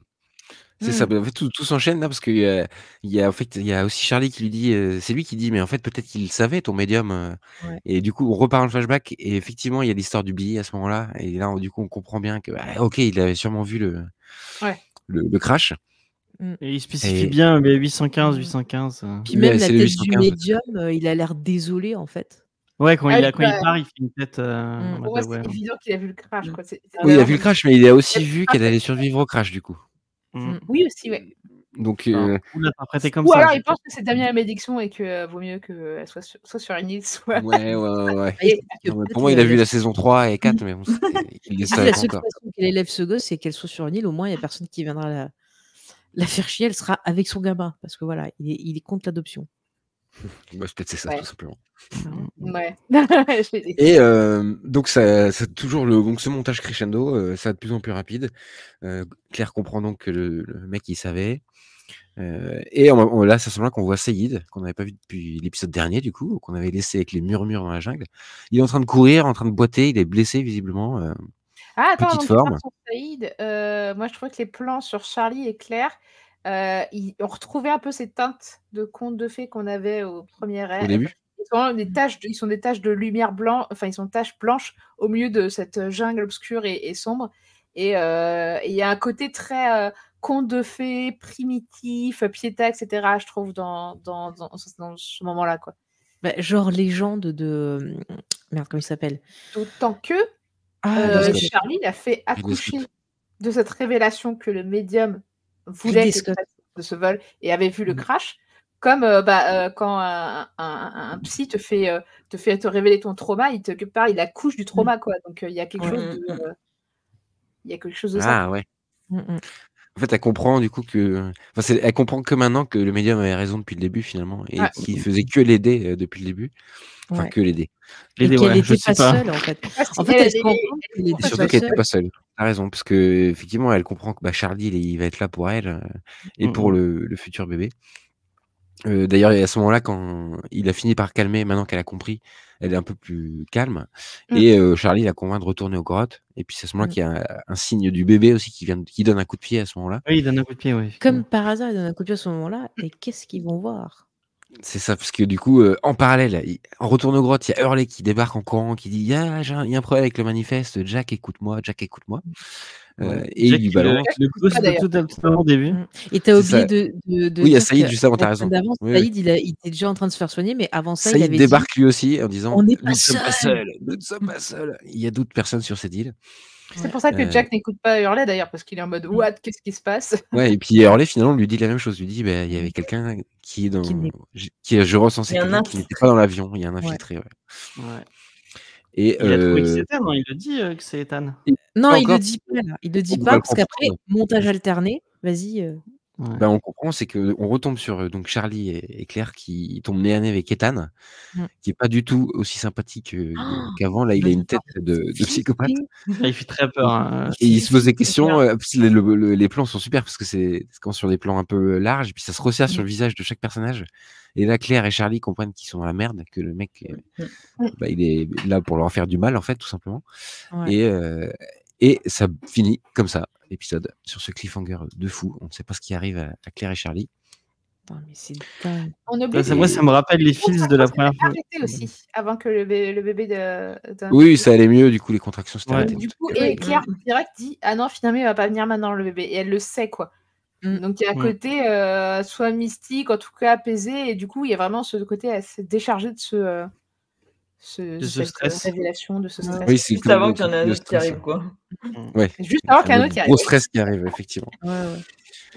C'est ça, bah, en fait, tout s'enchaîne là parce que, en fait, il y a aussi Charlie qui lui dit, c'est lui qui dit: «Mais en fait, peut-être qu'il savait ton médium», Ouais. et du coup, on repart dans le flashback et effectivement, il y a l'histoire du billet à ce moment-là et là, du coup, on comprend bien que, OK, il avait sûrement vu Ouais. le crash Et il spécifie et bien, mais 815, Mmh. 815. Puis ouais, même la c'est le tête du 815, ouais, tout à fait. médium, il a l'air désolé, en fait. Ouais, Ah oui, quand il part, il fait une tête en Mmh. pour mode moi, ouais. c'est évident qu'il a vu le crash, Mmh. quoi. C'est Ah Oui, il a ouais. vu le crash, mais il a aussi vu qu'elle allait survivre au crash, du coup. Mmh. Oui, aussi, ouais. Donc, Ou l'interpréter comme Ou ça. alors il pense que c'est Damien la malédiction et que vaut mieux qu'elle soit sur une île, soit. ouais. Bah, il se dit que Non, mais peut-être pour moi, il a vu la la saison 3 et 4, mais bon, il les il se dit savait la pas seule encore. façon qu'elle élève ce gosse, c'est qu'elle soit sur une île, au moins il y a personne qui viendra la faire chier, elle sera avec son gamin parce que voilà, il est contre l'adoption. Bah, peut-être c'est ça, Ouais. tout simplement. Ouais. Et donc ça c'est toujours donc ce montage crescendo, ça va de plus en plus rapide. Claire comprend donc que le mec il savait, et là, c'est à ce moment-là qu'on voit Saïd, qu'on n'avait pas vu depuis l'épisode dernier du coup, qu'on avait laissé avec les murmures dans la jungle. Il est en train de courir, en train de boiter, il est blessé visiblement, Ah, attends, petite avant que tu forme. partes sur Saïd, moi je trouvais que les plans sur Charlie et Claire, on retrouvait un peu ces teintes de contes de fées qu'on avait au premier Au début. ils sont des taches de lumière blanc, enfin ils sont taches blanches au milieu de cette jungle obscure et sombre. Et il y a un côté très conte de fées, primitif, Pietà, etc. Je trouve dans ce moment-là, quoi. Bah, genre légende de merde, comment il s'appelle? D'autant que Ridley Scott. Charlie l'a fait Ridley Scott. accoucher de cette révélation que le médium voulait Ridley qu'elle Scott. fasse de ce vol et avait vu le Mmh. crash, comme quand un psy te fait te révéler ton trauma, quelque part, il accouche du trauma, quoi. Donc il y a quelque chose de Il y a quelque chose de ça. Ah ouais. Mm, mm. En fait, elle comprend du coup que. Enfin, elle comprend que maintenant que le médium avait raison depuis le début finalement et Ouais. qu'il faisait que l'aider depuis le début. Enfin, Ouais. que l'aider. Et L'aider, qu'elle ouais, je n'était sais pas pas. seule, en fait. Ah, si, En fait, elle se rend compte qu'elle Et n'était surtout pas qu'elle n'était seule. pas seule. T'as raison, parce que effectivement, elle comprend que Charlie, il va être là pour elle et pour le futur bébé. D'ailleurs, à ce moment-là, quand il a fini par calmer, maintenant qu'elle a compris, elle est un peu plus calme. Et Charlie la convainc de retourner aux grottes. Et puis c'est à ce moment-là qu'il y a un signe du bébé aussi qui donne un coup de pied à ce moment-là. Oui, il donne un coup de pied, oui. Comme par hasard, elle donne un coup de pied à ce moment-là. Et qu'est-ce qu'ils vont voir? C'est ça, parce que du coup, en parallèle, en retourne aux grottes, il y a Hurley qui débarque en courant, qui dit il y a un problème avec le manifeste, Jack, écoute-moi, Jack, écoute-moi. Et il lui balance. Le pouce de tout au début. Et t'as C'est oublié ça. de Oui, il y a dire Saïd que juste avant, la t'as semaine raison. d'avant, Oui, Saïd, il était déjà en train de se faire soigner, mais avant ça, il Saïd avait dit débarque lui aussi en disant on n'est nous pas ne sommes pas seuls. seuls, nous ne sommes pas seuls. Il y a d'autres personnes sur cette île. C'est pour ça que Jack n'écoute pas Hurley d'ailleurs, parce qu'il est en mode what, qu'est-ce qui se passe? Ouais, et puis Hurley finalement lui dit la même chose, lui dit bah, il y avait quelqu'un qui est dans je ressensais Il y a un quelqu'un qui n'était pas dans l'avion, il y a un infiltré. Ouais. Et Il a trouvé que c'est Ethan, non, il le dit que c'est Ethan. Non, il encore, le dit pas là. Il le dit on pas va le parce qu'après, comprendre. montage alterné, vas-y. Ouais. Ben, on comprend, c'est qu'on retombe sur donc Charlie et Claire qui tombent nez à nez avec Ethan, qui est pas du tout aussi sympathique qu'avant. Là, il a une tête de psychopathe. Il fait très peur. Hein. Et il se pose des questions. Les plans sont super parce que c'est quand sur des plans un peu larges, puis ça se resserre sur le visage de chaque personnage. Et là, Claire et Charlie comprennent qu'ils sont dans la merde, que le mec, il est là pour leur faire du mal, en fait, tout simplement. Ouais. Et ça finit comme ça, l'épisode, sur ce cliffhanger de fou. On ne sait pas ce qui arrive à Claire et Charlie. Non, mais c'est dingue. On oublie Moi, ça me rappelle les fils de la première fois. arrêté aussi, avant que le bébé de... Oui, ça allait mieux, du coup, les contractions s'étaient arrêtées. Du coup, et Claire direct dit ah non, finalement, il va pas venir maintenant le bébé. Et elle le sait, quoi. Donc il y a un côté soit mystique, en tout cas apaisé, et du coup, il y a vraiment ce côté à se décharger de cette stress. révélation, de ce stress. Oui, c'est juste avant qu'il y en ait un autre qui arrive, quoi. Ouais. Juste avant qu'il y en ait un autre qui arrive. Gros stress qui arrive, effectivement.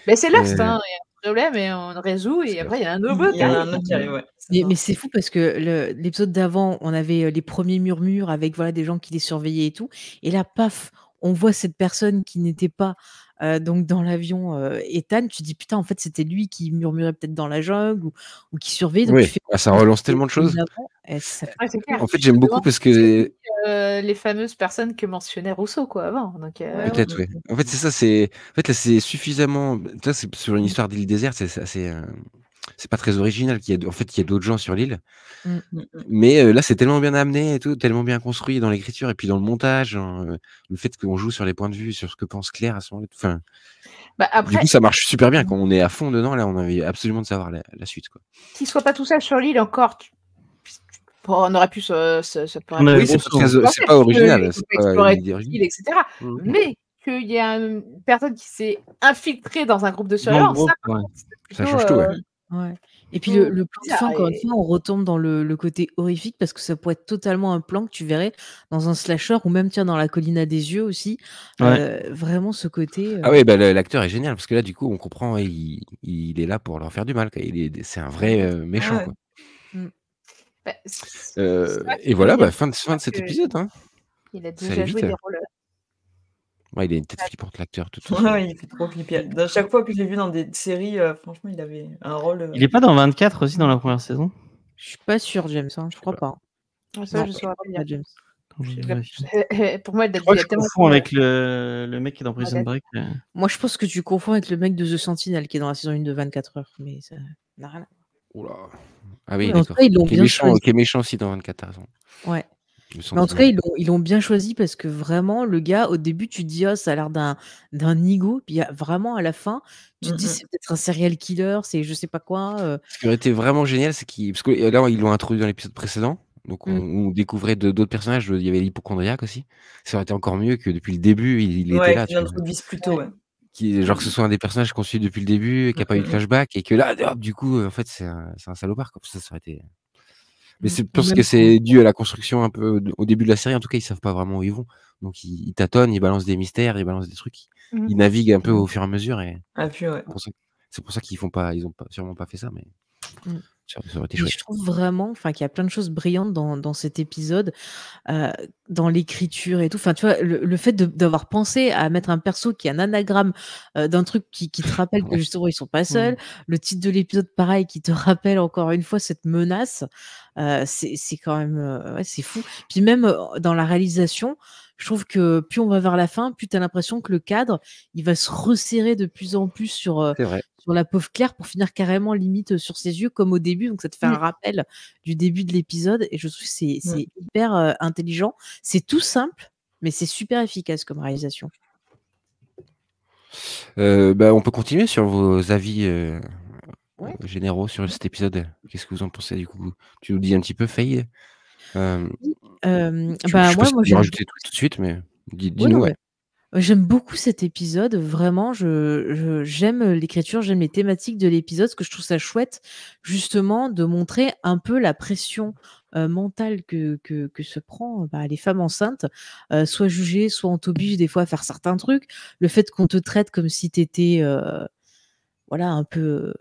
Mais c'est Lost, hein. Il y a un problème et on le résout, et après, il y a un nouveau Il y en a un autre qui arrive, ouais. Mais c'est fou parce que l'épisode d'avant, on avait les premiers murmures avec des gens qui les surveillaient et tout. Et là, paf, on voit cette personne qui n'était pas donc dans l'avion, Ethan. Tu dis putain, en fait, c'était lui qui murmurait peut-être dans la jungle ou qui surveillait. Donc, oui, tu fais, ça relance tellement de choses. c'est clair. En fait, j'aime beaucoup parce que les fameuses personnes que mentionnait Rousseau, quoi, avant. Donc, peut-être, oui. En fait, c'est ça. En fait, là, c'est suffisamment. Ça, c'est sur une histoire d'île déserte. C'est assez. C'est pas très original. En fait, il y a d'autres gens sur l'île. Mais là, c'est tellement bien amené et tout, tellement bien construit dans l'écriture et puis dans le montage, le fait qu'on joue sur les points de vue, sur ce que pense Claire à ce moment-là. Enfin, après, du coup, ça marche super bien quand on est à fond dedans. Là, on a envie absolument de savoir la suite, quoi. Qu'il soit pas tout seul sur l'île encore. On aurait pu oui, c'est pas original. C'est pas explorer l'île, etc. Mais qu'il y a une personne qui s'est infiltrée dans un groupe de surveillance, ça change tout, ouais. Et puis le plan de fin, encore une fois, on retombe dans le côté horrifique parce que ça pourrait être totalement un plan que tu verrais dans un slasher ou même dans La colline à des yeux aussi. Vraiment ce côté. Ah oui, l'acteur est génial parce que là, du coup, on comprend, il est là pour leur faire du mal. C'est un vrai méchant. Quoi. Et voilà, fin de cet épisode. Hein. Il a déjà joué des rôles. Ouais, il a une tête flippante, l'acteur. Ouais, il fait trop flipper. Chaque fois que je l'ai vu dans des séries, franchement, il avait un rôle. Il est pas dans 24 aussi dans la première saison? Je suis pas sûr, James. Je crois pas. Ça, je saurais pas dire. James. Pour moi, je crois que je confonds avec le mec qui est dans Prison Break. Moi, je pense que tu confonds avec le mec de The Sentinel qui est dans la saison 1 de 24 heures. Mais ça n'a rien à voir. Oula. Ah oui, d'accord. Qui est méchant aussi dans 24, t'as raison. Ouais. Mais en tout cas, ils l'ont bien choisi parce que vraiment, le gars, au début, tu te dis, ça a l'air d'un nigo. Puis vraiment, à la fin, tu te dis, c'est peut-être un serial killer, c'est je sais pas quoi. Ce qui aurait été vraiment génial, c'est parce que là, ils l'ont introduit dans l'épisode précédent. Donc, on découvrait d'autres personnages. Il y avait l'hypochondriaque aussi. Ça aurait été encore mieux que depuis le début, il était là. Qu'ils l'introduisent plus tôt, genre que ce soit un des personnages qu'on suit depuis le début, qui n'a pas eu de flashback, et que là, du coup, en fait, c'est un salopard. Comme ça aurait été. Mais c'est parce que c'est dû à la construction un peu au début de la série. En tout cas, ils savent pas vraiment où ils vont. Donc, ils tâtonnent, ils balancent des mystères, ils balancent des trucs. Ils naviguent un peu au fur et à mesure. Et puis, c'est pour ça qu'ils font pas, ils ont sûrement pas fait ça. Mais Ça aurait été Et chouette. je trouve vraiment qu'il y a plein de choses brillantes dans cet épisode, dans l'écriture et tout. Enfin, tu vois, le fait d'avoir pensé à mettre un perso qui est un anagramme d'un truc qui te rappelle que justement ils sont pas seuls. Le titre de l'épisode, pareil, qui te rappelle encore une fois cette menace. C'est quand même, ouais, c'est fou. Puis même dans la réalisation, je trouve que plus on va vers la fin, plus tu as l'impression que le cadre, il va se resserrer de plus en plus sur C'est vrai. la pauvre Claire pour finir carrément limite sur ses yeux comme au début. Donc ça te fait un rappel du début de l'épisode et je trouve que c'est hyper intelligent. C'est tout simple, mais c'est super efficace comme réalisation. On peut continuer sur vos avis Ouais. généraux sur cet épisode. Qu'est-ce que vous en pensez du coup? Tu nous dis un petit peu, Faye. Je sais pas Moi, si tu veux j'aime rajouter tout de suite, mais Ouais, dis-nous, non, ouais. j'aime beaucoup cet épisode. Vraiment, j'aime l'écriture, j'aime les thématiques de l'épisode, parce que je trouve ça chouette, justement, de montrer un peu la pression mentale que se prend les femmes enceintes, soit jugées, soit on t'oblige des fois à faire certains trucs. Le fait qu'on te traite comme si tu étais voilà, un peu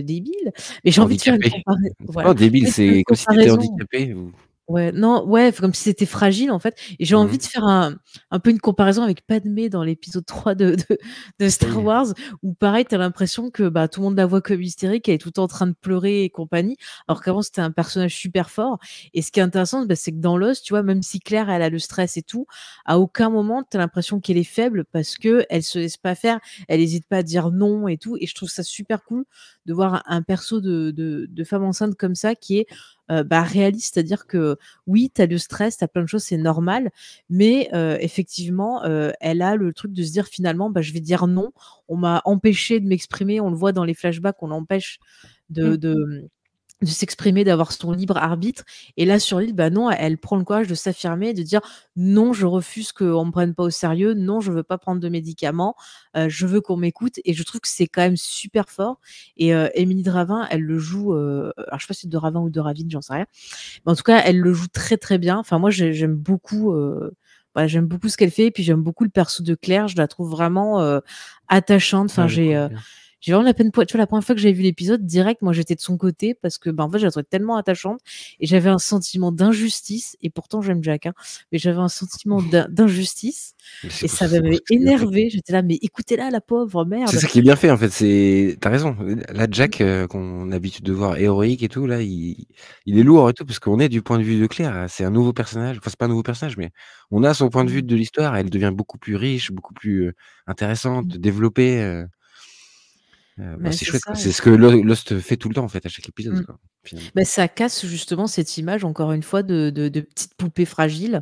débile. Mais j'ai envie de faire une Handicapé. comparaison. C'est Voilà. pas débile, J'ai envie de faire une c'est comme si tu étais comparaison. handicapé ou Ouais, non, ouais, comme si c'était fragile en fait. Et j'ai envie de faire un peu une comparaison avec Padmé dans l'épisode 3 de Star Oui. Wars, où pareil, tu as l'impression que tout le monde la voit comme hystérique, elle est tout le temps en train de pleurer et compagnie, alors qu'avant c'était un personnage super fort. Et ce qui est intéressant, c'est que dans Lost, tu vois, même si Claire, elle a le stress et tout, à aucun moment tu as l'impression qu'elle est faible parce que elle se laisse pas faire, elle hésite pas à dire non et tout. Et je trouve ça super cool de voir un perso de femme enceinte comme ça qui est réaliste, c'est-à-dire que oui, tu as le stress, tu as plein de choses, c'est normal, mais effectivement, elle a le truc de se dire finalement, je vais dire non. On m'a empêché de m'exprimer, on le voit dans les flashbacks, on l'empêche de s'exprimer, d'avoir son libre arbitre. Et là, sur l'île, non, elle prend le courage de s'affirmer, de dire non, je refuse qu'on me prenne pas au sérieux, non, je veux pas prendre de médicaments, je veux qu'on m'écoute. Et je trouve que c'est quand même super fort. Et Émilie de Ravin, elle le joue, alors je sais pas si c'est de Ravin ou de Ravine, j'en sais rien. Mais en tout cas, elle le joue très très bien. Enfin, moi, j'aime beaucoup. J'aime beaucoup ce qu'elle fait, et puis j'aime beaucoup le perso de Claire. Je la trouve vraiment attachante. Enfin, j'ai vraiment la peine pour. Tu vois, la première fois que j'avais vu l'épisode, direct, moi, j'étais de son côté parce que, en fait, je la trouvais tellement attachante et j'avais un sentiment d'injustice. Et pourtant, j'aime Jack, hein, mais j'avais un sentiment d'injustice et ça m'avait énervé. J'étais là, mais écoutez-la, la pauvre merde. C'est ça qui est bien fait en fait. T'as raison. Là, Jack, qu'on a l'habitude de voir héroïque et tout, là, il est lourd et tout parce qu'on est du point de vue de Claire. C'est un nouveau personnage. Enfin, c'est pas un nouveau personnage, mais on a son point de vue de l'histoire. Elle devient beaucoup plus riche, beaucoup plus intéressante, développée. C'est chouette, quoi. C'est ce que Lost fait tout le temps en fait à chaque épisode, quoi, finalement. Ça casse justement cette image, encore une fois, de petite poupée fragile.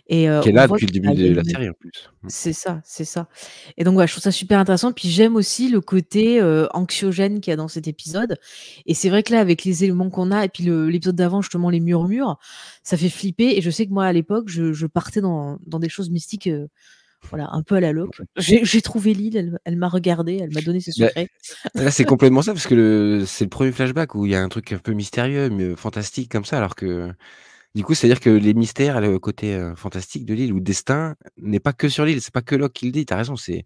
Et Qui est on là voit depuis le qu'il début y a de la une série en plus. C'est ça, c'est ça. Et donc je trouve ça super intéressant. Puis j'aime aussi le côté anxiogène qu'il y a dans cet épisode. Et c'est vrai que là, avec les éléments qu'on a, et puis l'épisode d'avant, justement, les murmures, ça fait flipper. Et je sais que moi, à l'époque, je partais dans des choses mystiques, voilà, un peu à la Locke. J'ai trouvé l'île, elle m'a regardé, elle m'a donné ses secrets. Là, c'est complètement ça, parce que c'est le premier flashback où il y a un truc un peu mystérieux, mais fantastique comme ça, alors que du coup, c'est-à-dire que les mystères, le côté fantastique de l'île ou destin n'est pas que sur l'île, c'est pas que Locke qui le dit. T'as raison, il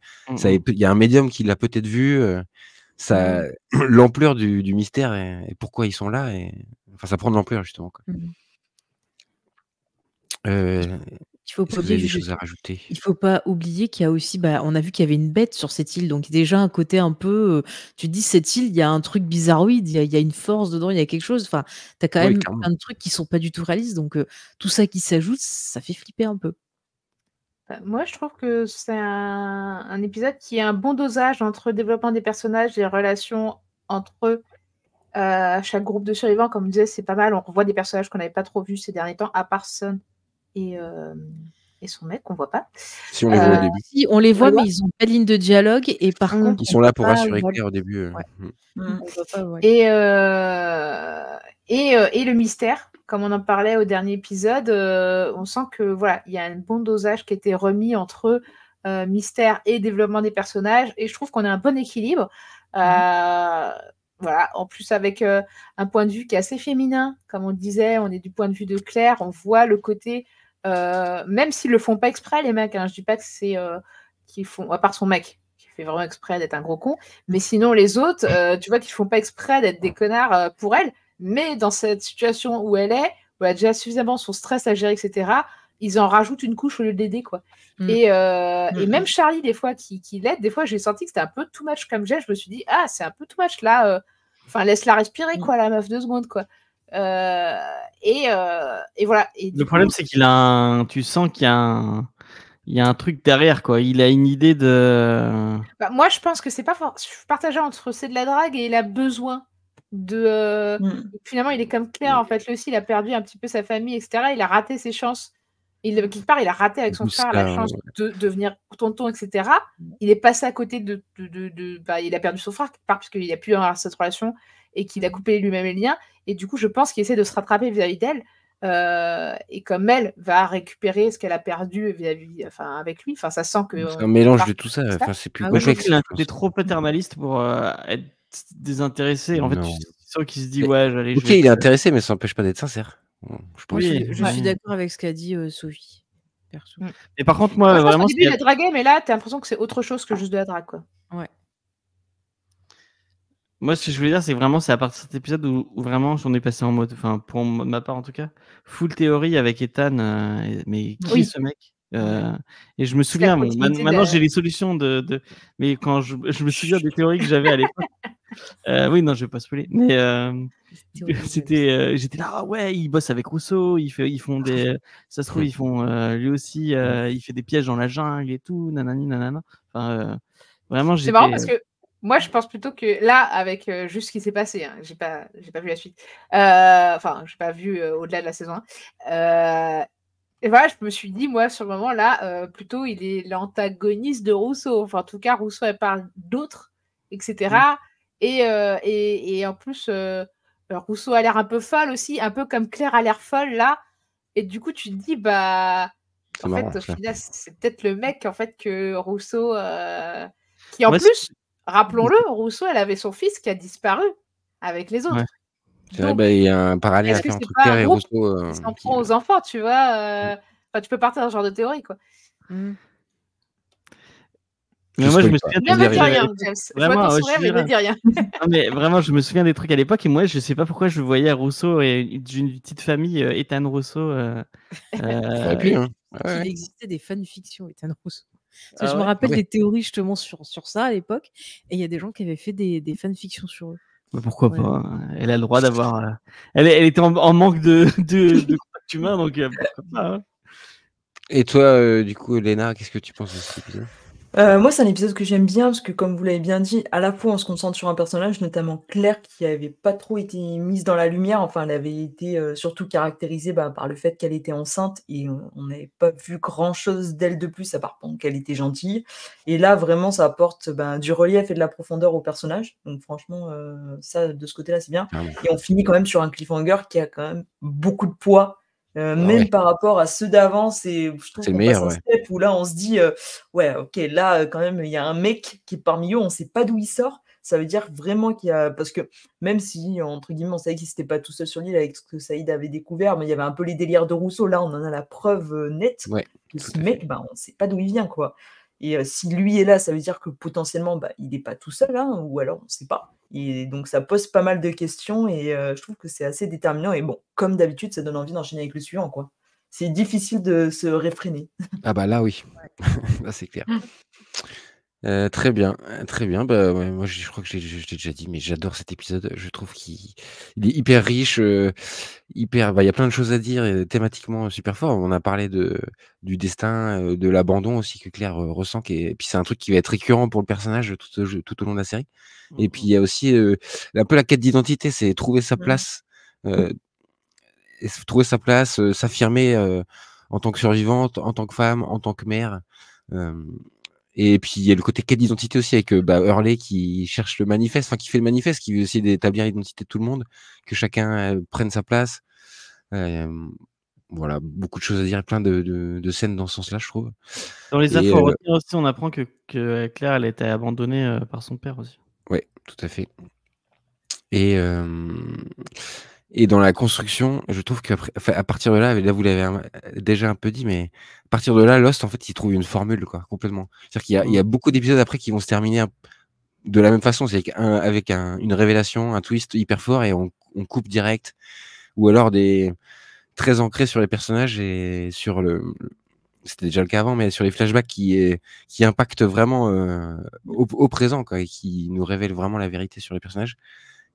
y a un médium qui l'a peut-être vu. Ça, l'ampleur du mystère et pourquoi ils sont là, et enfin, ça prend de l'ampleur justement, quoi. Il faut Est-ce pas que vous avez oublier des choses à rajouter? Il faut pas oublier qu'il y a aussi, on a vu qu'il y avait une bête sur cette île, donc déjà un côté un peu, tu te dis cette île, il y a un truc bizarroïde, il y a une force dedans, il y a quelque chose. Enfin, tu as quand Oui, même clairement. plein de trucs qui sont pas du tout réalistes, donc tout ça qui s'ajoute, ça fait flipper un peu. Moi, je trouve que c'est un épisode qui a un bon dosage entre le développement des personnages et les relations entre eux. Chaque groupe de survivants, comme on disait, c'est pas mal. On revoit des personnages qu'on n'avait pas trop vus ces derniers temps, à part Sun et son mec, qu'on voit pas. Si on les voit au début. Si, on les voit, mais ils ont pas de ligne de dialogue, et par contre, Ils sont là pour rassurer Claire au début. Ouais. On voit pas, ouais. Et le mystère, comme on en parlait au dernier épisode, on sent que voilà, il y a un bon dosage qui a été remis entre mystère et développement des personnages, et je trouve qu'on a un bon équilibre. Voilà, en plus avec un point de vue qui est assez féminin, comme on le disait, on est du point de vue de Claire, on voit le côté, même s'ils le font pas exprès les mecs, hein, je dis pas que c'est qu'ils font, à part son mec qui fait vraiment exprès d'être un gros con. Mais sinon, les autres, tu vois qu'ils font pas exprès d'être des connards pour elle. Mais dans cette situation où elle est, où elle a déjà suffisamment son stress à gérer, etc., ils en rajoutent une couche au lieu de l'aider, quoi. Et même Charlie, des fois, qui l'aide, des fois, j'ai senti que c'était un peu too much comme geste. Je me suis dit, ah, c'est un peu too much là. Enfin, laisse-la respirer, quoi, la meuf, 2 secondes, quoi. Et voilà. Et Le problème, c'est qu'il a tu sens qu'il y a un truc derrière, quoi. Il a une idée de. Bah, moi, je pense que c'est pas partagé entre c'est de la drague et il a besoin de. Finalement, il est comme Claire, en fait. Lui aussi, il a perdu un petit peu sa famille, etc. Il a raté ses chances. Quelque part, il a raté avec son frère la chance de devenir tonton, etc. Il est passé à côté de il a perdu son frère, quelque part, puisqu'il n'a plus cette relation et qu'il a coupé lui-même les liens. Et du coup, je pense qu'il essaie de se rattraper vis-à-vis d'elle. Et comme elle va récupérer ce qu'elle a perdu avec lui, ça sent que. C'est un mélange de tout ça. C'est plus Moi, je trouve complexe. qu'il a un côté trop paternaliste pour être désintéressé. En fait, tu sens qu'il se dit, ouais, j'allais. Ok, il est intéressé, mais ça n'empêche pas d'être sincère. Je pense. Je suis d'accord avec ce qu'a dit Sophie. Perso. Et par contre, moi, vraiment. Au début, il a dragué, mais là, t'as l'impression que c'est autre chose que juste de la drague, quoi. Ouais. Moi, ce que je voulais dire, c'est vraiment, c'est à partir de cet épisode où vraiment j'en ai passé en mode, enfin, pour ma part en tout cas, full théorie avec Ethan. Mais qui est ce mec Et je me souviens, maintenant j'ai les solutions mais quand je me souviens des théories que j'avais à l'époque. Oui, non, je vais pas spoiler. Mais j'étais là, ah ouais, ils bossent avec Rousseau, ils font des, ça se trouve, ils font, lui aussi, il fait des pièges dans la jungle et tout, nanani, nanana. Enfin, vraiment, c'est marrant parce que moi, je pense plutôt que là, avec juste ce qui s'est passé, hein, j'ai pas vu la suite. Enfin, j'ai pas vu au-delà de la saison 1. Et voilà, je me suis dit, moi, sur le moment là, plutôt, il est l'antagoniste de Rousseau. Enfin, en tout cas, Rousseau, elle parle d'autres, etc. Et en plus, Rousseau a l'air un peu folle aussi, un peu comme Claire a l'air folle là. Et du coup, tu te dis, en fait, au final, c'est peut-être le mec en fait que Rousseau, qui en plus, rappelons-le, Rousseau, elle avait son fils qui a disparu avec les autres. Ouais. C'est vrai, il y a un parallèle à faire entre Claire et Rousseau. Ils s'en prend aux enfants, tu vois. Tu peux partir dans ce genre de théorie, quoi. Mais moi, je me souviens ne me dis rien, James. Vraiment, je vois ton sourire, mais ne dis rien. Non, mais vraiment, je me souviens des trucs à l'époque et moi, je sais pas pourquoi je voyais Rousseau et d'une petite famille, Ethan Rousseau. Ça aurait pu, hein. Il existait des fanfictions, Ethan Rousseau. Je me rappelle des théories justement sur ça à l'époque, et il y a des gens qui avaient fait des fanfictions sur eux. Mais pourquoi pas? Elle a le droit d'avoir. Elle était en manque de contact humain, donc pourquoi pas, hein. Et toi, du coup, Léna, qu'est-ce que tu penses de cet épisode? Moi, c'est un épisode que j'aime bien parce que, comme vous l'avez bien dit, à la fois on se concentre sur un personnage, notamment Claire, qui avait pas trop été mise dans la lumière. Enfin, elle avait été surtout caractérisée par le fait qu'elle était enceinte et on n'avait pas vu grand-chose d'elle de plus, à part qu'elle était gentille. Et là, vraiment, ça apporte du relief et de la profondeur au personnage. Donc, franchement, ça, de ce côté-là, c'est bien. Et on finit quand même sur un cliffhanger qui a quand même beaucoup de poids. Même par rapport à ceux d'avant, je trouve qu'on passe un step où là on se dit ouais, ok, là quand même il y a un mec qui est parmi eux, on sait pas d'où il sort. Ça veut dire vraiment qu'il y a, parce que même si entre guillemets on savait qu'il n'était pas tout seul sur l'île avec ce que Saïd avait découvert, mais il y avait un peu les délires de Rousseau. Là, on en a la preuve nette que ce mec, on sait pas d'où il vient, quoi. Et si lui est là, ça veut dire que potentiellement il n'est pas tout seul, hein, ou alors on ne sait pas. Et donc ça pose pas mal de questions et je trouve que c'est assez déterminant. Et bon, comme d'habitude, ça donne envie d'enchaîner avec le suivant, quoi. C'est difficile de se réfréner. Ah bah là, oui. Là, c'est clair. Très bien, très bien. Moi, je crois que je l'ai déjà dit, mais j'adore cet épisode. Je trouve qu'il est hyper riche, hyper. Il y a plein de choses à dire et thématiquement super fort. On a parlé du destin, de l'abandon aussi que Claire ressent. Et puis c'est un truc qui va être récurrent pour le personnage tout au long de la série. Et puis il y a aussi un peu la quête d'identité, c'est trouver sa place, s'affirmer en tant que survivante, en tant que femme, en tant que mère. Et puis il y a le côté quête d'identité aussi avec Hurley qui cherche le manifeste, enfin qui fait le manifeste, qui veut essayer d'établir l'identité de tout le monde, que chacun prenne sa place. Voilà, beaucoup de choses à dire, plein de scènes dans ce sens-là, je trouve. Dans les infos à retenir aussi, on apprend que Claire, elle a été abandonnée par son père aussi. Oui, tout à fait. Et Et dans la construction, je trouve qu'à partir de là, vous l'avez déjà un peu dit, mais à partir de là, Lost, en fait, il trouve une formule, quoi, complètement. C'est-à-dire qu'il y a beaucoup d'épisodes après qui vont se terminer de la même façon, c'est avec une révélation, un twist hyper fort et on coupe direct, ou alors très ancrés sur les personnages et sur c'était déjà le cas avant, mais sur les flashbacks qui impactent vraiment au présent, quoi, et qui nous révèlent vraiment la vérité sur les personnages.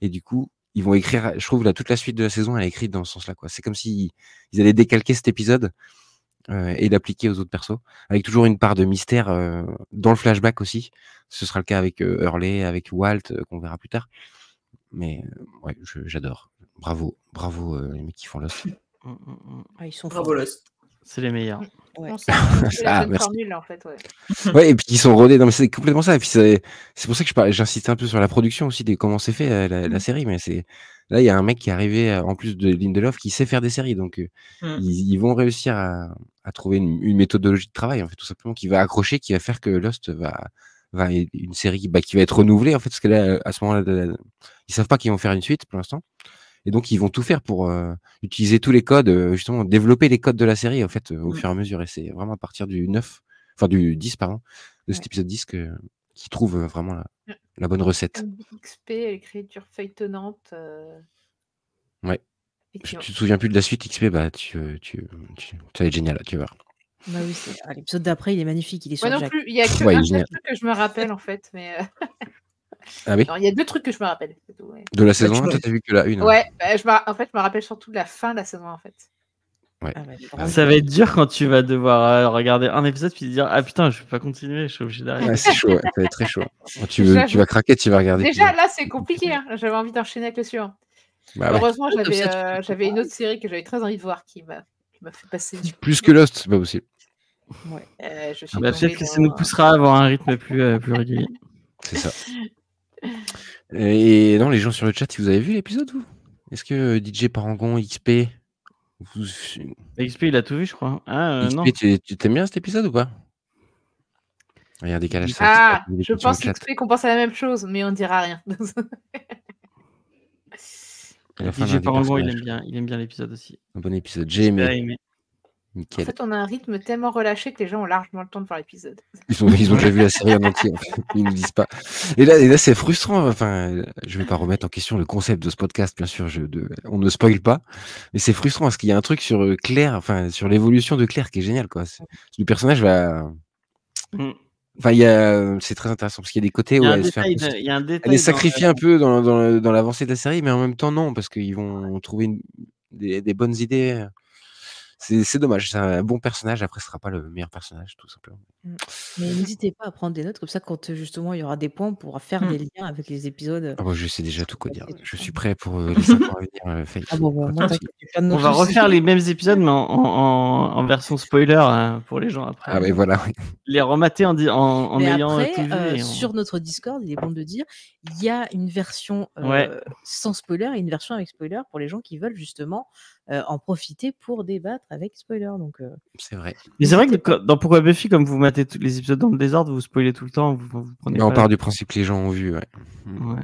Et du coup, ils vont écrire, je trouve, toute la suite de la saison, elle est écrite dans ce sens-là, quoi. C'est comme si ils allaient décalquer cet épisode et l'appliquer aux autres persos, avec toujours une part de mystère dans le flashback aussi. Ce sera le cas avec Hurley, avec Walt, qu'on verra plus tard. Mais ouais, j'adore. Bravo les mecs qui font Lost. Ils sont Bravo forts. Lost. C'est les meilleurs. Ouais. On sent que c'est la bonne merci. formule, là, en fait. Ouais. Ouais, et puis ils sont rodés. Non, mais c'est complètement ça. Et puis c'est pour ça que j'insiste un peu sur la production aussi, de comment c'est fait la série. Mais là, il y a un mec qui est arrivé en plus de Lindelof qui sait faire des séries. Donc ils vont réussir à trouver une méthodologie de travail, en fait, tout simplement, qui va accrocher, qui va faire que Lost va une série qui va être renouvelée, en fait, parce que là, à ce moment-là, ils savent pas qu'ils vont faire une suite pour l'instant. Et donc, ils vont tout faire pour utiliser tous les codes, justement, développer les codes de la série, en fait, au fur et à mesure. Et c'est vraiment à partir du 10, pardon, de cet épisode 10 qu'ils trouvent vraiment la bonne recette. XP, l'écriture feuilletonnante. Ouais. effectivement. Tu te souviens plus de la suite XP, bah, ça va être génial, tu vas voir. Bah oui, l'épisode d'après, il est magnifique. Il est sur Moi non Jack. plus, il y a que Ouais, un génial. seul truc que je me rappelle, en fait. Mais Ah oui? non, il y a 2 trucs que je me rappelle. C'est tout, ouais. De la saison 1, tu toi, t'as vu que la 1. Ouais, en fait, je me rappelle surtout de la fin de la saison 1, en fait. Ah ouais, par Ça va être dur quand tu vas devoir regarder un épisode puis te dire ah putain je vais pas continuer, je suis obligé d'arrêter. Ouais, c'est chaud, ouais, ça va être très chaud. Tu J'avoue. vas craquer, tu vas regarder. Déjà, là, c'est compliqué. Hein. J'avais envie d'enchaîner avec le suivant. Bah ouais. Heureusement, Comme ça, tu peux j'avais une autre série que j'avais très envie de voir qui m'a fait passer. Plus que Lost, c'est pas possible. Je suis Bah, tombée peut-être que ça dans- nous poussera à avoir un rythme plus régulier. C'est ça. Et non, les gens sur le chat, si vous avez vu l'épisode, vous? Est-ce que DJ Parangon, XP, XP il a tout vu je crois. Ah non. XP, tu t'aimes bien cet épisode ou pas? Il y a un décalage. Ah, sur le je pense chat. XP qu'on pense à la même chose, mais on ne dira rien. À la fin DJ d'un des Parangon personnages. il aime bien l'épisode aussi. Un bon épisode. J'ai aimé. En Nickel. fait, on a un rythme tellement relâché que les gens ont largement le temps de voir l'épisode. Ils ont déjà vu la série en entier. En fait. Ils nous disent pas. Et là c'est frustrant. Enfin, je vais pas remettre en question le concept de ce podcast, bien sûr. On ne spoil pas, mais c'est frustrant parce qu'il y a un truc sur Claire, enfin sur l'évolution de Claire qui est génial, quoi. Le personnage va. Enfin, c'est très intéressant parce qu'il y a des côtés où elle se fait un peu... Il y a un détail. Elle est sacrifiée un peu dans l'avancée de la série, mais en même temps non, parce qu'ils vont trouver des bonnes idées. C'est dommage, c'est un bon personnage, après ce sera pas le meilleur personnage, tout simplement. Mais n'hésitez pas à prendre des notes, comme ça, quand justement il y aura des points, on pourra faire des liens avec les épisodes. Ah bah, je sais déjà tout quoi dire. Je suis prêt pour les 5 ans à venir. Faye. Ah bon, moi, t'inquiète, j'ai pas de On notes va aussi. refaire les mêmes épisodes, mais en version spoiler pour les gens après. Ah ouais, voilà. Les remater en Mais ayant après, tout vu. sur notre Discord, il est bon de dire, il y a une version sans spoiler et une version avec spoiler pour les gens qui veulent justement en profiter pour débattre avec spoiler. Donc, c'est vrai. Mais c'est vrai que dans Pourquoi Buffy, comme vous matez tous les épisodes dans le désordre, vous spoilez tout le temps. Vous prenez Mais on part du principe que les gens ont vu, ouais. Ouais.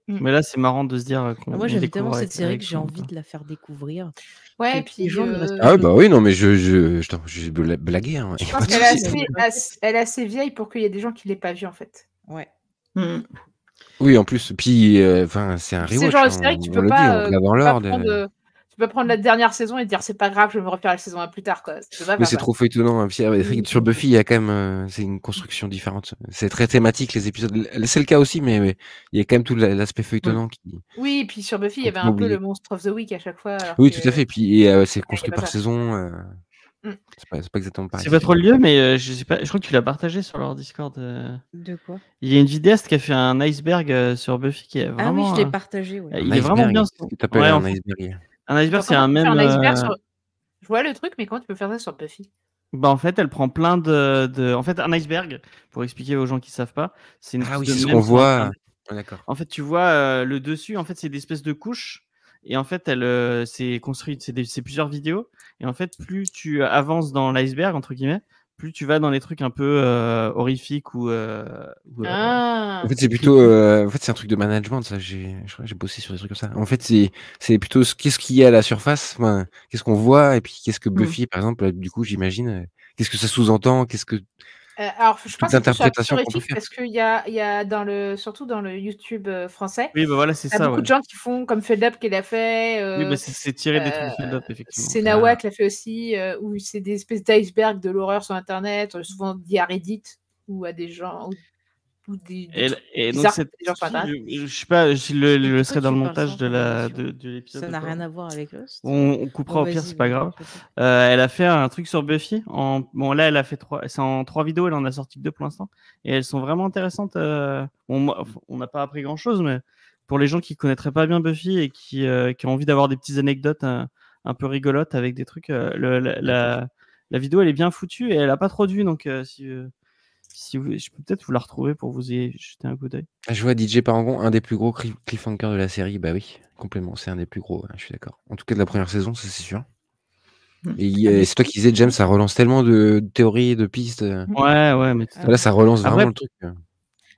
Mais là, c'est marrant de se dire qu'on. moi, j'aime tellement découvre cette série que j'ai avec envie de la faire découvrir. Ouais, que puis les gens ne restent Ah bah oui, non, mais j'ai blagué. Hein. je pense qu'elle est assez vieille pour qu'il y ait des gens qui ne l'aient pas vue, en fait. Ouais. Oui, en plus, puis c'est un rewatch. C'est genre de série que tu peux pas prendre la dernière saison et te dire c'est pas grave, je vais me refaire la saison 1 plus tard, quoi. Mais c'est trop feuilletonnant. Hein. Sur Buffy, il y a quand même c'est une construction différente. C'est très thématique les épisodes. C'est le cas aussi, mais il y a quand même tout l'aspect feuilletonnant qui. Oui, et puis sur Buffy, il y avait un peu le Monster of the Week à chaque fois. Oui, tout à fait. Puis c'est construit par saison. C'est pas exactement pareil. C'est pas trop le lieu, mais je sais pas. Je crois que tu l'as partagé sur leur Discord. De quoi? Il y a une vidéaste qui a fait un iceberg sur Buffy qui est vraiment. Ah oui, je l'ai partagé. Ouais. Il est vraiment bien. Tu t'appelles un iceberg. Un iceberg, c'est un même. Je vois le truc, mais comment tu peux faire ça sur Buffy? Bah en fait, elle prend plein En fait, un iceberg, pour expliquer aux gens qui savent pas, c'est une. Ah oui, c'est ce qu'on voit. D'accord. En fait, tu vois le dessus. En fait, c'est des espèces de couches. Et en fait, c'est construit. C'est plusieurs vidéos. Et en fait, plus tu avances dans l'iceberg entre guillemets, plus tu vas dans les trucs un peu horrifiques ou En fait, c'est plutôt, en fait, c'est un truc de management, ça. Je crois que j'ai bossé sur des trucs comme ça. En fait, c'est plutôt qu'est-ce qu'il y a à la surface, enfin, qu'est-ce qu'on voit, et puis qu'est-ce que Buffy, par exemple, du coup, j'imagine, qu'est-ce que ça sous-entend, qu'est-ce que Alors, je toute pense que c'est plus sur la l'interprétation qu'on peut horrifique faire. parce qu'il y a surtout dans le YouTube français, Oui, bah voilà, c'est il y a ça, beaucoup ouais. de gens qui font comme Feld-Up qui l'a fait. Oui, bah c'est tiré des trucs de Feld-Up, effectivement. Senawa qui l'a fait aussi, où c'est des espèces d'icebergs de l'horreur sur Internet, souvent dit à Reddit ou à des gens. Ou des Et trucs donc, bizarres cette que des gens sur fille, Internet. je sais pas, je le pourquoi laisserai dans tu le parles montage sans de l'épisode. Ça n'a ou pas. rien à voir avec Lost. On coupera Bon, au pire, vas-y, c'est pas vas-y, grave. peut-être. Elle a fait un truc sur Buffy. Bon, là, elle a fait c'est en 3 vidéos, elle en a sorti que 2 pour l'instant. Et elles sont vraiment intéressantes. Bon, on n'a pas appris grand-chose, mais pour les gens qui connaîtraient pas bien Buffy et qui ont envie d'avoir des petites anecdotes un peu rigolotes avec des trucs, la vidéo, elle est bien foutue et elle a pas trop de vues. Donc, si je peux peut-être vous la retrouver pour vous y jeter un coup d'œil. Je vois DJ Parangon, un des plus gros cliffhangers de la série. Bah oui, complètement, c'est un des plus gros, ouais, je suis d'accord. En tout cas, de la première saison, ça c'est sûr. Et c'est toi qui disais, James, ça relance tellement de théories, de pistes. Ouais, mais Là, ça relance Après, vraiment le truc.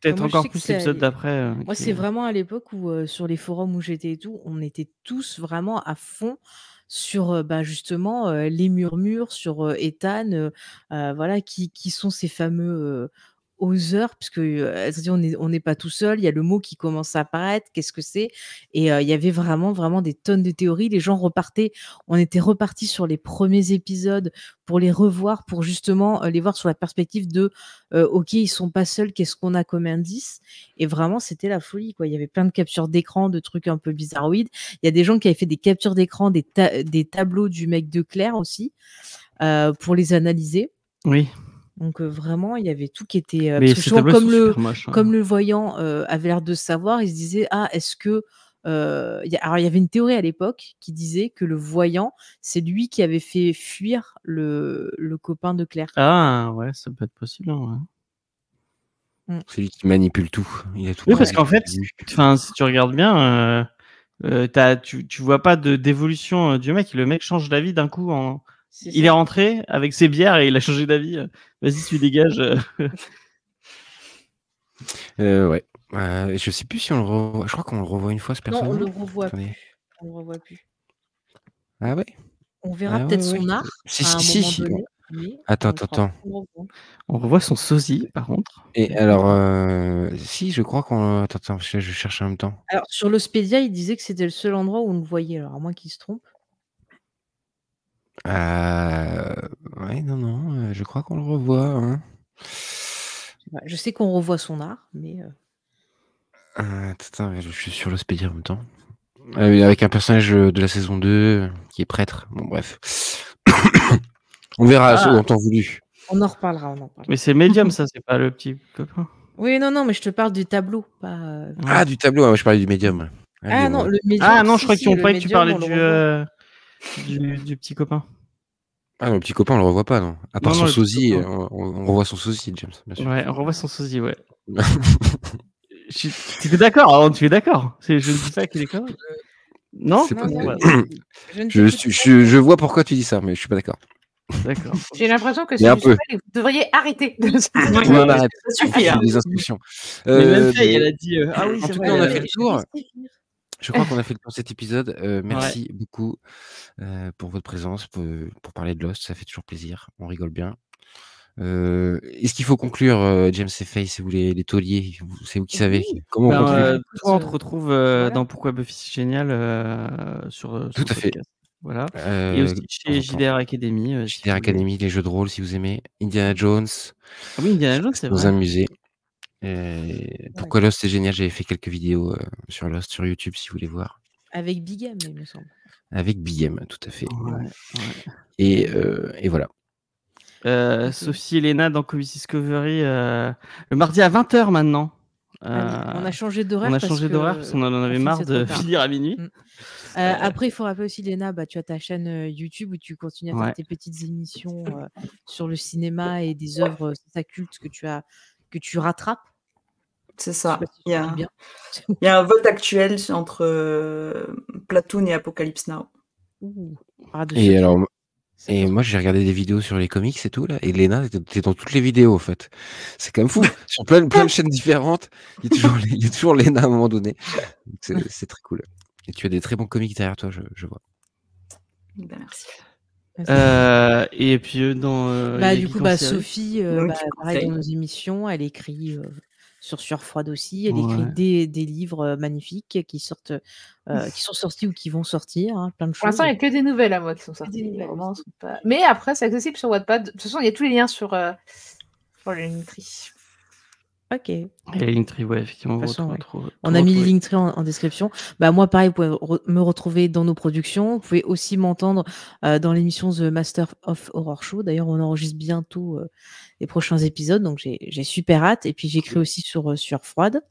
peut-être moi, je encore sais que plus c'est l'épisode allé- d'après. Moi, c'est vraiment à l'époque où, sur les forums où j'étais et tout, on était tous vraiment à fond sur justement les murmures sur Ethan, voilà, qui sont ces fameux oseurs, puisque elle se dit on n'est pas tout seul, il y a le mot qui commence à apparaître, qu'est-ce que c'est? Et il y avait vraiment, vraiment des tonnes de théories. Les gens repartaient, on était repartis sur les premiers épisodes pour les revoir, pour justement les voir sur la perspective de ok, ils sont pas seuls, qu'est-ce qu'on a comme indice? Et vraiment, c'était la folie, quoi. Il y avait plein de captures d'écran, de trucs un peu bizarroïdes. Il y a des gens qui avaient fait des captures d'écran, des tableaux du mec de Claire aussi, pour les analyser. Oui. Donc vraiment, il y avait tout qui était. Mais Parce que ces souvent, tableaux sont super moches, hein. comme le voyant avait l'air de savoir, il se disait est-ce que alors il y avait une théorie à l'époque qui disait que le voyant, c'est lui qui avait fait fuir le copain de Claire. Ah ouais, ça peut être possible. Hein, ouais. C'est lui qui manipule tout. Il a tout Oui, parce prévu, qu'en fait, prévu. si tu regardes bien, tu vois pas d'évolution du mec. Le mec change d'avis d'un coup. Il est rentré avec ses bières et il a changé d'avis. Vas-y, tu dégages. Ouais. Je sais plus si on le revoit. Je crois qu'on le revoit une fois, ce Non, personnage. on le revoit Attendez. plus. On le revoit plus. Ah ouais? On verra Ah peut-être ouais, son ouais. art Si, à un si, moment si. donné. Mais Attends, on le fera attends. pas, on le revoit. On revoit son sosie, par contre. Et alors, si, je crois qu'on. Attends, je cherche en même temps. Alors, sur l'Hospédia, il disait que c'était le seul endroit où on le voyait. Alors, à moins qu'il se trompe. Ouais, non, je crois qu'on le revoit. Hein. Je sais qu'on revoit son art, mais. Attends, je suis sur l'Hospédia en même temps. Avec un personnage de la saison 2 qui est prêtre. Bon, bref. On verra en temps voulu. On en reparlera, Mais c'est le médium, ça, c'est pas le petit copain. Oui, non, mais je te parle du tableau. Pas, du tableau, je parlais du médium. non, le médium. Ah non, je si, crois si, qu'ils ont le pas que tu médium, parlais on le revoit. du petit copain. Ah non, le petit copain, on le revoit pas, non. À part Non, son le petit sosie, copain. on revoit son sosie, James, bien sûr. Ouais, on revoit son sosie, ouais. Tu es d'accord, alors tu es d'accord. Je ne dis pas qu'il est connu. Non, C'est pas non, vrai. je vois pourquoi tu dis ça, mais je suis pas d'accord. D'accord. J'ai l'impression que Mais c'est un juste peu. pas, vous devriez arrêter de On arrête. Ça suffit. J'ai Hein. des instructions. Mais même fait, elle a dit ah oui, En c'est tout vrai. cas, on a elle fait a- le tour. Je crois qu'on a fait le tour de cet épisode. Merci beaucoup pour votre présence, pour parler de Lost. Ça fait toujours plaisir. On rigole bien. Est-ce qu'il faut conclure, James et Faye, c'est vous les tauliers, c'est vous qui savez. Comment on conclut? Toi, on te retrouve dans Pourquoi Buffy c'est génial sur Tout le à fait. podcast. Voilà. Et aussi chez JDR Academy. JDR Academy, les jeux de rôle, si vous aimez. Indiana Jones. Ah oui, Indiana Jones, c'est Vous vrai. amuser. Pourquoi Lost, c'est génial. J'avais fait quelques vidéos sur Lost sur YouTube, si vous voulez voir. Avec Big M, il me semble. Avec BM, tout à fait. Ouais. Et voilà. Sophie et Léna dans Comedy Discovery le mardi à 20h maintenant. On a changé d'horaire. On a changé d'horaire parce qu'on en avait marre de finir à minuit. Après, il faut rappeler aussi, Léna, tu as ta chaîne YouTube où tu continues à faire tes petites émissions sur le cinéma et des œuvres cultes que tu rattrapes. C'est ça. Si il y a un vote actuel entre Platoon et Apocalypse Now. Et alors, Et moi, j'ai regardé des vidéos sur les comics et tout, là. Et Lena, t'es dans toutes les vidéos, en fait. C'est quand même fou. Sur plein de chaînes différentes, il y a toujours Lena à un moment donné. Donc, c'est très cool. Et tu as des très bons comics derrière toi, je vois. Ben, merci. Et puis dans les Du coup, geeks en série. Sophie, Donc, pareil conseil. dans nos émissions, elle écrit sur Froide aussi. Elle écrit Ouais. des livres magnifiques qui sortent, qui sont sortis ou qui vont sortir, hein, plein de Pour l'instant, choses. il n'y a que des nouvelles à moi qui sont sorties. des Les nouvelles romans aussi. sont pas... Mais après, c'est accessible sur Wattpad. De toute façon, il y a tous les liens sur le Linktree. Ok. Et la Linktree, ouais, effectivement, De vous toute façon, retrouvez. On a mis les Linktree en description. Moi, pareil, vous pouvez me retrouver dans nos productions. Vous pouvez aussi m'entendre dans l'émission The Master of Horror Show. D'ailleurs, on enregistre bientôt les prochains épisodes, donc j'ai super hâte. Et puis, j'écris aussi sur Froide.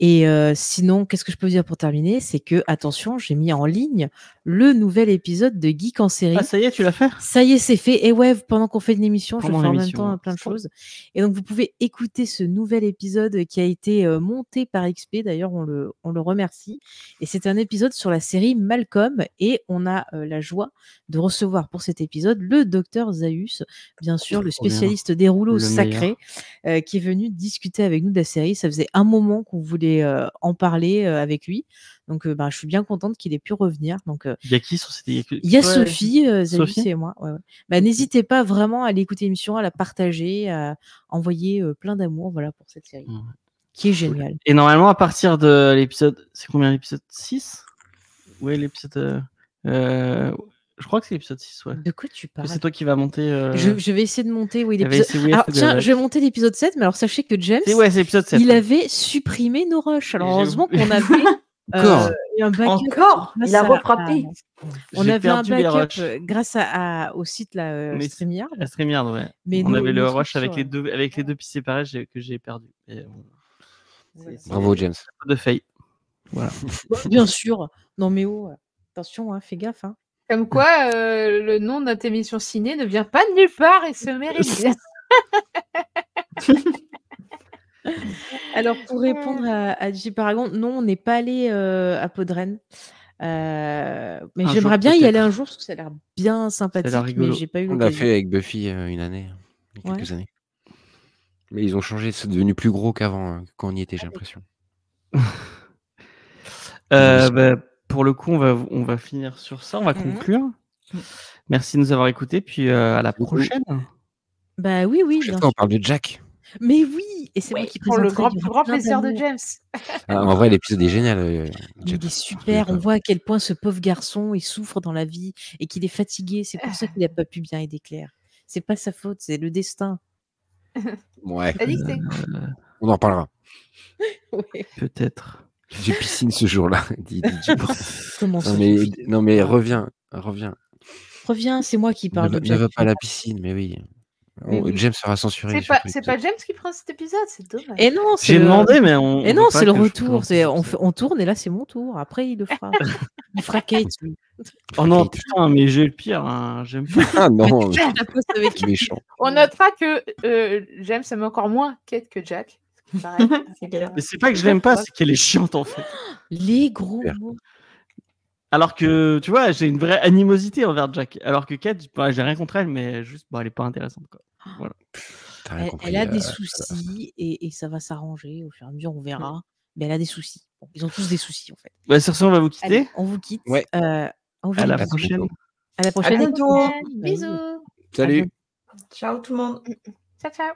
Et sinon, qu'est-ce que je peux vous dire pour terminer? C'est que, attention, j'ai mis en ligne le nouvel épisode de Geek en série. Ah, ça y est, tu l'as fait? Ça y est, c'est fait. Et ouais, pendant qu'on fait une émission, je Pendant fais en même l'émission, temps ouais. plein de choses. Et donc, vous pouvez écouter ce nouvel épisode qui a été monté par XP. D'ailleurs, on le remercie. Et c'est un épisode sur la série Malcolm. Et on a la joie de recevoir pour cet épisode le docteur Zaius, bien sûr, le Trop bien. spécialiste des rouleaux Le sacrés, qui est venu discuter avec nous de la série. Ça faisait un moment qu'on voulait en parler avec lui. Donc, je suis bien contente qu'il ait pu revenir. Donc, Il y a qui sur cette... il y a Ouais. Sophie, Zaius Sophie et moi. Ouais. N'hésitez pas vraiment à aller écouter l'émission, à la partager, à envoyer plein d'amour pour cette série, Ouais. qui est géniale. Et normalement, à partir de l'épisode... C'est combien l'épisode 6? Ouais, l'épisode... Je crois que c'est l'épisode 6, ouais. De quoi tu parles? C'est toi qui vas monter... Je vais essayer de monter l'épisode... Alors, tiens, je vais monter l'épisode 7, mais alors sachez que James, c'est l'épisode 7. il avait supprimé nos rushs. Alors, heureusement qu'on avait Encore un backup. Encore Il a refrappé. On J'ai avait un perdu les backup rushs. grâce au site StreamYard. La StreamYard, ouais. Mais on avait le nos rush trucs avec sur- les deux pistes séparées que j'ai perdu. Et, Bravo, James. de fail. Voilà. Bien sûr. Non, mais attention, fais gaffe. Comme quoi, le nom de notre émission ciné ne vient pas de nulle part et se mérite bien. Alors, pour répondre à J Paragon, non, on n'est pas allé à Podren. Mais Un j'aimerais jour, bien y peut-être. aller un jour parce que ça a l'air bien sympathique, mais rigolo. j'ai pas eu On l'a l'occasion. fait avec Buffy une année, il y a quelques années. Mais ils ont changé, c'est devenu plus gros qu'avant, quand on y était, j'ai l'impression. Pour le coup, on va finir sur ça, on va conclure. Merci de nous avoir écoutés, puis à la prochaine. Bah oui, Chaque bien fois, on sûr. parle de Jack. Mais oui, et c'est moi qui Pour le présenterai. plus grand plaisir de James. En vrai, l'épisode est génial. Mais il est super. On voit à quel point ce pauvre garçon il souffre dans la vie et qu'il est fatigué. C'est pour ça qu'il n'a pas pu bien aider Claire. C'est pas sa faute, c'est le destin. Ouais, T'as dit que c'est... on en reparlera. Ouais. Peut-être. J'ai piscine ce jour-là, dit James. Comment ça? Non, mais reviens. Reviens, c'est moi qui parle de Ne Jack. va pas à la piscine, mais oui. Mais oui. James sera censuré. C'est pas James qui prend cet épisode, c'est dommage. Et non, J'ai demandé, mais on. Et non, veut pas c'est le que je retour. présente On tourne et là, c'est mon tour. Après, il le fera. Il fera Kate. lui. Oh non, putain, mais j'ai le pire. Hein. J'aime pas. Ah non, La poste avec méchant. On notera que James aime encore moins Kate que Jack. Pareil. Mais c'est pas que je l'aime pas, c'est qu'elle est chiante en fait. les gros Super. mots. Alors que, tu vois, j'ai une vraie animosité envers Jack. Alors que Kate, j'ai rien contre elle, mais juste, elle est pas intéressante. Quoi. Voilà. T'as rien compris, Elle a des soucis et ça va s'arranger au fur et à mesure, on verra. Mais elle a des soucis. Bon, ils ont tous des soucis en fait. Bah, sur ce, on va vous quitter. Allez, on vous quitte. Ouais. On vous À dit la bisous. prochaine. À la prochaine. bientôt. Bisous. Salut. Ciao tout le monde. Ciao, ciao.